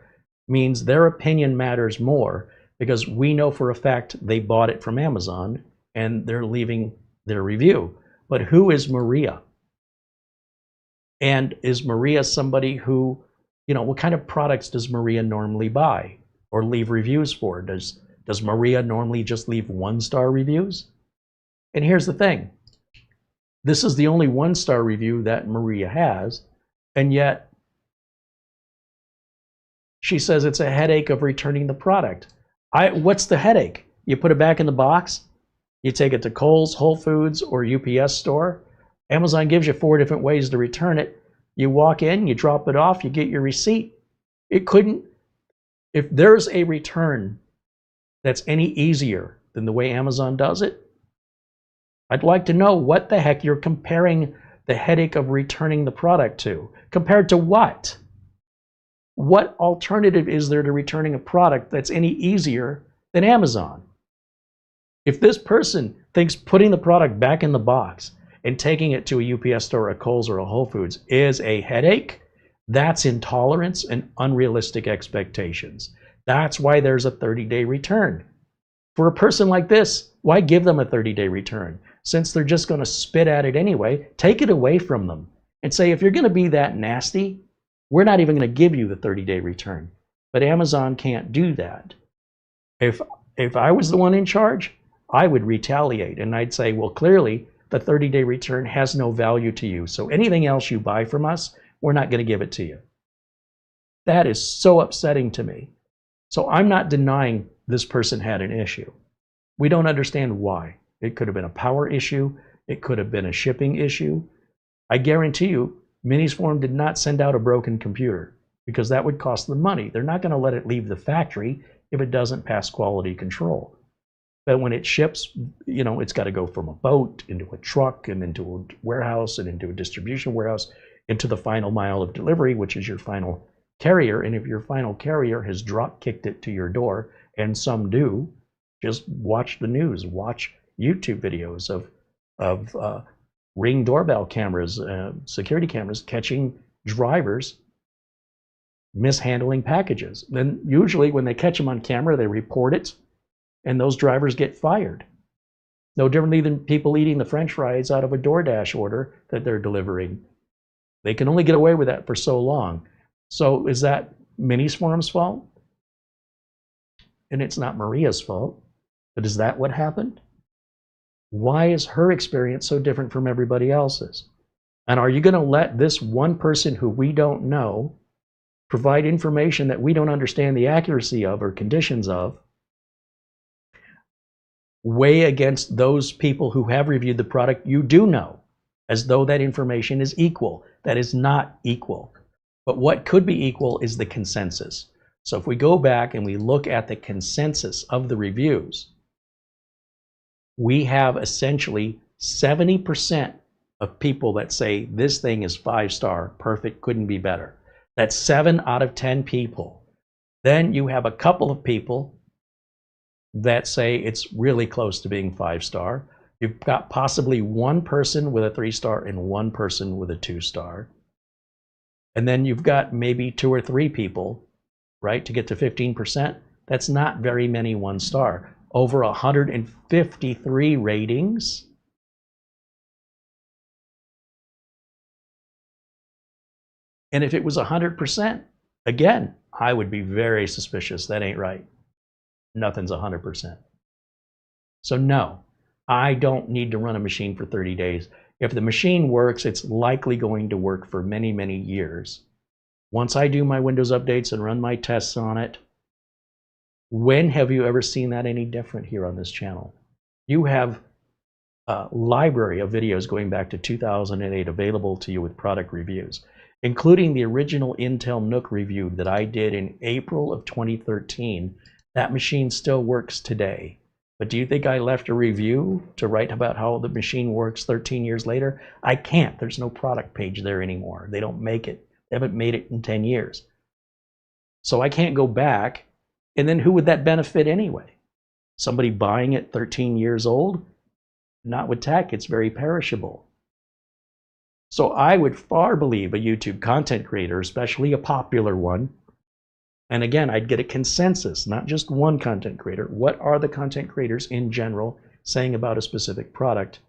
means their opinion matters more because we know for a fact they bought it from Amazon and they're leaving their review. But who is Maria? And is Maria somebody who, what kind of products does Maria normally buy or leave reviews for? Does Maria normally just leave 1-star reviews? And here's the thing. This is the only 1-star review that Maria has, and yet she says it's a headache of returning the product. What's the headache? You put it back in the box, you take it to Kohl's, Whole Foods, or UPS store. Amazon gives you 4 different ways to return it. You walk in, you drop it off, you get your receipt. If there's a return that's any easier than the way Amazon does it, I'd like to know what the heck you're comparing the headache of returning the product to. Compared to what? What alternative is there to returning a product that's any easier than Amazon? If this person thinks putting the product back in the box and taking it to a UPS store, a Kohl's, or a Whole Foods is a headache, that's intolerance and unrealistic expectations. That's why there's a 30-day return. For a person like this, why give them a 30-day return? Since they're just going to spit at it anyway, take it away from them and say, if you're going to be that nasty, we're not even going to give you the 30-day return. But Amazon can't do that. If I was the one in charge, I would retaliate and I'd say, well, clearly the 30-day return has no value to you. So anything else you buy from us, we're not going to give it to you. That is so upsetting to me. So I'm not denying this person had an issue. We don't understand why. It could have been a power issue. It could have been a shipping issue. I guarantee you, Minisforum did not send out a broken computer because that would cost them money. They're not going to let it leave the factory if it doesn't pass quality control. But when it ships, you know, it's got to go from a boat into a truck and into a warehouse and into a distribution warehouse into the final mile of delivery, which is your final carrier. And if your final carrier has drop kicked it to your door, and some do, just watch the news, watch YouTube videos of Ring doorbell cameras, security cameras catching drivers mishandling packages. Then usually when they catch them on camera, they report it, and those drivers get fired. No differently than people eating the French fries out of a DoorDash order that they're delivering. They can only get away with that for so long. So is that Minisforum's fault? And it's not Maria's fault. But is that what happened? Why is her experience so different from everybody else's? And are you going to let this one person who we don't know provide information that we don't understand the accuracy of or conditions of, weigh against those people who have reviewed the product you do know, as though that information is equal? That is not equal. But what could be equal is the consensus. So if we go back and we look at the consensus of the reviews, we have essentially 70% of people that say this thing is 5-star, perfect, couldn't be better. That's 7 out of 10 people. Then you have a couple of people that say it's really close to being 5-star. You've got possibly one person with a 3-star and one person with a 2-star. And then you've got maybe 2 or 3 people, right, to get to 15%. That's not very many 1-star. Over 153 ratings. And if it was 100%, again, I would be very suspicious. That ain't right. Nothing's 100%. So no, I don't need to run a machine for 30 days. If the machine works, it's likely going to work for many, many years. Once I do my Windows updates and run my tests on it, when have you ever seen that any different here on this channel? You have a library of videos going back to 2008 available to you with product reviews, including the original Intel NUC review that I did in April of 2013. That machine still works today. But do you think I left a review to write about how the machine works 13 years later? I can't. There's no product page there anymore. They don't make it. They haven't made it in 10 years. So I can't go back. And then who would that benefit anyway? Somebody buying it 13 years old? Not with tech. It's very perishable. So I would far believe a YouTube content creator, especially a popular one, and again, I'd get a consensus, not just one content creator. What are the content creators in general saying about a specific product?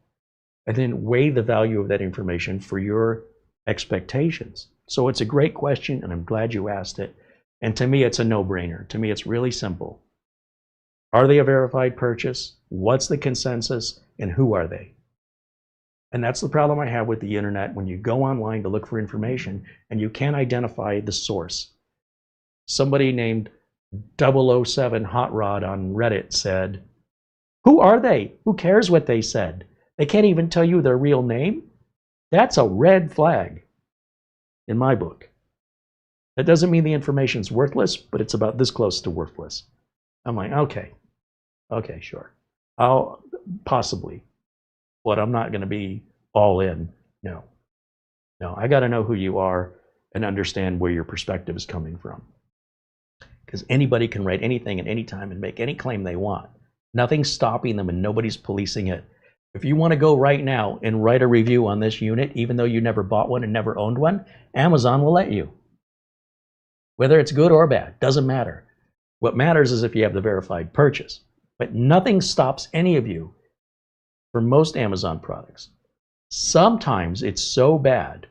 And then weigh the value of that information for your expectations. So it's a great question, and I'm glad you asked it. And to me, it's a no-brainer. To me, it's really simple. Are they a verified purchase? What's the consensus? And who are they? And that's the problem I have with the internet when you go online to look for information and you can't identify the source. Somebody named 007 Hot Rod on Reddit said, who are they? Who cares what they said? They can't even tell you their real name? That's a red flag in my book. That doesn't mean the information's worthless, but it's about this close to worthless. I'm like, okay, sure. I'll possibly, but I'm not going to be all in. No, I got to know who you are and understand where your perspective is coming from. Because anybody can write anything at any time and make any claim they want. Nothing's stopping them and nobody's policing it. If you want to go right now and write a review on this unit, even though you never bought one and never owned one, Amazon will let you. Whether it's good or bad, doesn't matter. What matters is if you have the verified purchase. But nothing stops any of you for most Amazon products. Sometimes it's so bad,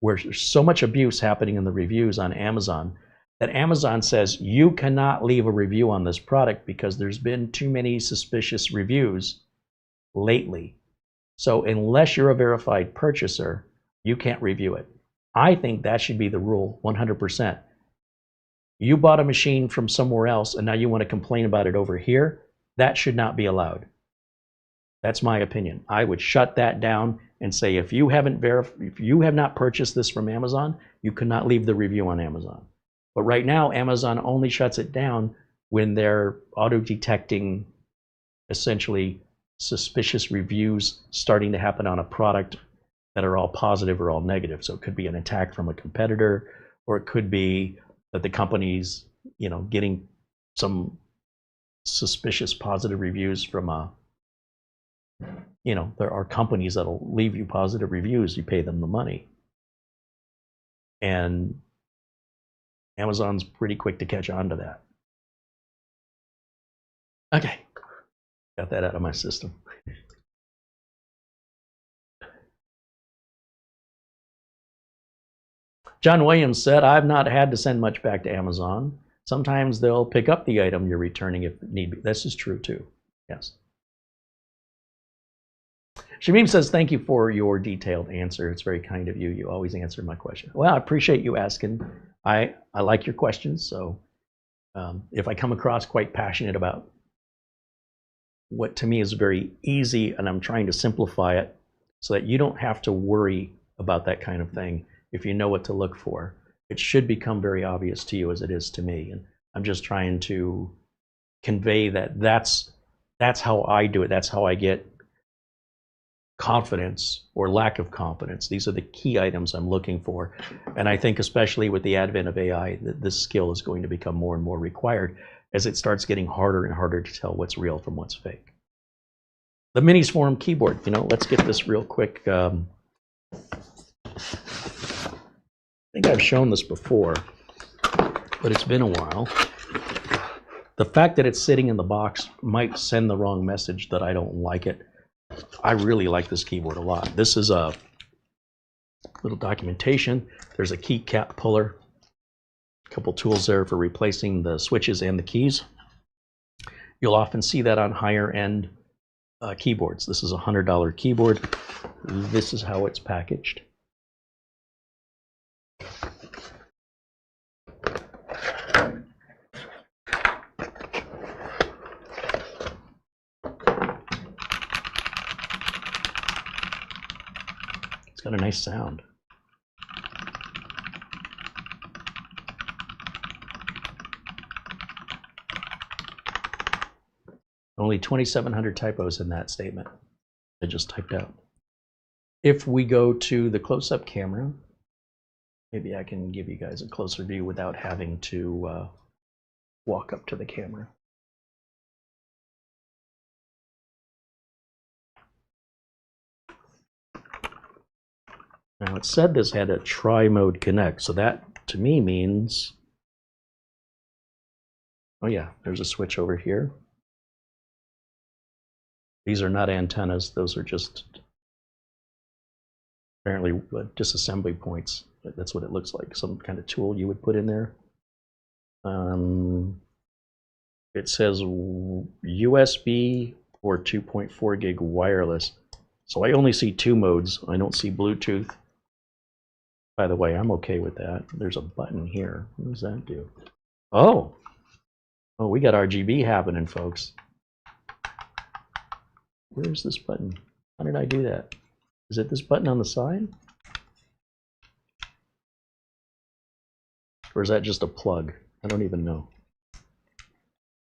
where there's so much abuse happening in the reviews on Amazon, that Amazon says you cannot leave a review on this product because there's been too many suspicious reviews lately. So unless you're a verified purchaser, you can't review it. I think that should be the rule 100%. You bought a machine from somewhere else and now you want to complain about it over here. That should not be allowed. That's my opinion. I would shut that down and say, if you have not purchased this from Amazon, you cannot leave the review on Amazon. But right now, Amazon only shuts it down when they're auto-detecting essentially suspicious reviews starting to happen on a product that are all positive or all negative. So it could be an attack from a competitor, or it could be that the company's, getting some suspicious positive reviews from there are companies that'll leave you positive reviews. You pay them the money. And Amazon's pretty quick to catch on to that. Okay, got that out of my system. John Williams said, I've not had to send much back to Amazon. Sometimes they'll pick up the item you're returning if need be. This is true too, yes. Shamim says, thank you for your detailed answer. It's very kind of you. You always answer my question. Well, I appreciate you asking. I like your questions. So if I come across quite passionate about what to me is very easy, and I'm trying to simplify it so that you don't have to worry about that kind of thing, if you know what to look for, it should become very obvious to you as it is to me. And I'm just trying to convey that that's how I do it. That's how I get confidence or lack of confidence. These are the key items I'm looking for. And I think especially with the advent of AI, this skill is going to become more and more required as it starts getting harder and harder to tell what's real from what's fake. The Minisforum keyboard, let's get this real quick. I think I've shown this before, but it's been a while. The fact that it's sitting in the box might send the wrong message that I don't like it. I really like this keyboard a lot. This is a little documentation. There's a keycap puller, a couple tools there for replacing the switches and the keys. You'll often see that on higher end keyboards. This is a $100 keyboard. This is how it's packaged. It's got a nice sound. Only 2,700 typos in that statement I just typed out. If we go to the close-up camera, maybe I can give you guys a closer view without having to walk up to the camera. Now it said this had a tri-mode connect, so that to me means, oh yeah, there's a switch over here. These are not antennas, those are just apparently disassembly points. That's what it looks like, some kind of tool you would put in there. It says USB or 2.4 gig wireless. So I only see two modes. I don't see Bluetooth. By the way, I'm okay with that. There's a button here. What does that do? Oh, we got RGB happening, folks. Where's this button? How did I do that? Is it this button on the side? Or is that just a plug? I don't even know.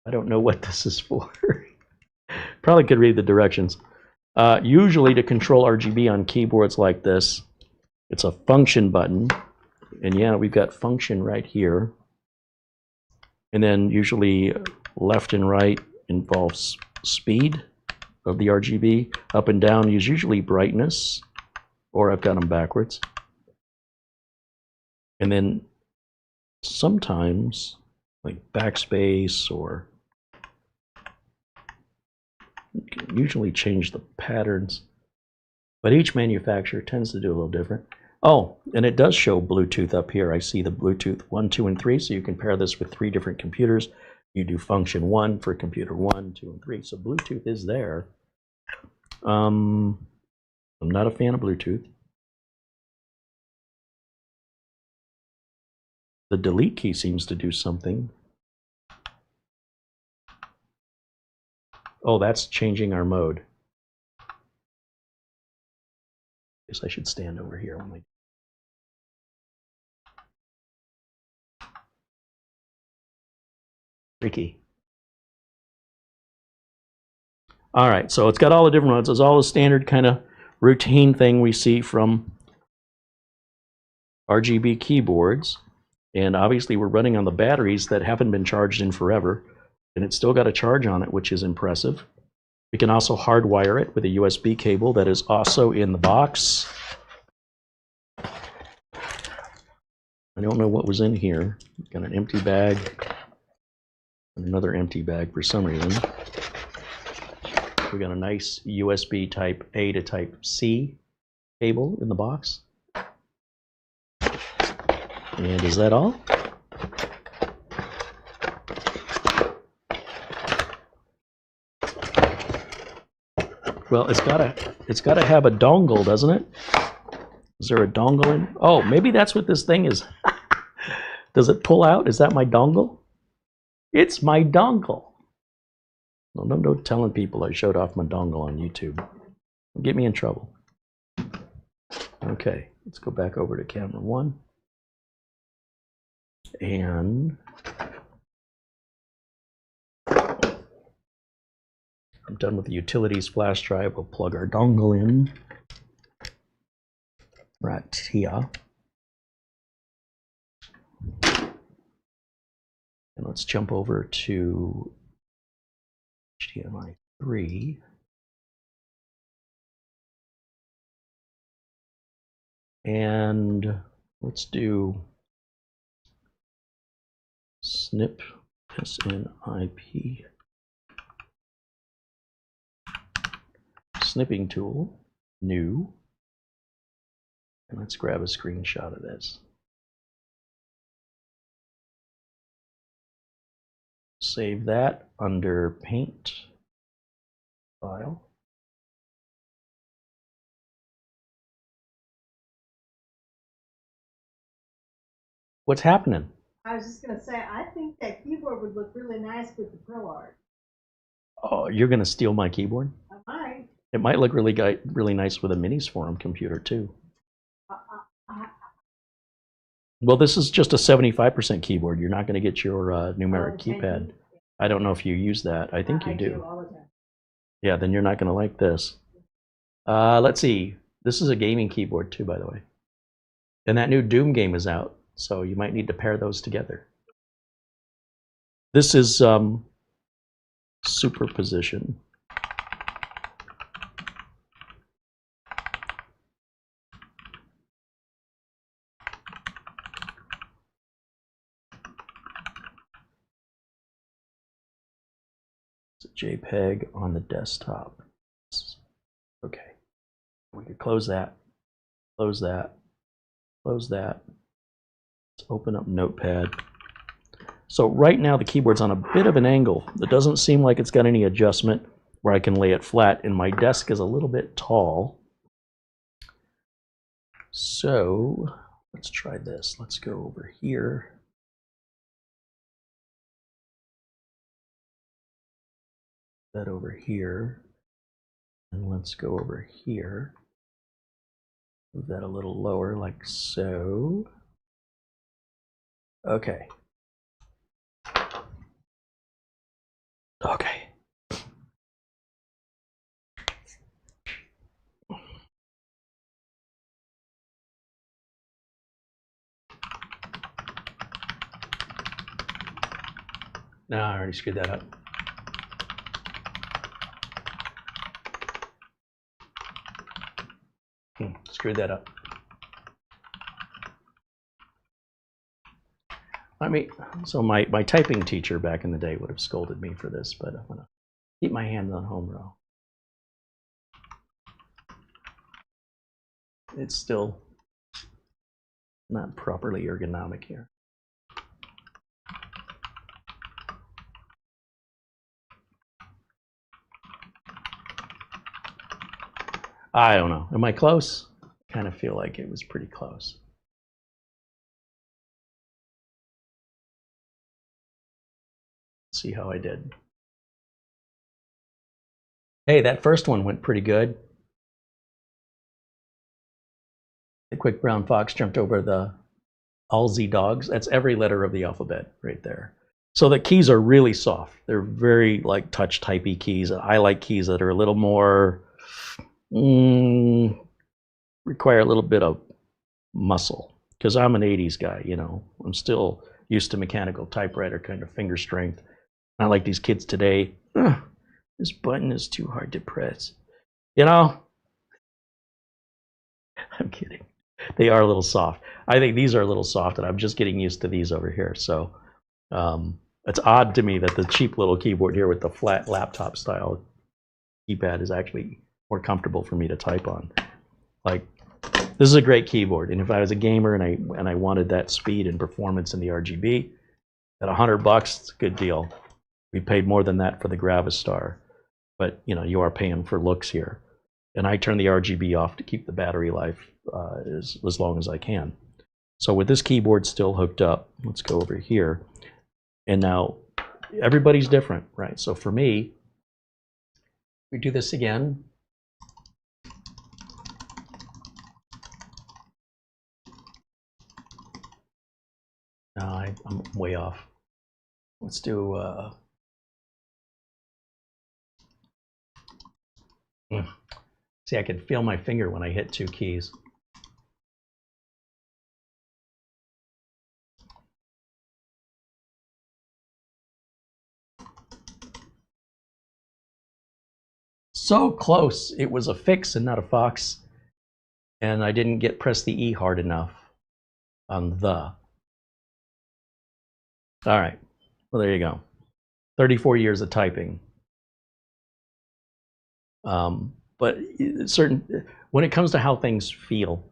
I don't know what this is for. Probably could read the directions. Usually to control RGB on keyboards like this, it's a function button. And yeah, we've got function right here. And then usually left and right involves speed of the RGB. Up and down is usually brightness, or I've got them backwards. And then sometimes like backspace, or you can usually change the patterns, but each manufacturer tends to do a little different. Oh, and it does show Bluetooth up here. I see the Bluetooth 1, 2, and 3, so you can pair this with 3 different computers. You do function 1 for computer 1, 2, and 3. So Bluetooth is there. I'm not a fan of Bluetooth. The delete key seems to do something. Oh, that's changing our mode. Guess I should stand over here when Tricky. All right, so it's got all the different modes. It's all the standard kind of routine thing we see from RGB keyboards. And obviously we're running on the batteries that haven't been charged in forever. And it's still got a charge on it, which is impressive. We can also hardwire it with a USB cable that is also in the box. I don't know what was in here. Got an empty bag and another empty bag for some reason. We got a nice USB type A to type C cable in the box. And is that all? Well, it's gotta have a dongle, doesn't it? Is there a dongle in? Oh, maybe that's what this thing is. Does it pull out? Is that my dongle? It's my dongle. No, no telling people I showed off my dongle on YouTube. Get me in trouble. Okay, let's go back over to camera 1. And I'm done with the utilities flash drive. We'll plug our dongle in right here. And let's jump over to HDMI 3. And let's do snip SNIP snipping tool, new. And let's grab a screenshot of this. Save that under Paint, File. What's happening? I was just going to say, I think that keyboard would look really nice with the Pro Art. Oh, you're going to steal my keyboard? I might. It might look really nice with a Minisforum computer, too. Well, this is just a 75% keyboard. You're not going to get your numeric keypad. I don't know if you use that. I think you do. All the time. Yeah, then you're not going to like this. Let's see. This is a gaming keyboard, too, by the way. And that new Doom game is out, so you might need to pair those together. This is superposition. It's a JPEG on the desktop. Okay. We could close that, close that, close that. Let's open up Notepad. So right now the keyboard's on a bit of an angle. It doesn't seem like it's got any adjustment where I can lay it flat, and my desk is a little bit tall. So let's try this. Let's go over here. That over here. And let's go over here. Move that a little lower like so. Okay. Okay. No, I already screwed that up. Screwed that up. I mean, so my typing teacher back in the day would have scolded me for this, but I'm going to keep my hand on home row. It's still not properly ergonomic here. I don't know. Am I close? I kind of feel like it was pretty close. See how I did. Hey, that first one went pretty good. The quick brown fox jumped over the Alzi dogs. That's every letter of the alphabet right there. So the keys are really soft. They're very like touch typey keys. I like keys that are a little more, require a little bit of muscle. Because I'm an 80s guy, you know. I'm still used to mechanical typewriter kind of finger strength. Not like these kids today. This button is too hard to press. You know? I'm kidding. They are a little soft. I think these are a little soft, and I'm just getting used to these over here. So it's odd to me that the cheap little keyboard here with the flat laptop style keypad is actually more comfortable for me to type on. Like, this is a great keyboard, and if I was a gamer and I wanted that speed and performance in the RGB, at $100, it's a good deal. We paid more than that for the Gravistar, but you know, you are paying for looks here. And I turn the RGB off to keep the battery life as long as I can. So with this keyboard still hooked up, let's go over here. And now everybody's different, right? So for me, we do this again. No, I'm way off. Let's do see, I can feel my finger when I hit two keys. So close. It was a fix and not a fox. And I didn't press the E hard enough on the. All right. Well, there you go. 34 years of typing. But when it comes to how things feel,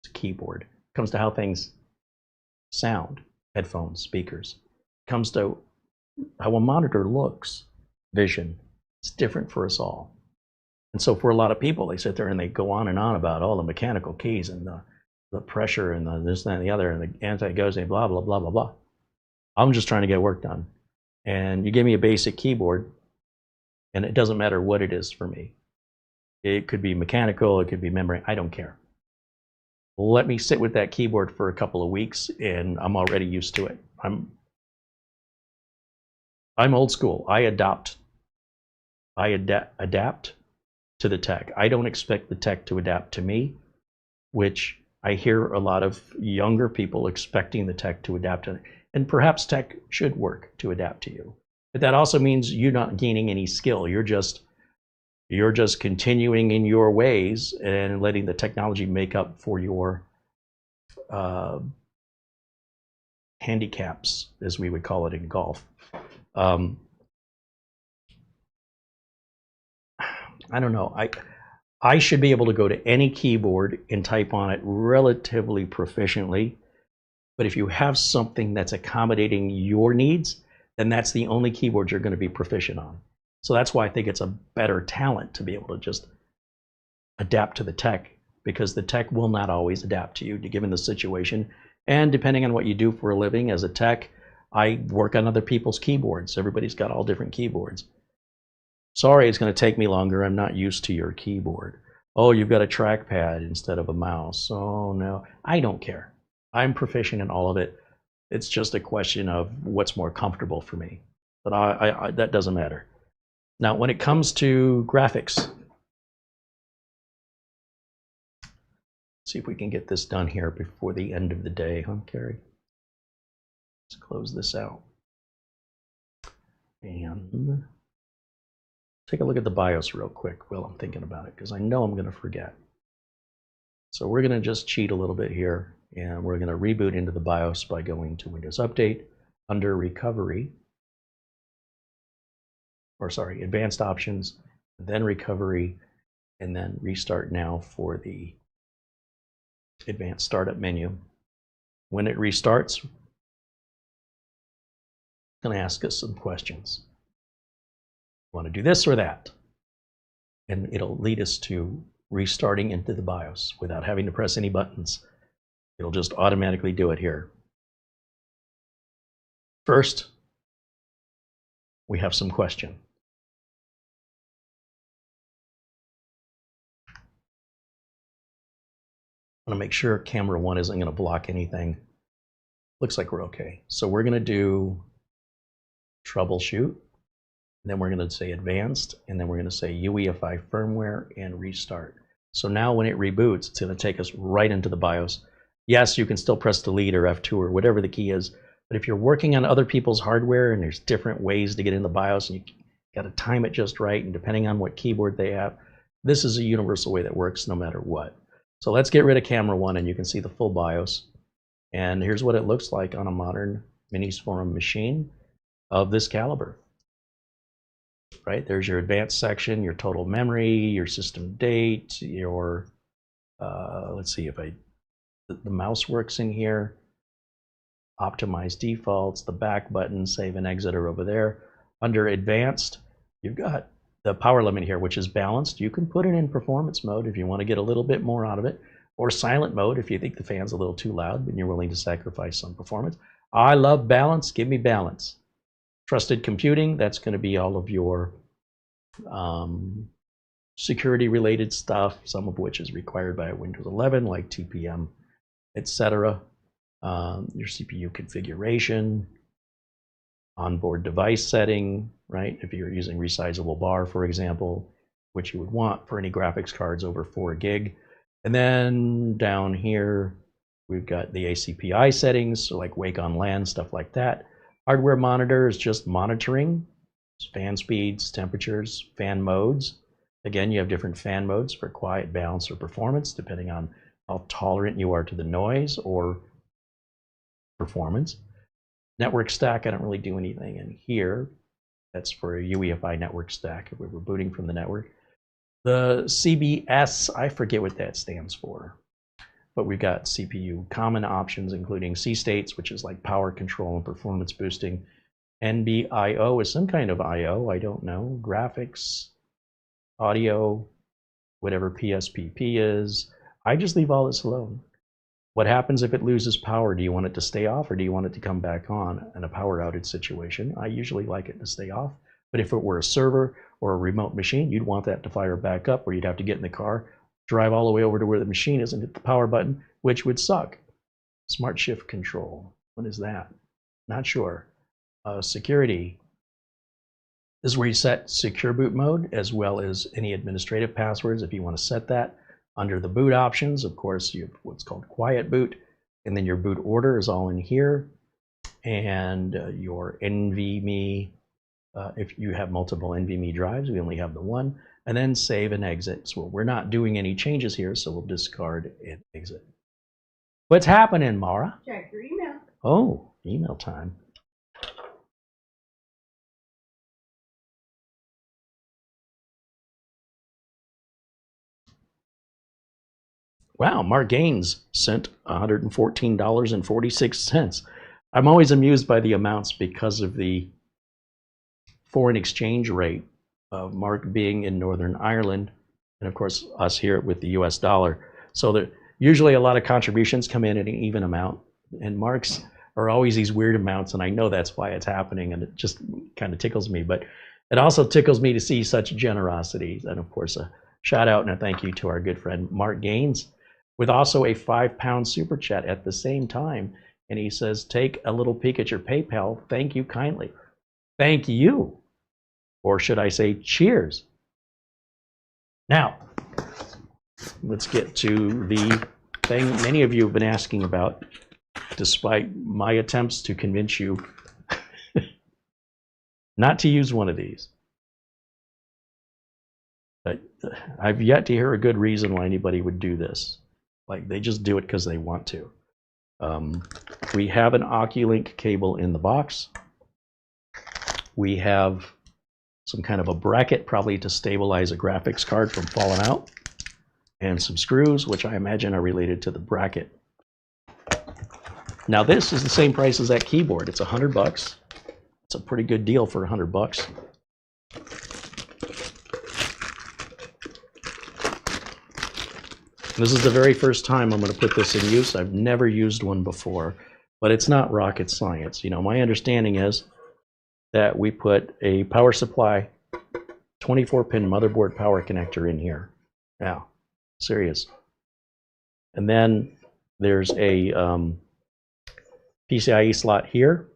it's a keyboard. It comes to how things sound, headphones, speakers. It comes to how a monitor looks, vision. It's different for us all. And so for a lot of people, they sit there and they go on and on about all the mechanical keys and the pressure and the this, that, and the other, and the anti-ghosting, blah, blah, blah, blah, blah. I'm just trying to get work done. And you give me a basic keyboard, and it doesn't matter what it is for me. It could be mechanical, it could be memory, I don't care. Let me sit with that keyboard for a couple of weeks, and I'm already used to it. I'm old school. I adapt to the tech. I don't expect the tech to adapt to me, which I hear a lot of younger people expecting the tech to adapt to. And perhaps tech should work to adapt to you. But that also means you're not gaining any skill. You're just continuing in your ways and letting the technology make up for your handicaps, as we would call it in golf. I don't know. I should be able to go to any keyboard and type on it relatively proficiently. But if you have something that's accommodating your needs, then that's the only keyboard you're going to be proficient on. So that's why I think it's a better talent to be able to just adapt to the tech, because the tech will not always adapt to you given the situation. And depending on what you do for a living as a tech, I work on other people's keyboards. Everybody's got all different keyboards. Sorry, it's going to take me longer. I'm not used to your keyboard. Oh, you've got a trackpad instead of a mouse. Oh, no. I don't care. I'm proficient in all of it. It's just a question of what's more comfortable for me. But that doesn't matter. Now, when it comes to graphics, see if we can get this done here before the end of the day, huh, Carrie? Let's close this out. And take a look at the BIOS real quick while I'm thinking about it, because I know I'm going to forget. So we're going to just cheat a little bit here, and we're going to reboot into the BIOS by going to Windows Update, under Recovery, or sorry, Advanced Options, then Recovery, and then Restart Now for the Advanced Startup menu. When it restarts, it's going to ask us some questions. Want to do this or that? And it'll lead us to restarting into the BIOS without having to press any buttons. It'll just automatically do it here. First, we have some question. I want to make sure camera 1 isn't going to block anything. Looks like we're okay. So we're going to do troubleshoot, and then we're going to say advanced, and then we're going to say UEFI firmware and restart. So now when it reboots, it's going to take us right into the BIOS. Yes, you can still press delete or F2 or whatever the key is, but if you're working on other people's hardware and there's different ways to get in the BIOS and you got to time it just right, and depending on what keyboard they have, this is a universal way that works no matter what. So let's get rid of camera 1, and you can see the full BIOS. And here's what it looks like on a modern Minisforum machine of this caliber. Right, there's your advanced section, your total memory, your system date, your, let's see if the mouse works in here, optimize defaults, the back button, save and exit are over there. Under advanced, you've got the power limit here, which is balanced. You can put it in performance mode if you want to get a little bit more out of it, or silent mode if you think the fan's a little too loud and you're willing to sacrifice some performance. I love balance, give me balance. Trusted computing, that's going to be all of your security related stuff, some of which is required by Windows 11, like TPM, etc. Your CPU configuration, onboard device setting, right? If you're using resizable bar, for example, which you would want for any graphics cards over 4 gig. And then down here, we've got the ACPI settings, so like wake on LAN, stuff like that. Hardware monitor is just monitoring fan speeds, temperatures, fan modes. Again, you have different fan modes for quiet, balance, or performance, depending on how tolerant you are to the noise or performance. Network stack, I don't really do anything in here. That's for a UEFI network stack if we're booting from the network. The CBS, I forget what that stands for, but we've got CPU common options, including C states, which is like power control and performance boosting. NB-IO is some kind of I/O, I don't know. Graphics, audio, whatever PSPP is. I just leave all this alone. What happens if it loses power? Do you want it to stay off or do you want it to come back on in a power outage situation? I usually like it to stay off, but if it were a server or a remote machine, you'd want that to fire back up, or you'd have to get in the car, drive all the way over to where the machine is and hit the power button, which would suck. Smart shift control, what is that? Not sure. Security, this is where you set secure boot mode as well as any administrative passwords if you want to set that. Under the boot options, of course, you have what's called quiet boot, and then your boot order is all in here, and your NVMe, if you have multiple NVMe drives, we only have the one, and then save and exit. So we're not doing any changes here, so we'll discard and exit. What's happening, Mara? Check your email. Oh, email time. Wow, Mark Gaines sent $114.46. I'm always amused by the amounts because of the foreign exchange rate of Mark being in Northern Ireland, and of course us here with the US dollar. So usually a lot of contributions come in at an even amount, and Mark's are always these weird amounts, and I know that's why it's happening, and it just kind of tickles me. But it also tickles me to see such generosity, and of course a shout out and a thank you to our good friend Mark Gaines, with also a £5 super chat at the same time. And he says, take a little peek at your PayPal. Thank you kindly. Thank you. Or should I say cheers? Now, let's get to the thing many of you have been asking about, despite my attempts to convince you not to use one of these. But I've yet to hear a good reason why anybody would do this. Like, they just do it because they want to. We have an Oculink cable in the box. We have some kind of a bracket, probably to stabilize a graphics card from falling out, and some screws, which I imagine are related to the bracket. Now, this is the same price as that keyboard. It's $100. It's a pretty good deal for $100. This is the very first time I'm going to put this in use. I've never used one before, but it's not rocket science. You know, my understanding is that we put a power supply 24-pin motherboard power connector in here. Now, serious. And then there's a PCIe slot here.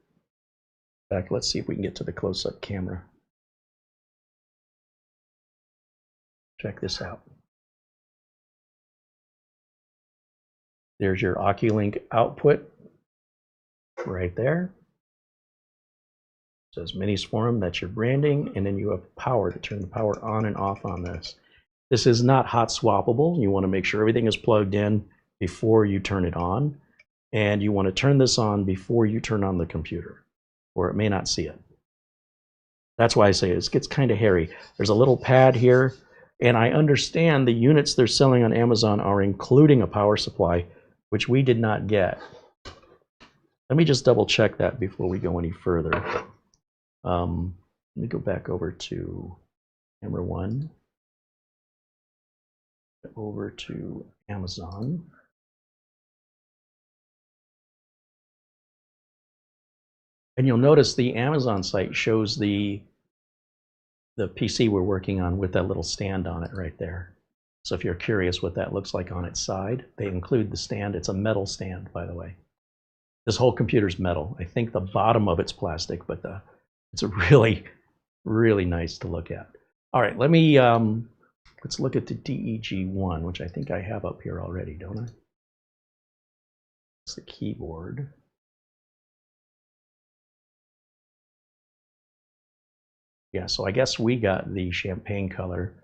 In fact, let's see if we can get to the close-up camera. Check this out. There's your Oculink output right there. It says Minisforum, that's your branding, and then you have power to turn the power on and off on this. This is not hot swappable. You want to make sure everything is plugged in before you turn it on, and you want to turn this on before you turn on the computer, or it may not see it. That's why I say it gets kind of hairy. There's a little pad here, and I understand the units they're selling on Amazon are including a power supply, which we did not get. Let me just double check that before we go any further. Let me go back over to camera 1, over to Amazon. And you'll notice the Amazon site shows the PC we're working on with that little stand on it right there. So if you're curious what that looks like on its side, they include the stand. It's a metal stand, by the way. This whole computer's metal. I think the bottom of it's plastic, but it's a really, really nice to look at. All right, let me let's look at the DEG1, which I think I have up here already, don't I? It's the keyboard. Yeah, so I guess we got the champagne color.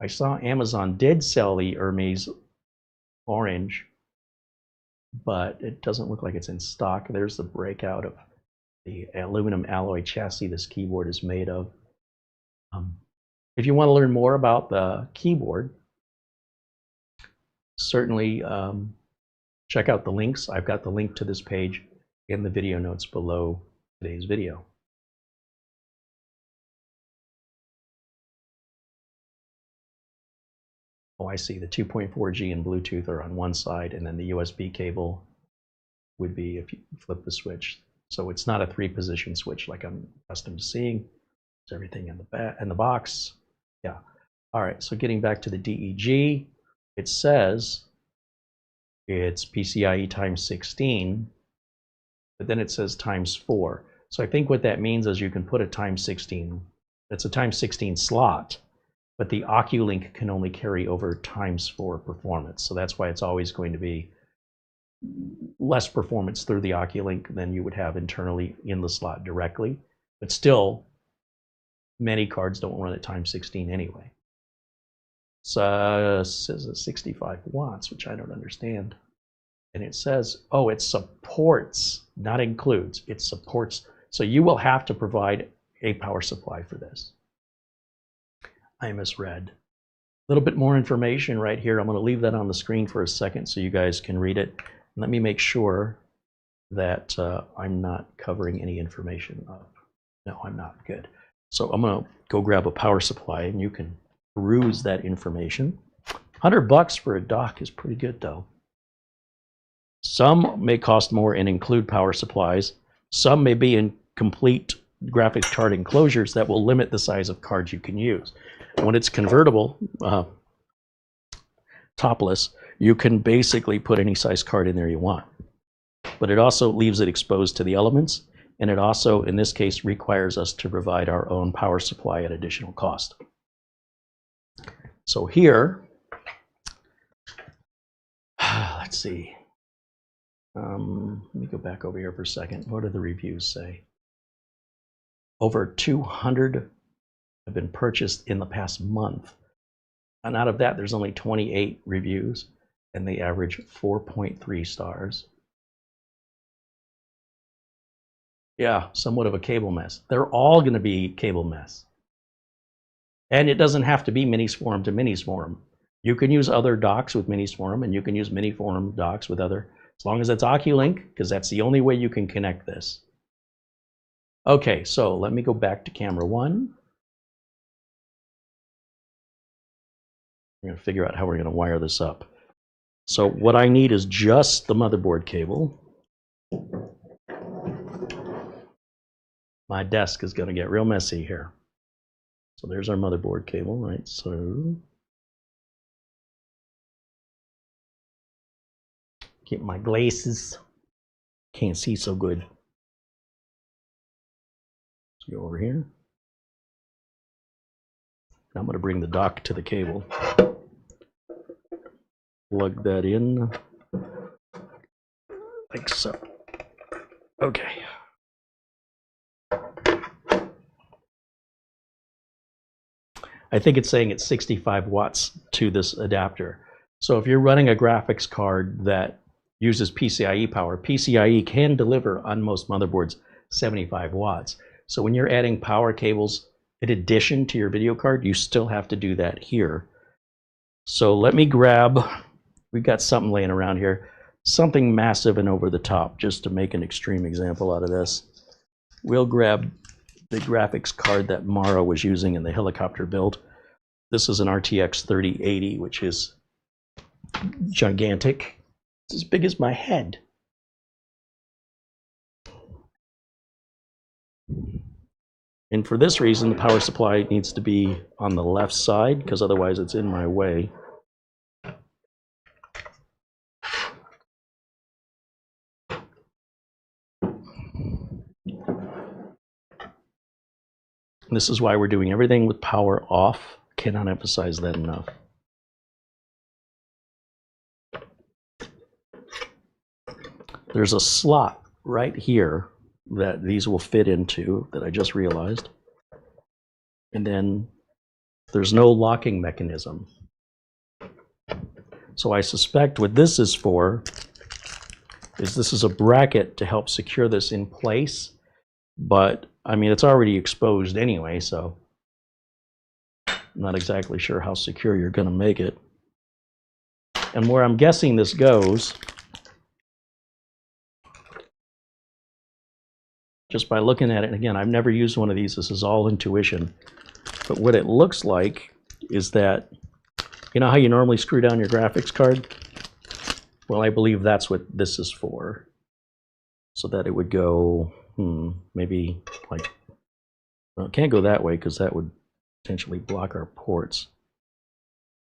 I saw Amazon did sell the Hermes orange, but it doesn't look like it's in stock. There's the breakout of the aluminum alloy chassis this keyboard is made of. If you want to learn more about the keyboard, certainly check out the links. I've got the link to this page in the video notes below today's video. Oh, I see. The 2.4G and Bluetooth are on one side, and then the USB cable would be if you flip the switch. So it's not a 3-position switch like I'm accustomed to seeing. It's everything in the box. Yeah. All right. So getting back to the DEG, it says it's PCIe times 16, but then it says times 4. So I think what that means is you can put a times 16. It's a times 16 slot, but the Oculink can only carry over times 4 performance. So that's why it's always going to be less performance through the Oculink than you would have internally in the slot directly. But still, many cards don't run at times 16 anyway. So it says it's 65 watts, which I don't understand. And it says, oh, it supports, not includes, it supports. So you will have to provide a power supply for this. I misread. A little bit more information right here. I'm going to leave that on the screen for a second so you guys can read it. Let me make sure that I'm not covering any information up. No, I'm not. Good. So I'm going to go grab a power supply and you can peruse that information. $100 for a dock is pretty good though. Some may cost more and include power supplies. Some may be in complete graphics card enclosures that will limit the size of cards you can use. When it's convertible, topless, you can basically put any size card in there you want. But it also leaves it exposed to the elements, and it also, in this case, requires us to provide our own power supply at additional cost. So here, let's see. Let me go back over here for a second. What do the reviews say? Over 200 have been purchased in the past month. And out of that, there's only 28 reviews, and they average 4.3 stars. Yeah, somewhat of a cable mess. They're all going to be cable mess. And it doesn't have to be Minisforum to Minisforum. You can use other docks with Minisforum, and you can use Minisforum docks with other, as long as it's Oculink, because that's the only way you can connect this. Okay, so let me go back to camera 1. We're going to figure out how we're going to wire this up. So what I need is just the motherboard cable. my desk is going to get real messy here. So there's our motherboard cable, right? So get my glasses. Can't see so good. Let's go over here. I'm going to bring the dock to the cable. Plug that in like so. Okay. I think it's saying it's 65 watts to this adapter. So if you're running a graphics card that uses PCIe power, PCIe can deliver on most motherboards 75 watts. So when you're adding power cables in addition to your video card, you still have to do that here. So let me grab, we've got something laying around here, something massive and over the top, just to make an extreme example out of this. We'll grab the graphics card that Mara was using in the helicopter build. This is an RTX 3080, which is gigantic. It's as big as my head. And for this reason, the power supply needs to be on the left side, because otherwise it's in my way. This is why we're doing everything with power off. Cannot emphasize that enough. There's a slot right here that these will fit into that I just realized. And then there's no locking mechanism. So I suspect what this is for is this is a bracket to help secure this in place. But I mean, it's already exposed anyway, so I'm not exactly sure how secure you're going to make it. And where I'm guessing this goes, just by looking at it, and again, I've never used one of these, this is all intuition, but what it looks like is that, you know how you normally screw down your graphics card? Well, I believe that's what this is for. So that it would go, maybe like, well, it can't go that way because that would potentially block our ports.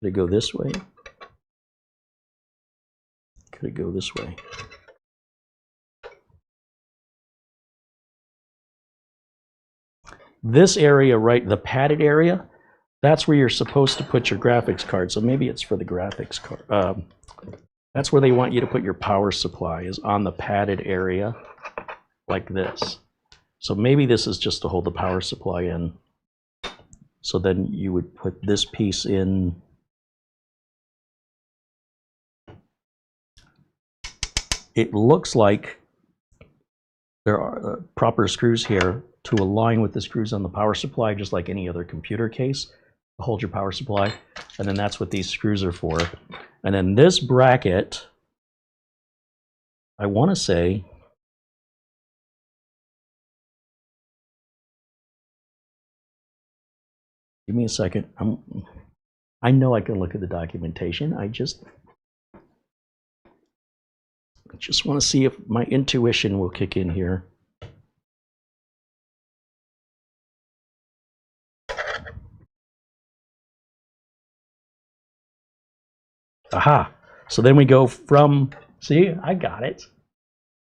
Could it go this way? Could it go this way? This area, right, the padded area, that's where you're supposed to put your graphics card. So maybe it's for the graphics card. That's where they want you to put your power supply, is on the padded area like this. So maybe this is just to hold the power supply in. So then you would put this piece in. It looks like there are proper screws here to align with the screws on the power supply, just like any other computer case, to hold your power supply. And then that's what these screws are for. And then this bracket, I want to say, give me a second. I know I can look at the documentation. I just want to see if my intuition will kick in here. Aha. So then we go from, see, I got it.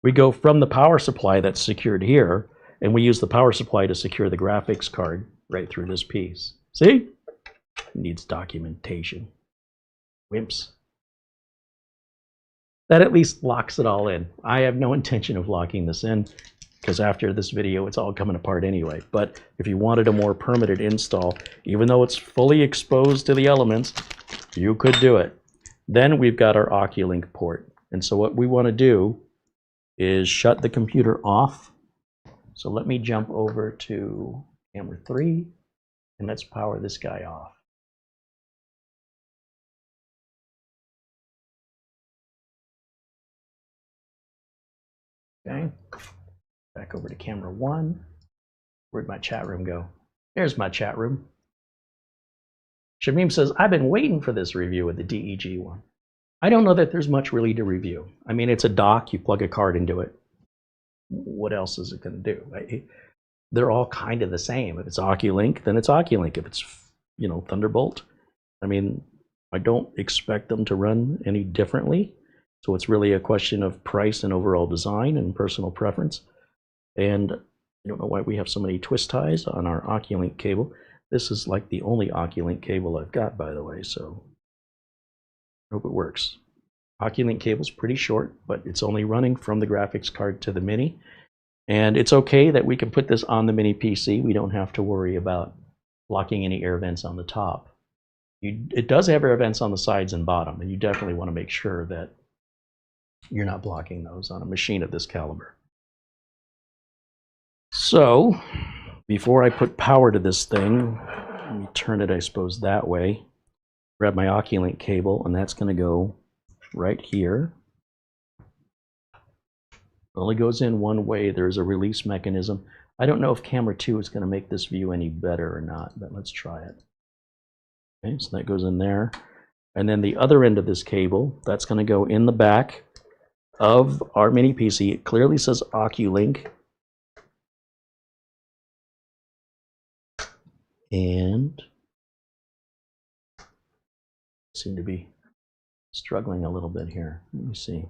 We go from the power supply that's secured here, and we use the power supply to secure the graphics card right through this piece. See? It needs documentation. Wimps. That at least locks it all in. I have no intention of locking this in, because after this video, it's all coming apart anyway. But if you wanted a more permanent install, even though it's fully exposed to the elements, you could do it. Then we've got our Oculink port. And so what we want to do is shut the computer off. So let me jump over to camera 3, and let's power this guy off. Okay, back over to camera 1. Where'd my chat room go? There's my chat room. Shamim says, I've been waiting for this review of the DEG one. I don't know that there's much really to review. I mean, it's a dock, you plug a card into it. What else is it going to do? they're all kind of the same. If it's Oculink, then it's Oculink. If it's, you know, Thunderbolt, I mean, I don't expect them to run any differently. So it's really a question of price and overall design and personal preference. And I don't know why we have so many twist ties on our Oculink cable. This is like the only Oculink cable I've got, by the way, so I hope it works. Oculink cable's pretty short, but it's only running from the graphics card to the Mini. And it's okay that we can put this on the Mini PC. We don't have to worry about blocking any air vents on the top. It does have air vents on the sides and bottom, and you definitely want to make sure that you're not blocking those on a machine of this caliber. So, before I put power to this thing, let me turn it, I suppose, that way. Grab my Oculink cable, and that's going to go right here. It only goes in one way. There's a release mechanism. I don't know if camera 2 is going to make this view any better or not, but let's try it. Okay, so that goes in there. And then the other end of this cable, that's going to go in the back of our Mini PC. It clearly says Oculink. And seem to be struggling a little bit here. Let me see.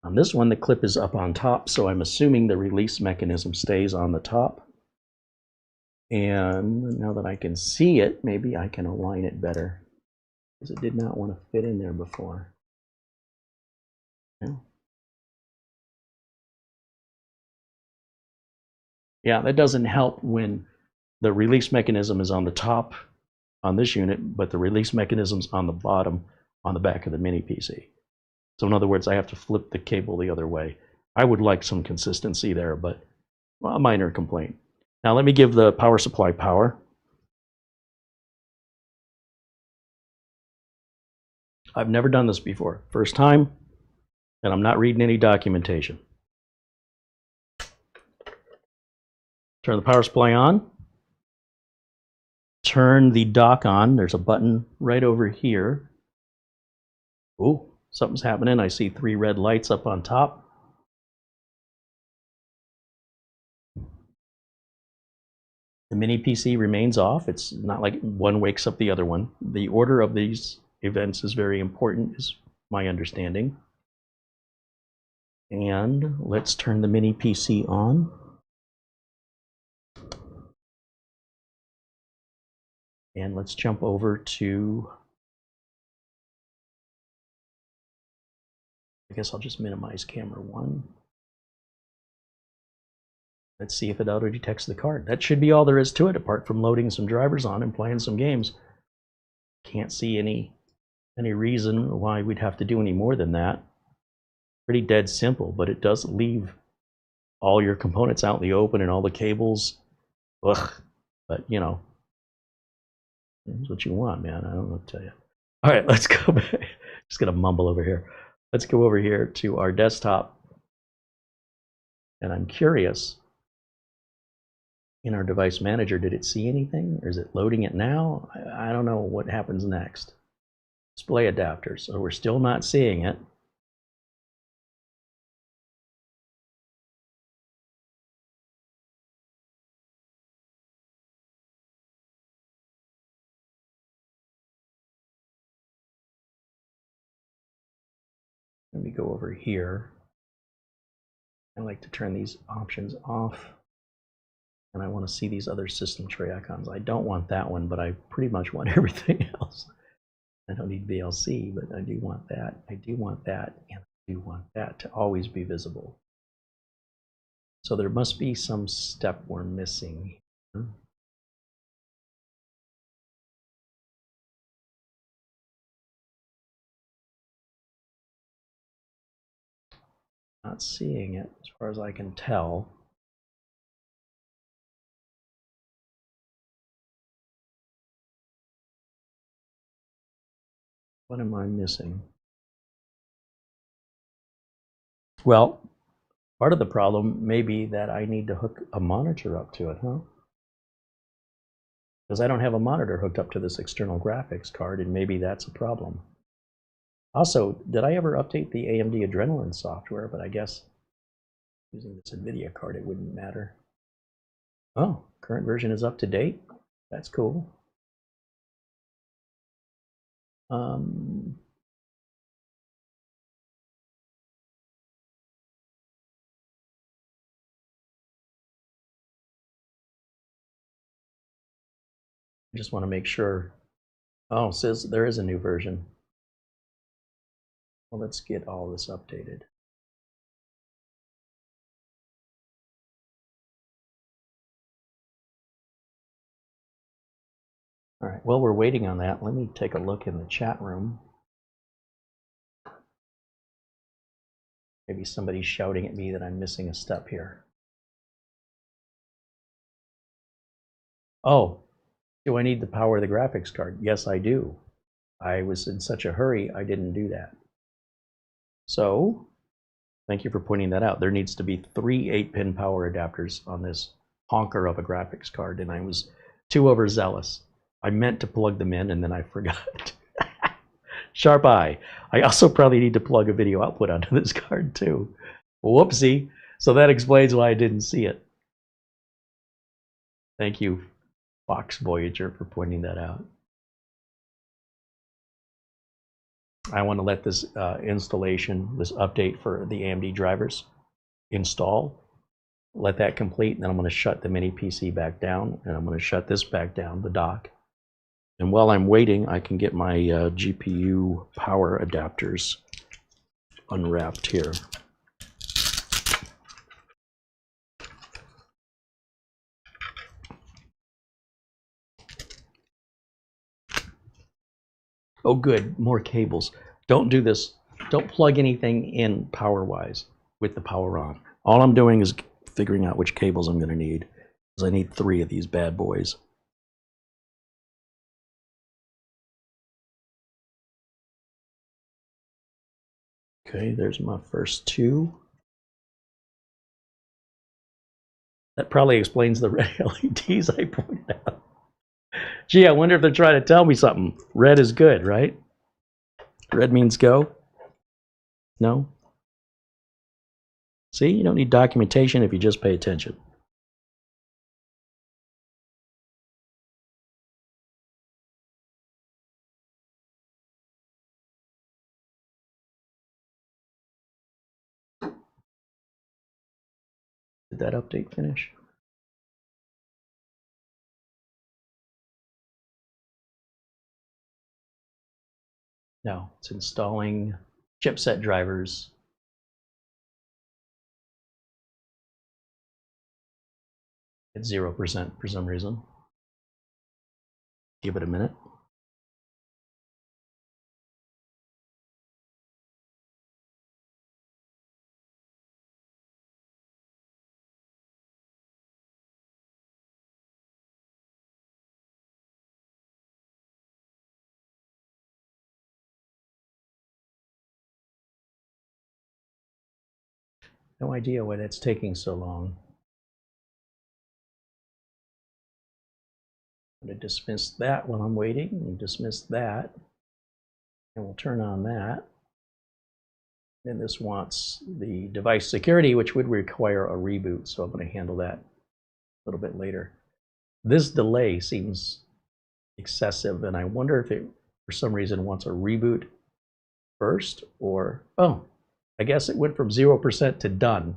On this one, the clip is up on top, so I'm assuming the release mechanism stays on the top. And now that I can see it, maybe I can align it better, because it did not want to fit in there before. Yeah, that doesn't help when the release mechanism is on the top on this unit, but the release mechanism's on the bottom on the back of the Mini PC. So in other words, I have to flip the cable the other way. I would like some consistency there, but well, a minor complaint. Now let me give the power supply power. I've never done this before. First time, and I'm not reading any documentation. Turn the power supply on. Turn the dock on. There's a button right over here. Ooh, something's happening. I see 3 red lights up on top. The Mini PC remains off. It's not like one wakes up the other one. The order of these events is very important, is my understanding. And let's turn the Mini PC on. And let's jump over to, I guess I'll just minimize camera 1. Let's see if it auto detects the card. That should be all there is to it, apart from loading some drivers on and playing some games. Can't see any reason why we'd have to do any more than that. Pretty dead simple, but it does leave all your components out in the open and all the cables. Ugh, but you know, that's what you want, man. I don't know what to tell you. All right, let's go back. Just gonna mumble over here. Let's go over here to our desktop. And I'm curious, in our device manager, did it see anything? Or is it loading it now? I don't know what happens next. Display adapter, so we're still not seeing it. Let me go over here. I like to turn these options off. And I want to see these other system tray icons. I don't want that one, but I pretty much want everything else. I don't need VLC, but I do want that. I do want that, and I do want that to always be visible. So there must be some step we're missing here. Not seeing it as far as I can tell. What am I missing? Well, part of the problem may be that I need to hook a monitor up to it, huh? Because I don't have a monitor hooked up to this external graphics card, and maybe that's a problem. Also, did I ever update the AMD Adrenalin software? But I guess using this NVIDIA card, it wouldn't matter. Oh, current version is up to date. That's cool. I just want to make sure. Oh, it says there is a new version. Well, let's get all this updated. All right, while we're waiting on that, let me take a look in the chat room. Maybe somebody's shouting at me that I'm missing a step here. Oh, do I need to power the graphics card? Yes, I do. I was in such a hurry, I didn't do that. So, thank you for pointing that out. There needs to be 3 8-pin power adapters on this honker of a graphics card, and I was too overzealous. I meant to plug them in, and then I forgot. Sharp eye. I also probably need to plug a video output onto this card, too. Whoopsie. So that explains why I didn't see it. Thank you, Fox Voyager, for pointing that out. I want to let this installation, this update for the AMD drivers install. Let that complete, and then I'm going to shut the mini PC back down, and I'm going to shut this back down, the dock. And while I'm waiting, I can get my GPU power adapters unwrapped here. Oh, good, more cables. Don't do this. Don't plug anything in power-wise with the power on. All I'm doing is figuring out which cables I'm going to need, because I need 3 of these bad boys. Okay, there's my first 2. That probably explains the red LEDs I pointed out. Gee, I wonder if they're trying to tell me something. Red is good, right? Red means go? No? See, you don't need documentation if you just pay attention. Did that update finish? No, it's installing chipset drivers. It's 0% for some reason. Give it a minute. No idea why that's taking so long. I'm going to dismiss that while I'm waiting, and dismiss that. And we'll turn on that. And this wants the device security, which would require a reboot, so I'm going to handle that a little bit later. This delay seems excessive, and I wonder if it, for some reason, wants a reboot first, or, oh, I guess it went from 0% to done.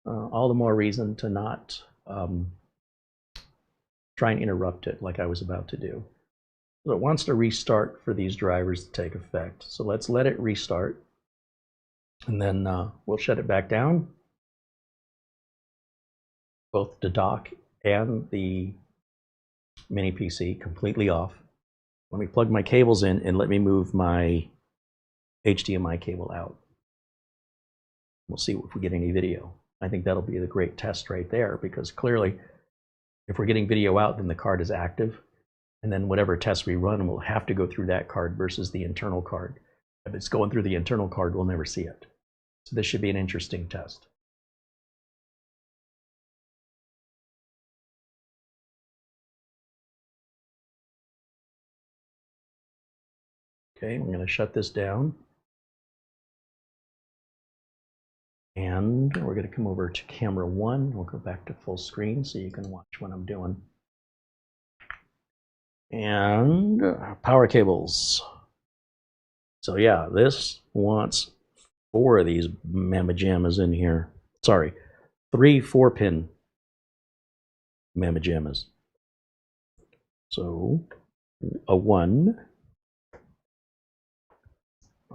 All the more reason to not try and interrupt it like I was about to do. So it wants to restart for these drivers to take effect. So let's let it restart, and then we'll shut it back down, both the dock and the mini PC completely off. Let me plug my cables in and let me move my HDMI cable out. We'll see if we get any video. I think that'll be the great test right there, because clearly if we're getting video out, then the card is active, and then whatever test we run will have to go through that card versus the internal card. If it's going through the internal card, we'll never see it. So this should be an interesting test. Okay, we're going to shut this down. And we're going to come over to camera 1. We'll go back to full screen so you can watch what I'm doing. And power cables. So yeah, this wants 4 of these mamma jammas in here. Sorry, 3 4-pin mamma jammas. So a 1.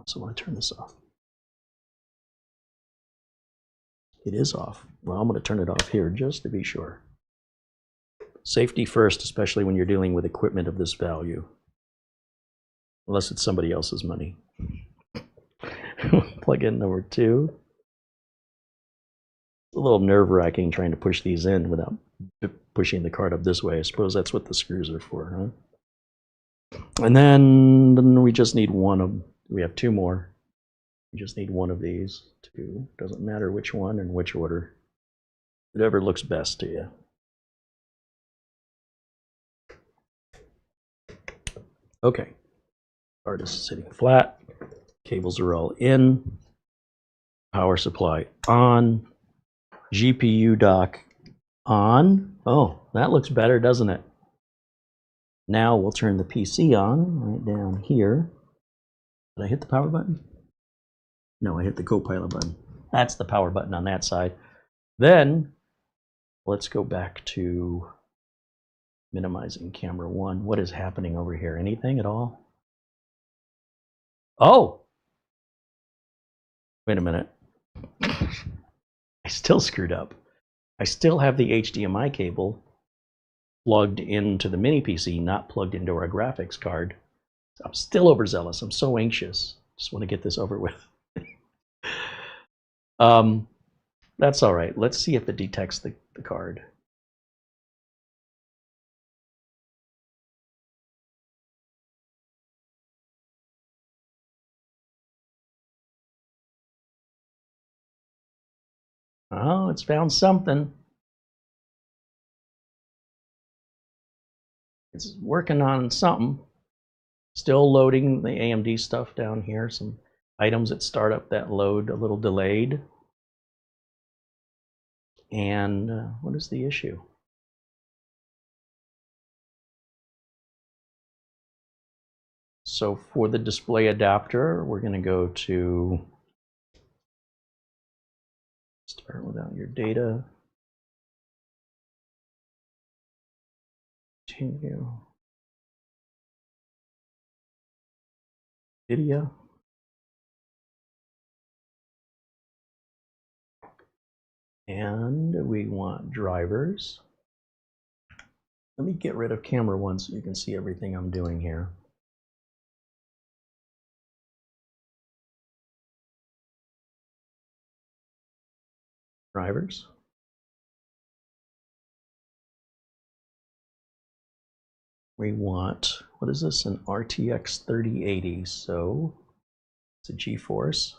So I want to turn this off. It is off. Well, I'm going to turn it off here just to be sure. Safety first, especially when you're dealing with equipment of this value. Unless it's somebody else's money. Plug in number 2. It's a little nerve-wracking trying to push these in without pushing the card up this way. I suppose that's what the screws are for, huh? And then we just need one of, we have 2 more. We just need one of these. 2. Doesn't matter which one and which order. Whatever looks best to you. Okay. Card is sitting flat. Cables are all in. Power supply on. GPU dock on. Oh, that looks better, doesn't it? Now we'll turn the PC on right down here. Did I hit the power button? No, I hit the Copilot button. That's the power button on that side. Then let's go back to minimizing camera 1. What is happening over here? Anything at all? Oh! Wait a minute. I still screwed up. I still have the HDMI cable plugged into the mini PC, not plugged into our graphics card. I'm still overzealous. I'm so anxious. Just want to get this over with. That's all right. Let's see if it detects the card. Oh, it's found something. It's working on something. Still loading the AMD stuff down here. Some items at startup that load a little delayed. And what is the issue? So for the display adapter, we're going to go to start without your data. Continue. Video. And we want drivers. Let me get rid of camera 1 so you can see everything I'm doing here. Drivers. We want, what is this? An RTX 3080. So it's a GeForce.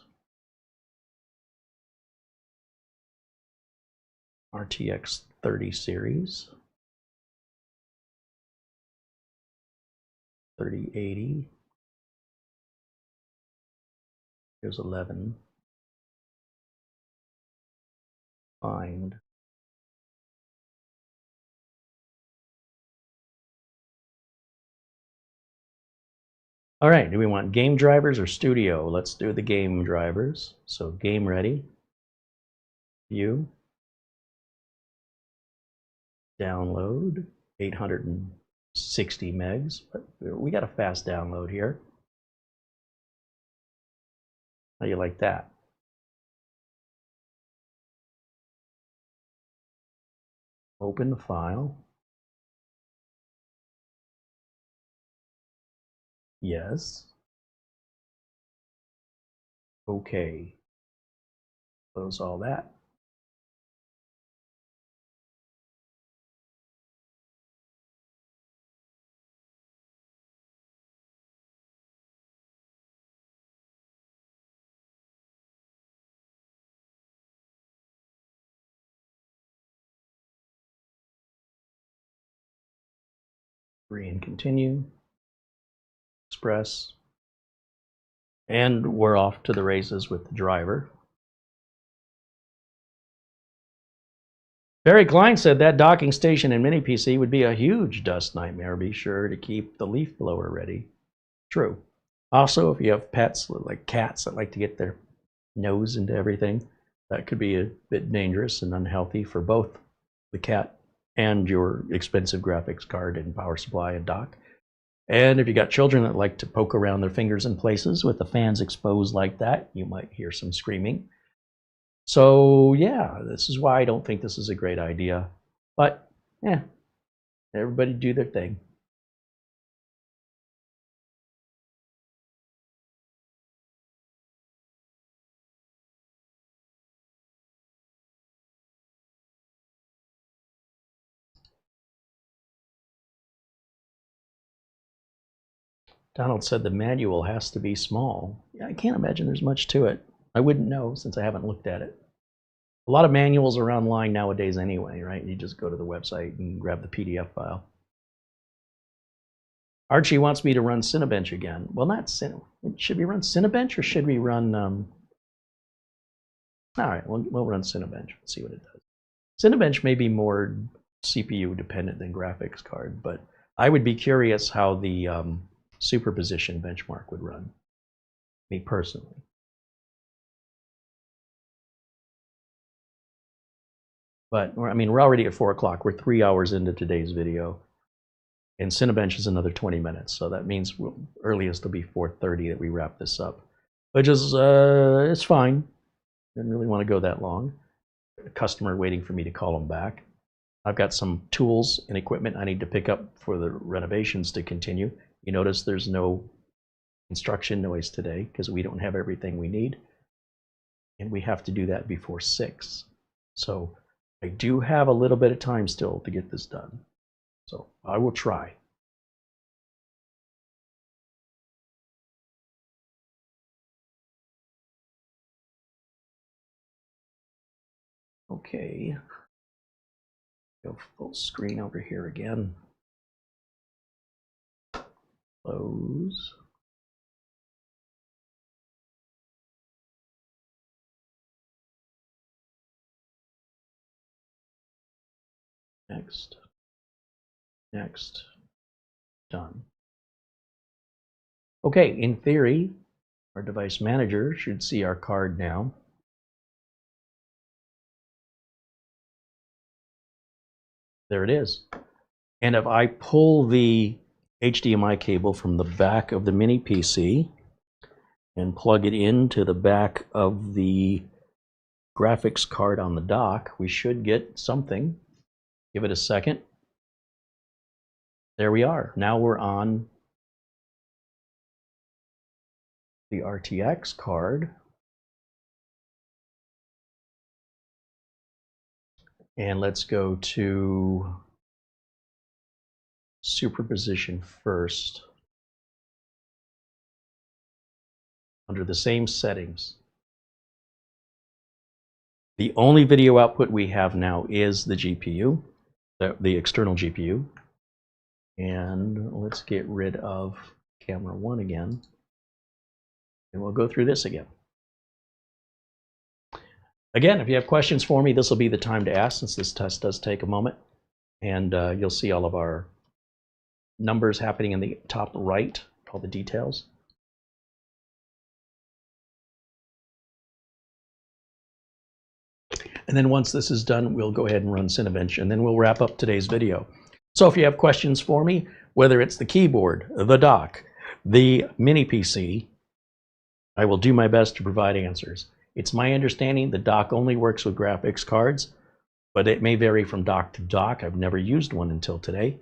RTX 30 series. 3080. Here's 11. Find. All right, do we want game drivers or studio? Let's do the game drivers. So game ready. View. Download. 860 megs. But we got a fast download here. How do you like that? Open the file. Yes. Okay. Close all that. Agree and continue. Express. And we're off to the races with the driver. Barry Klein said that docking station in mini PC would be a huge dust nightmare. Be sure to keep the leaf blower ready. True. Also, if you have pets like cats that like to get their nose into everything, that could be a bit dangerous and unhealthy for both the cat and your expensive graphics card and power supply and dock. And if you got children that like to poke around their fingers in places with the fans exposed like that, you might hear some screaming. So yeah, this is why I don't think this is a great idea. But yeah, everybody do their thing. Donald said the manual has to be small. Yeah, I can't imagine there's much to it. I wouldn't know since I haven't looked at it. A lot of manuals are online nowadays anyway, right? You just go to the website and grab the PDF file. Archie wants me to run Cinebench again. Well, not should we run Cinebench or should we run... All right, we'll run Cinebench. Let's see what it does. Cinebench may be more CPU dependent than graphics card, but I would be curious how the superposition benchmark would run, me personally. But I mean, we're already at 4 o'clock. We're 3 hours into today's video, and Cinebench is another 20 minutes. So that means earliest will be 4:30 that we wrap this up, which is it's fine. Didn't really want to go that long. A customer waiting for me to call them back. I've got some tools and equipment I need to pick up for the renovations to continue. You notice there's no construction noise today because we don't have everything we need, and we have to do that before 6. So I do have a little bit of time still to get this done. So I will try. Okay. Go full screen over here again. Close. Next. Next. Done. Okay, in theory, our device manager should see our card now. There it is. And if I pull the HDMI cable from the back of the mini PC and plug it into the back of the graphics card on the dock, we should get something. Give it a second. There we are. Now we're on the RTX card. And let's go to superposition first. Under the same settings. The only video output we have now is the GPU, the external GPU. And let's get rid of camera 1 again. And we'll go through this again. Again, if you have questions for me, this will be the time to ask, since this test does take a moment. And you'll see all of our numbers happening in the top right, all the details. And then once this is done, we'll go ahead and run Cinebench, and then we'll wrap up today's video. So if you have questions for me, whether it's the keyboard, the dock, the mini PC, I will do my best to provide answers. It's my understanding the dock only works with graphics cards, but it may vary from dock to dock. I've never used one until today.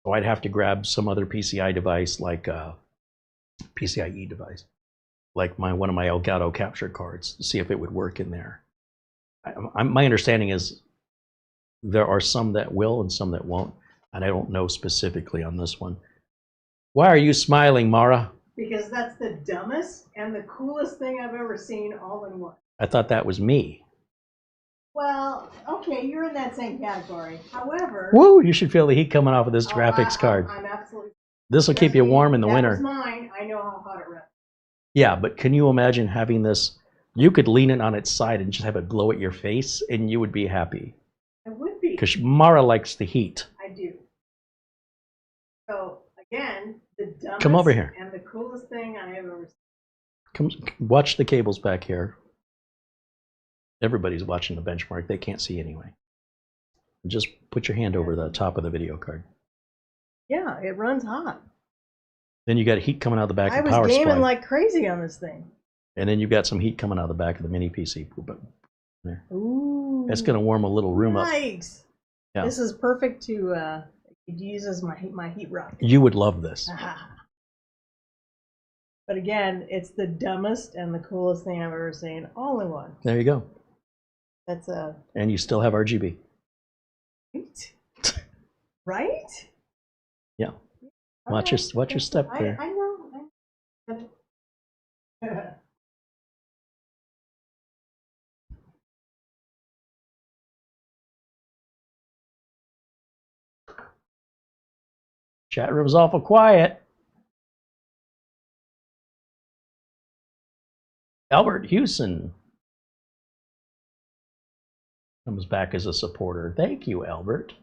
So I'd have to grab some other PCI device, like a PCIe device, like one of my Elgato capture cards, to see if it would work in there. My understanding is there are some that will and some that won't, and I don't know specifically on this one. Why are you smiling, Mara? Because that's the dumbest and the coolest thing I've ever seen all in one. I thought that was me. Well, okay, you're in that same category. However... Woo, you should feel the heat coming off of this graphics card. I'm absolutely... This will keep you warm in the winter. That was mine. I know how hot it runs. Yeah, but can you imagine having this? You could lean it on its side and just have it glow at your face, and you would be happy. I would Because Mara likes the heat. I do. So again, the dumbest Come over here. and the coolest thing I have ever seen. Come watch the cables back here. Everybody's watching the benchmark. They can't see anyway. Just put your hand over the top of the video card. Yeah, it runs hot. Then you got heat coming out of the back I of the was power gaming supply. like crazy on this thing. And then you've got some heat coming out of the back of the mini PC. There. Ooh. That's going to warm a little room up. Nice. Yeah. This is perfect to use as my heat rock. You would love this. But again, it's the dumbest and the coolest thing I've ever seen, all in one. There you go. That's a... And you still have RGB. Right? Right? Yeah. Watch your step there. I know. Chat room's awful quiet. Albert Hewson comes back as a supporter. Thank you, Albert.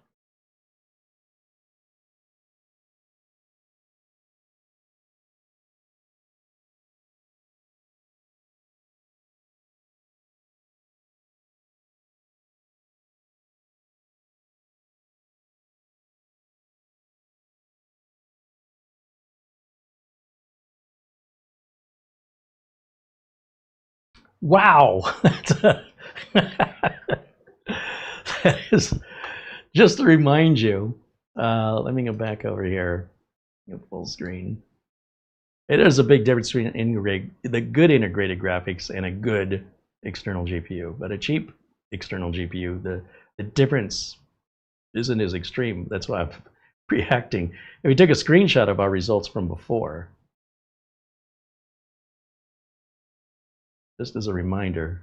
Wow. That is, just to remind you, let me go back over here, full screen. It is a big difference between the good integrated graphics and a good external GPU. But a cheap external GPU, the difference isn't as extreme. That's why I'm reacting. If we took a screenshot of our results from before, just as a reminder.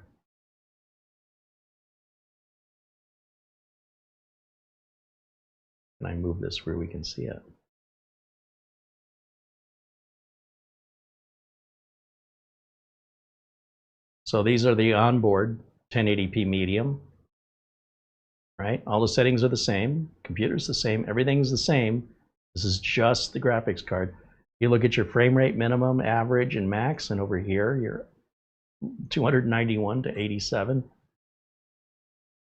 Can I move this where we can see it? So these are the onboard 1080p medium, right? All the settings are the same. Computer's the same. Everything's the same. This is just the graphics card. You look at your frame rate minimum, average, and max, and over here, you're 291 to 87.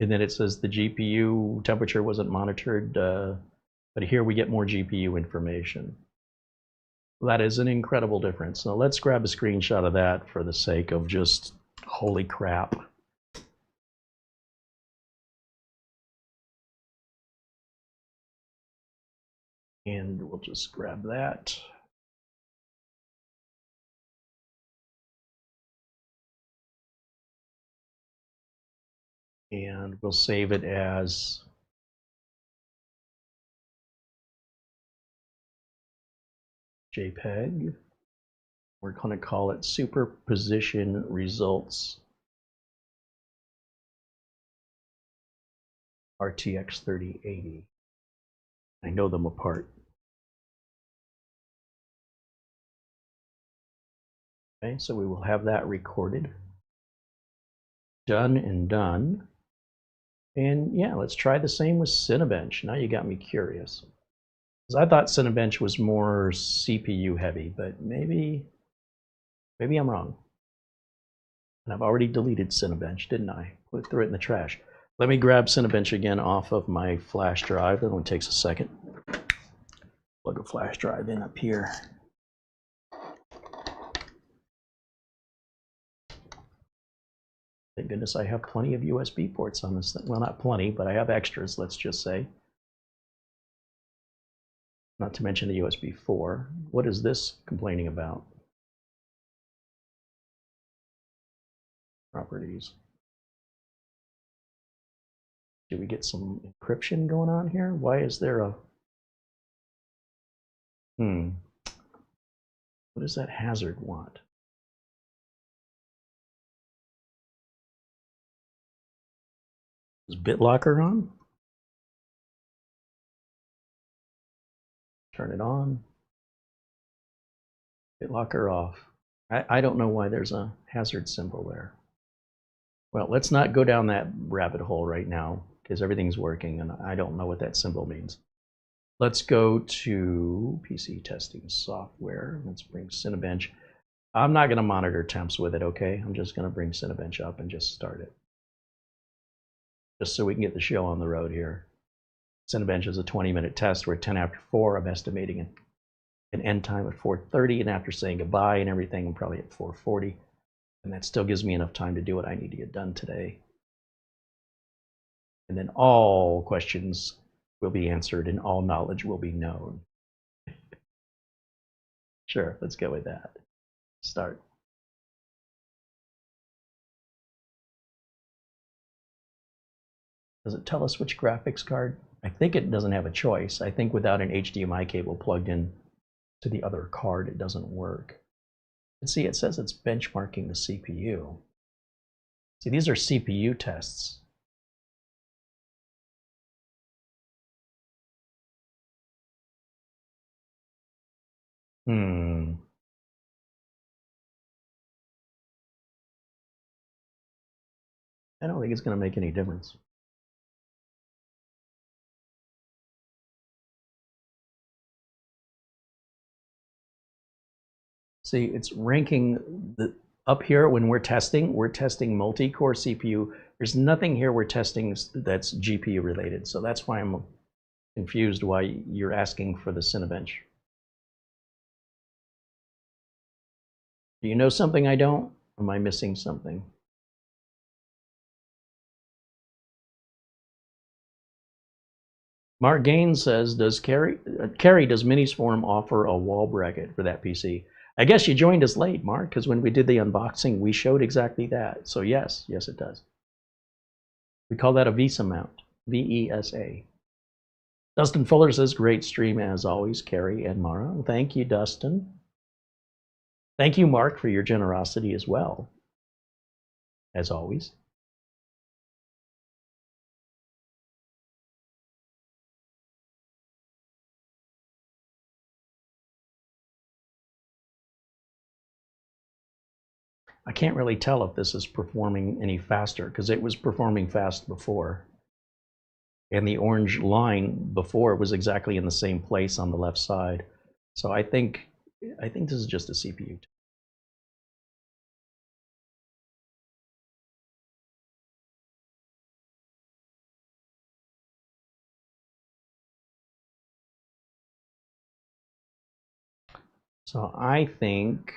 And then it says the GPU temperature wasn't monitored, but here we get more GPU information. That is an incredible difference. Now let's grab a screenshot of that for the sake of just, holy crap. And we'll just grab that. And we'll save it as JPEG. We're going to call it superposition results RTX 3080. I know them apart. Okay, so we will have that recorded. Done and done. And yeah, let's try the same with Cinebench. Now you got me curious. Because I thought Cinebench was more CPU heavy, but maybe I'm wrong. And I've already deleted Cinebench, didn't I? Threw it in the trash. Let me grab Cinebench again off of my flash drive. That only takes a second. Plug a flash drive in up here. Thank goodness I have plenty of USB ports on this thing. Well, not plenty, but I have extras, let's just say. Not to mention the USB 4. What is this complaining about? Properties. Do we get some encryption going on here? Why is there a... What does that hazard want? Is BitLocker on? Turn it on. BitLocker off. I don't know why there's a hazard symbol there. Well, let's not go down that rabbit hole right now. because everything's working and I don't know what that symbol means. Let's go to PC testing software. Let's bring Cinebench. I'm not going to monitor temps with it, okay? I'm just going to bring Cinebench up and just start it. Just so we can get the show on the road here. Cinebench is a 20-minute test. We're at 10 after 4. I'm estimating an end time at 4:30, and after saying goodbye and everything, I'm probably at 4:40. And that still gives me enough time to do what I need to get done today. And then all questions will be answered and all knowledge will be known. Sure, let's go with that. Start. Does it tell us which graphics card? I think it doesn't have a choice. I think without an HDMI cable plugged in to the other card, it doesn't work. And see, it says it's benchmarking the CPU. See, these are CPU tests. I don't think it's going to make any difference. See, it's ranking up here when we're testing multi-core CPU. There's nothing here we're testing that's GPU related. So that's why I'm confused why you're asking for the Cinebench. Do you know something I don't? Am I missing something? Mark Gaines says, does Carrie does Minisforum offer a wall bracket for that PC? I guess you joined us late, Mark, because when we did the unboxing, we showed exactly that. So yes, it does. We call that a VESA mount, V-E-S-A. Dustin Fuller says, great stream as always, Carrie and Mara. Thank you, Dustin. Thank you, Mark, for your generosity as well, as always. I can't really tell if this is performing any faster because it was performing fast before. And the orange line before was exactly in the same place on the left side. So I think this is just a CPU. So I think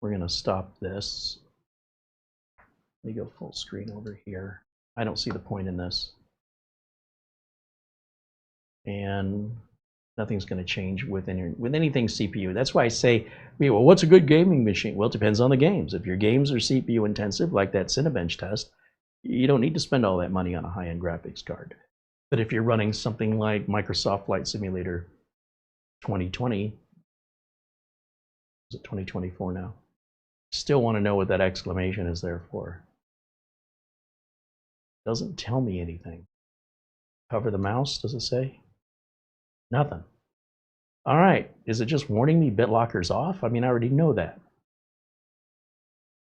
we're going to stop this. Let me go full screen over here. I don't see the point in this. And nothing's going to change with anything CPU. That's why I say, well, what's a good gaming machine? Well, it depends on the games. If your games are CPU intensive, like that Cinebench test, you don't need to spend all that money on a high-end graphics card. But if you're running something like Microsoft Flight Simulator 2020, is it 2024 now? Still want to know what that exclamation is there for. Doesn't tell me anything. Cover the mouse, does it say? Nothing. All right, is it just warning me BitLocker's off? I mean, I already know that.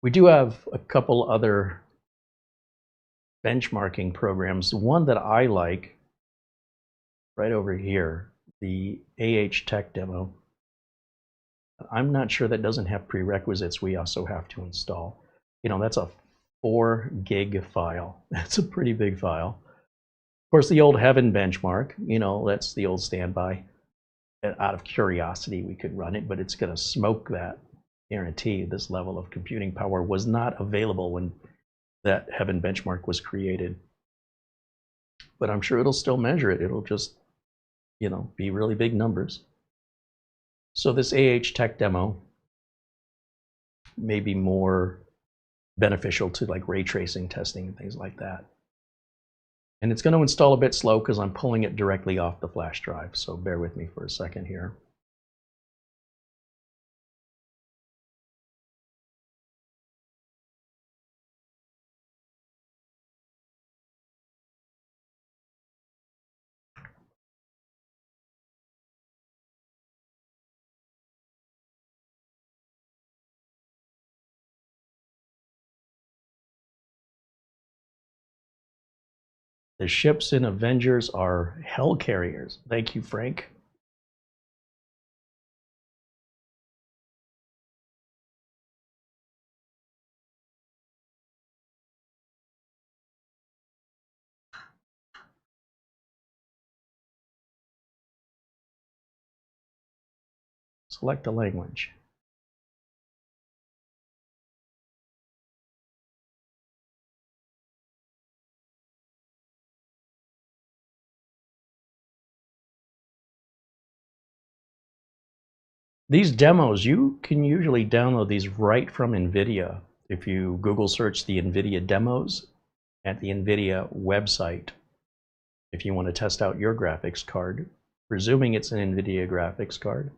We do have a couple other benchmarking programs. The one that I like, right over here, the AH Tech demo. I'm not sure that doesn't have prerequisites we also have to install. You know, that's a 4 gig file. That's a pretty big file. Of course, the old Heaven benchmark, you know, that's the old standby. Out of curiosity, we could run it, but it's going to smoke that. Guarantee this level of computing power was not available when that Heaven benchmark was created. But I'm sure it'll still measure it. It'll just, you know, be really big numbers. So this AH Tech demo may be more beneficial to like ray tracing testing and things like that. And it's going to install a bit slow because I'm pulling it directly off the flash drive. So bear with me for a second here. The ships in Avengers are hell carriers. Thank you, Frank. Select a language. These demos, you can usually download these right from NVIDIA. If you Google search the NVIDIA demos at the NVIDIA website, if you want to test out your graphics card, presuming it's an NVIDIA graphics card.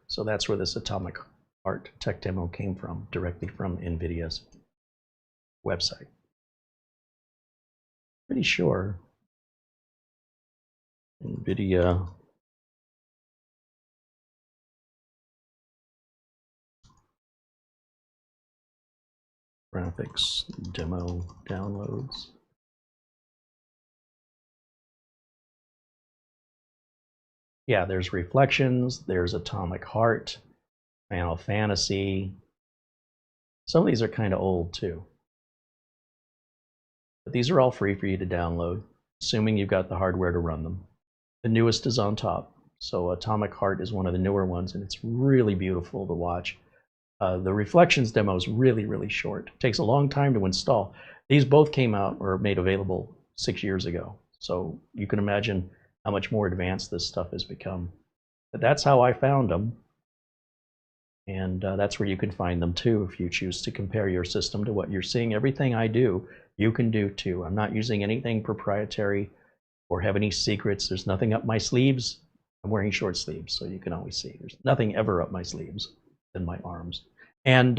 So that's where this Atomic Heart tech demo came from, directly from NVIDIA's website. Pretty sure NVIDIA graphics demo downloads. Yeah, there's Reflections, there's Atomic Heart, Final Fantasy. Some of these are kind of old too. But these are all free for you to download, assuming you've got the hardware to run them. The newest is on top. So Atomic Heart is one of the newer ones, and it's really beautiful to watch. The Reflections demo is really, really short. It takes a long time to install. These both came out or made available 6 years ago. So you can imagine how much more advanced this stuff has become. But that's how I found them. And that's where you can find them too if you choose to compare your system to what you're seeing. Everything I do, you can do too. I'm not using anything proprietary or have any secrets. There's nothing up my sleeves. I'm wearing short sleeves, so you can always see. There's nothing ever up my sleeves than my arms. And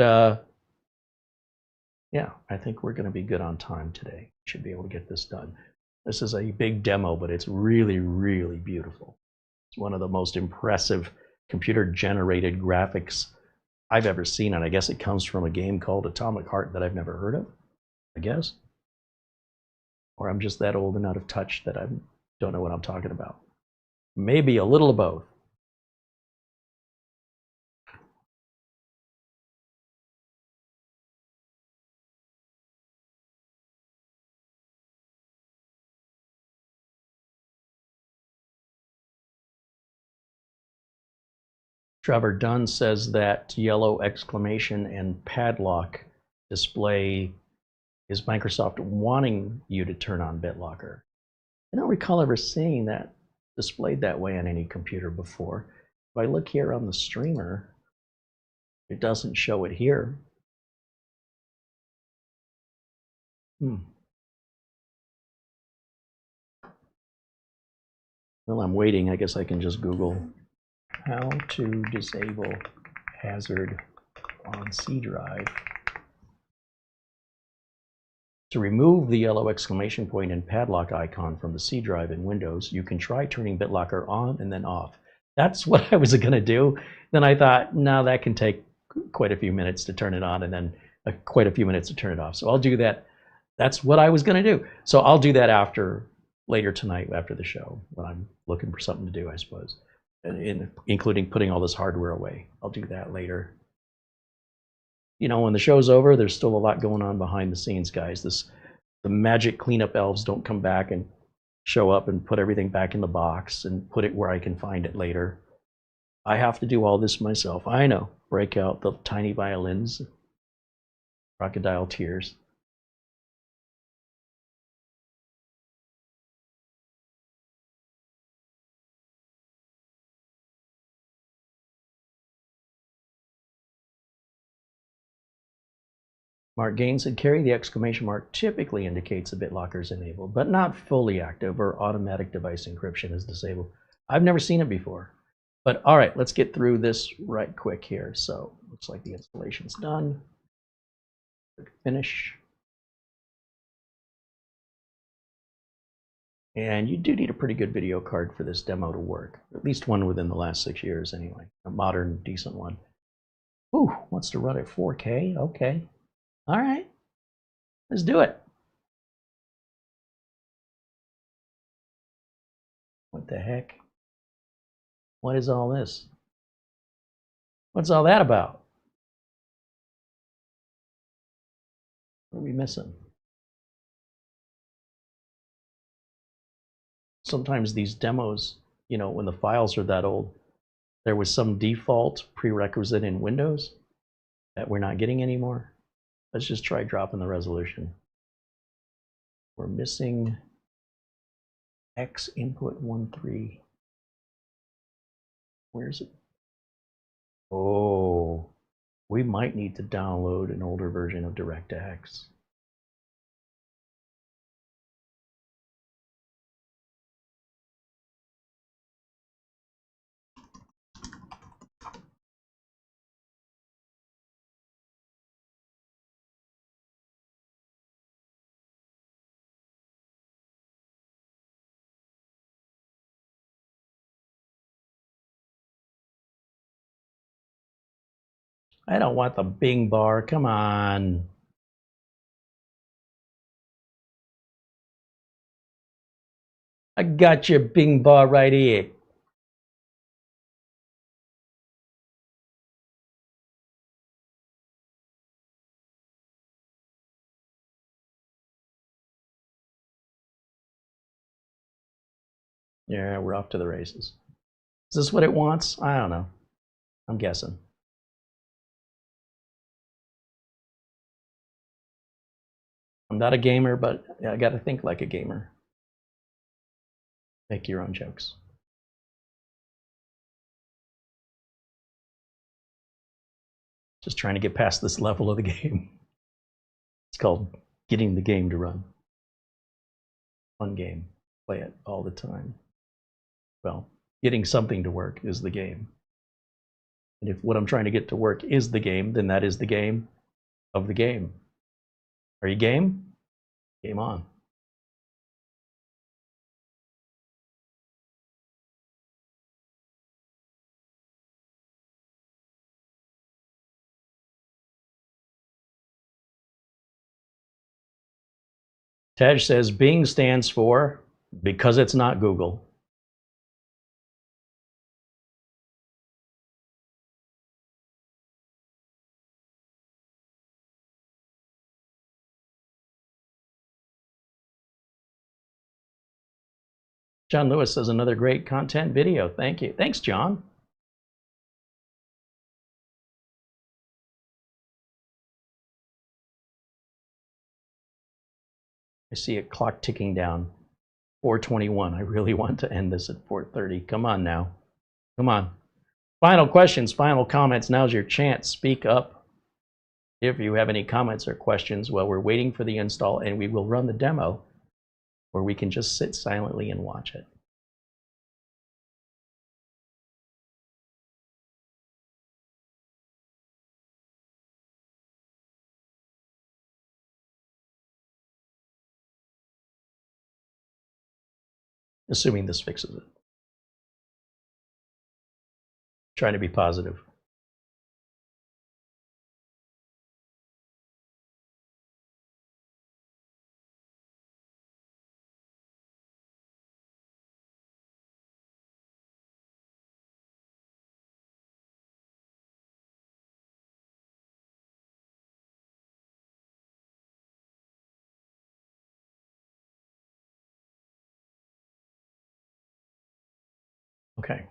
yeah, I think we're going to be good on time today. Should be able to get this done. This is a big demo, but it's really, really beautiful. It's one of the most impressive computer-generated graphics I've ever seen, and I guess it comes from a game called Atomic Heart that I've never heard of, I guess. Or I'm just that old and out of touch that I don't know what I'm talking about. Maybe a little of both. Trevor Dunn says that yellow exclamation and padlock display is Microsoft wanting you to turn on BitLocker. I don't recall ever seeing that displayed that way on any computer before. If I look here on the streamer, it doesn't show it here. Well, I'm waiting. I guess I can just Google how to disable hazard on C drive. To remove the yellow exclamation point and padlock icon from the C drive in Windows, you can try turning BitLocker on and then off. That's what I was going to do. Then I thought, no, that can take quite a few minutes to turn it on and then quite a few minutes to turn it off. So I'll do that. That's what I was going to do. So I'll do that later tonight after the show when I'm looking for something to do, I suppose, including putting all this hardware away. I'll do that later. You know, when the show's over, there's still a lot going on behind the scenes, guys. The magic cleanup elves don't come back and show up and put everything back in the box and put it where I can find it later. I have to do all this myself. I know. Break out the tiny violins, crocodile tears. Mark Gaines said, Carrie, the exclamation mark typically indicates a BitLocker is enabled, but not fully active or automatic device encryption is disabled. I've never seen it before. But all right, let's get through this right quick here. So looks like the installation's done. Click finish. And you do need a pretty good video card for this demo to work. At least one within the last 6 years anyway. A modern, decent one. Ooh, wants to run at 4K? Okay. All right. Let's do it. What the heck? What is all this? What's all that about? What are we missing? Sometimes these demos, you know, when the files are that old, there was some default prerequisite in Windows that we're not getting anymore. Let's just try dropping the resolution. We're missing X input 1.3. Where's it? Oh, we might need to download an older version of DirectX. I don't want the Bing bar. Come on. I got your Bing bar right here. Yeah, we're off to the races. Is this what it wants? I don't know. I'm guessing. I'm not a gamer, but I got to think like a gamer. Make your own jokes. Just trying to get past this level of the game. It's called getting the game to run. Fun game. Play it all the time. Well, getting something to work is the game. And if what I'm trying to get to work is the game, then that is the game of the game. Are you game? Game on. Tej says Bing stands for because it's not Google. John Lewis says another great content video. Thank you. Thanks, John. I see a clock ticking down. 4:21. I really want to end this at 4:30. Come on now. Come on. Final questions, final comments. Now's your chance. Speak up if you have any comments or questions while we're waiting for the install, and we will run the demo or we can just sit silently and watch it. Assuming this fixes it. Trying to be positive. Okay.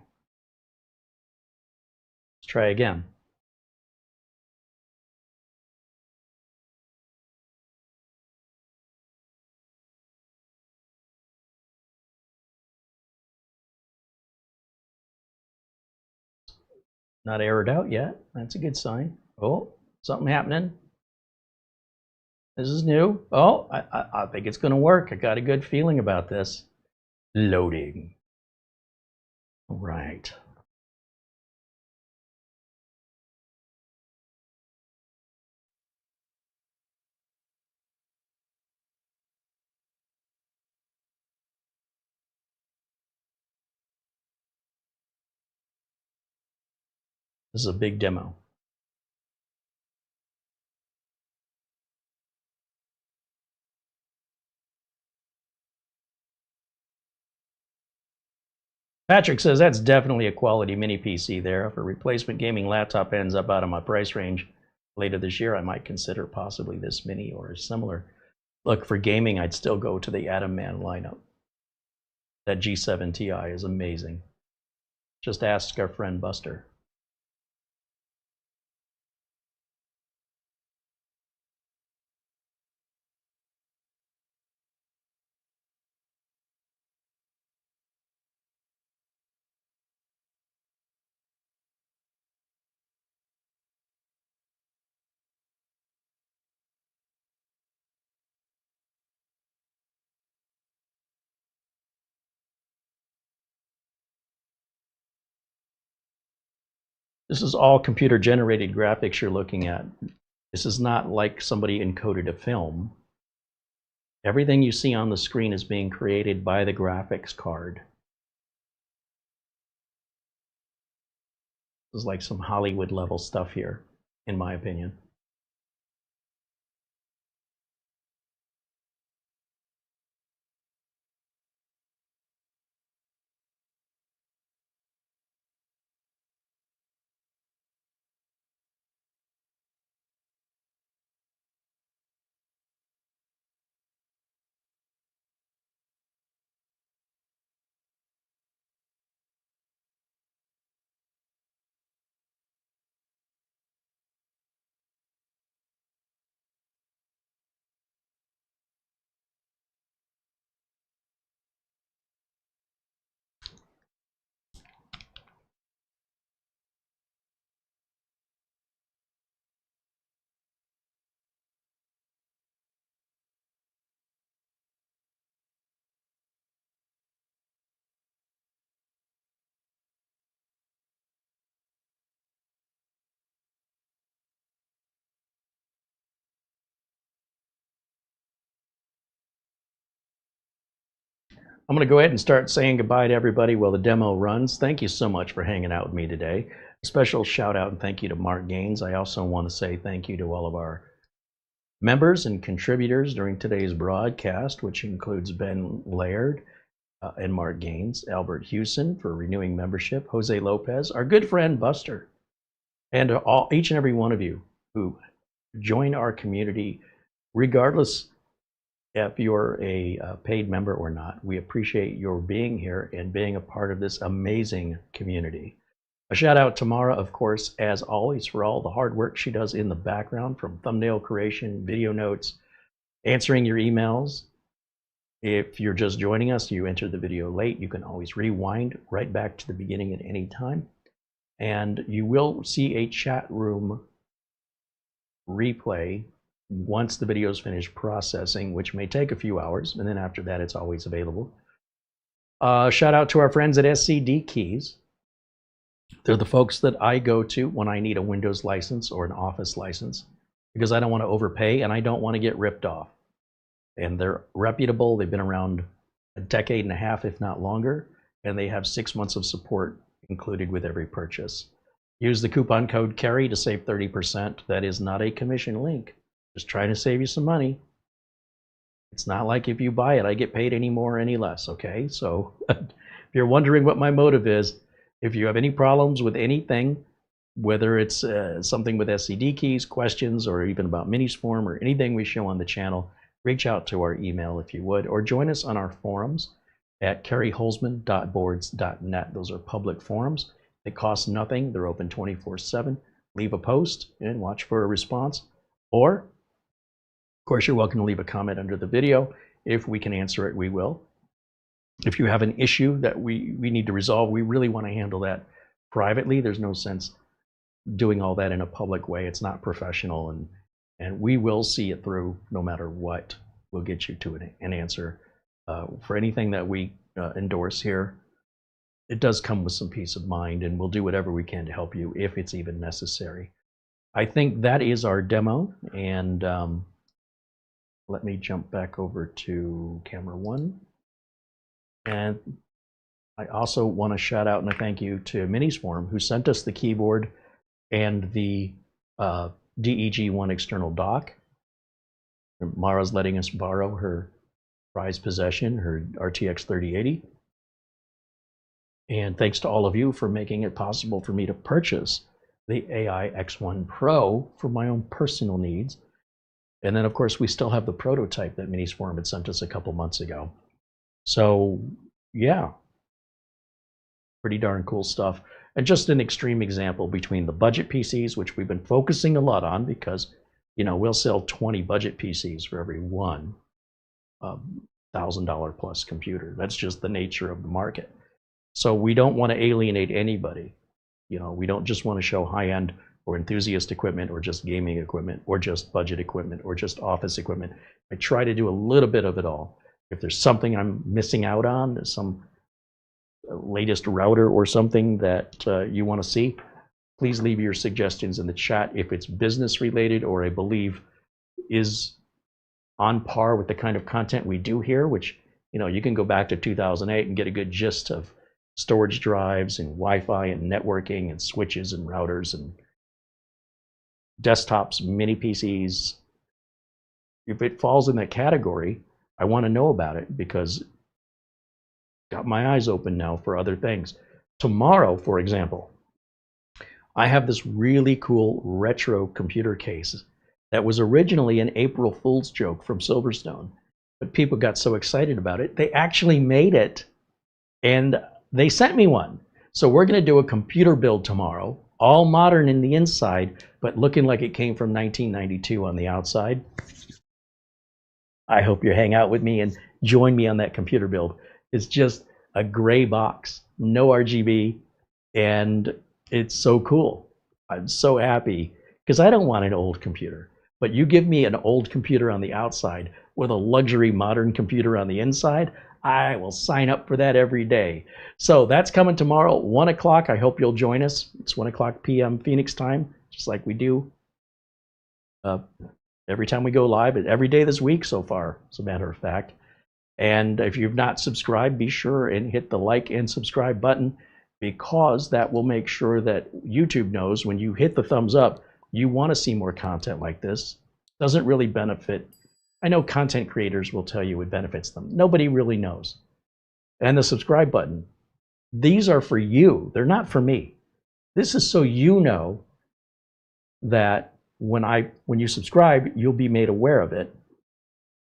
Let's try again. Not errored out yet. That's a good sign. Oh, something happening. This is new. Oh, I think it's going to work. I got a good feeling about this. Loading. All right. This is a big demo. Patrick says that's definitely a quality mini PC there. If a replacement gaming laptop ends up out of my price range later this year, I might consider possibly this mini or similar. Look, for gaming, I'd still go to the Atom Man lineup. That G7 Ti is amazing. Just ask our friend Buster. This is all computer-generated graphics you're looking at. This is not like somebody encoded a film. Everything you see on the screen is being created by the graphics card. This is like some Hollywood level stuff here, in my opinion. I'm going to go ahead and start saying goodbye to everybody while the demo runs. Thank you so much for hanging out with me today. A special shout out and thank you to Mark Gaines. I also want to say thank you to all of our members and contributors during today's broadcast, which includes Ben Laird and Mark Gaines, Albert Hewson for renewing membership, Jose Lopez, our good friend Buster, and each and every one of you who join our community, regardless if you're a paid member or not. We appreciate your being here and being a part of this amazing community. A shout out to Mara, of course, as always, for all the hard work she does in the background, from thumbnail creation, video notes, answering your emails. If you're just joining us, you entered the video late, you can always rewind right back to the beginning at any time. And you will see a chat room replay once the video is finished processing, which may take a few hours, and then after that it's always available. Shout out to our friends at SCD Keys. They're the folks that I go to when I need a Windows license or an Office license, because I don't want to overpay and I don't want to get ripped off. And they're reputable. They've been around a decade and a half, if not longer, and they have 6 months of support included with every purchase. Use the coupon code CARRY to save 30%. That is not a commission link. Just trying to save you some money. It's not like if you buy it, I get paid any more or any less, okay? So if you're wondering what my motive is, if you have any problems with anything, whether it's something with SCD keys, questions, or even about Minisforum or anything we show on the channel, reach out to our email if you would, or join us on our forums at carrieholzman.boards.net. Those are public forums. They cost nothing. They're open 24/7. Leave a post and watch for a response. Or, of course, you're welcome to leave a comment under the video. If we can answer it, we will. If you have an issue that we need to resolve, we really want to handle that privately. There's no sense doing all that in a public way. It's not professional, and we will see it through no matter what. We'll get you to an answer. For anything that we endorse here, it does come with some peace of mind, and we'll do whatever we can to help you if it's even necessary. I think that is our demo, and let me jump back over to camera 1. And I also want to shout out and a thank you to Minisforum, who sent us the keyboard and the DEG1 external dock. Mara's letting us borrow her prized possession, her RTX 3080. And thanks to all of you for making it possible for me to purchase the AI X1 Pro for my own personal needs. And then, of course, we still have the prototype that Minisforum had sent us a couple months ago. So, yeah, pretty darn cool stuff. And just an extreme example between the budget PCs, which we've been focusing a lot on because, you know, we'll sell 20 budget PCs for every one $1,000 plus computer. That's just the nature of the market. So we don't want to alienate anybody. You know, we don't just want to show high-end or enthusiast equipment or just gaming equipment or just budget equipment or just office equipment. I try to do a little bit of it all. If there's something I'm missing out on, some latest router or something that you want to see, please leave your suggestions in the chat. If it's business related or I believe is on par with the kind of content we do here, which, you know, you can go back to 2008 and get a good gist of storage drives and Wi-Fi and networking and switches and routers and desktops, mini PCs. If it falls in that category, I want to know about it because got my eyes open now for other things. Tomorrow, for example, I have this really cool retro computer case that was originally an April Fool's joke from Silverstone, but people got so excited about it, they actually made it and they sent me one. So we're going to do a computer build tomorrow, all modern in the inside, but looking like it came from 1992 on the outside. I hope you hang out with me and join me on that computer build. It's just a gray box, no RGB, and it's so cool. I'm so happy because I don't want an old computer, but you give me an old computer on the outside with a luxury modern computer on the inside, I will sign up for that every day. So that's coming tomorrow, 1 o'clock. I hope you'll join us. It's 1 o'clock p.m. Phoenix time, just like we do every time we go live, every day this week so far, as a matter of fact. And if you've not subscribed, be sure and hit the like and subscribe button, because that will make sure that YouTube knows when you hit the thumbs up, you want to see more content like this. Doesn't really benefit. I know content creators will tell you it benefits them. Nobody really knows. And the subscribe button, these are for you. They're not for me. This is so you know that when you subscribe, you'll be made aware of it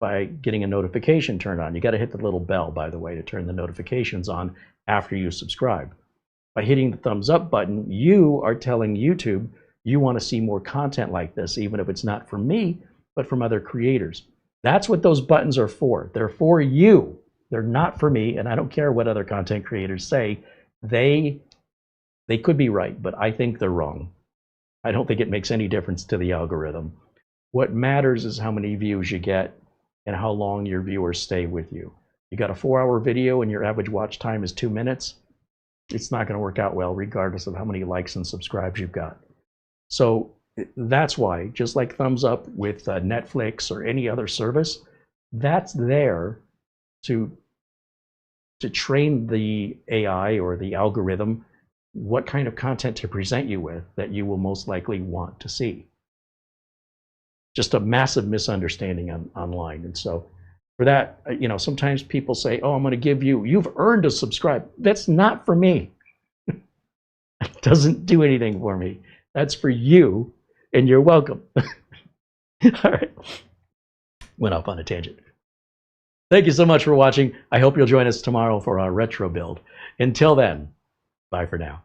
by getting a notification turned on. You got to hit the little bell, by the way, to turn the notifications on after you subscribe. By hitting the thumbs up button, you are telling YouTube you want to see more content like this, even if it's not from me, but from other creators. That's what those buttons are for. They're for you. They're not for me, and I don't care what other content creators say. They could be right, but I think they're wrong. I don't think it makes any difference to the algorithm. What matters is how many views you get and how long your viewers stay with you. You got a 4-hour video and your average watch time is 2 minutes, it's not going to work out well regardless of how many likes and subscribes you've got. So that's why, just like thumbs up with Netflix or any other service, that's there to train the AI or the algorithm what kind of content to present you with that you will most likely want to see. Just a massive misunderstanding online. And so for that, you know, sometimes people say, oh, I'm going to give you, you've earned a subscribe. That's not for me. It doesn't do anything for me. That's for you, and you're welcome. All right. Went off on a tangent. Thank you so much for watching. I hope you'll join us tomorrow for our retro build. Until then, bye for now.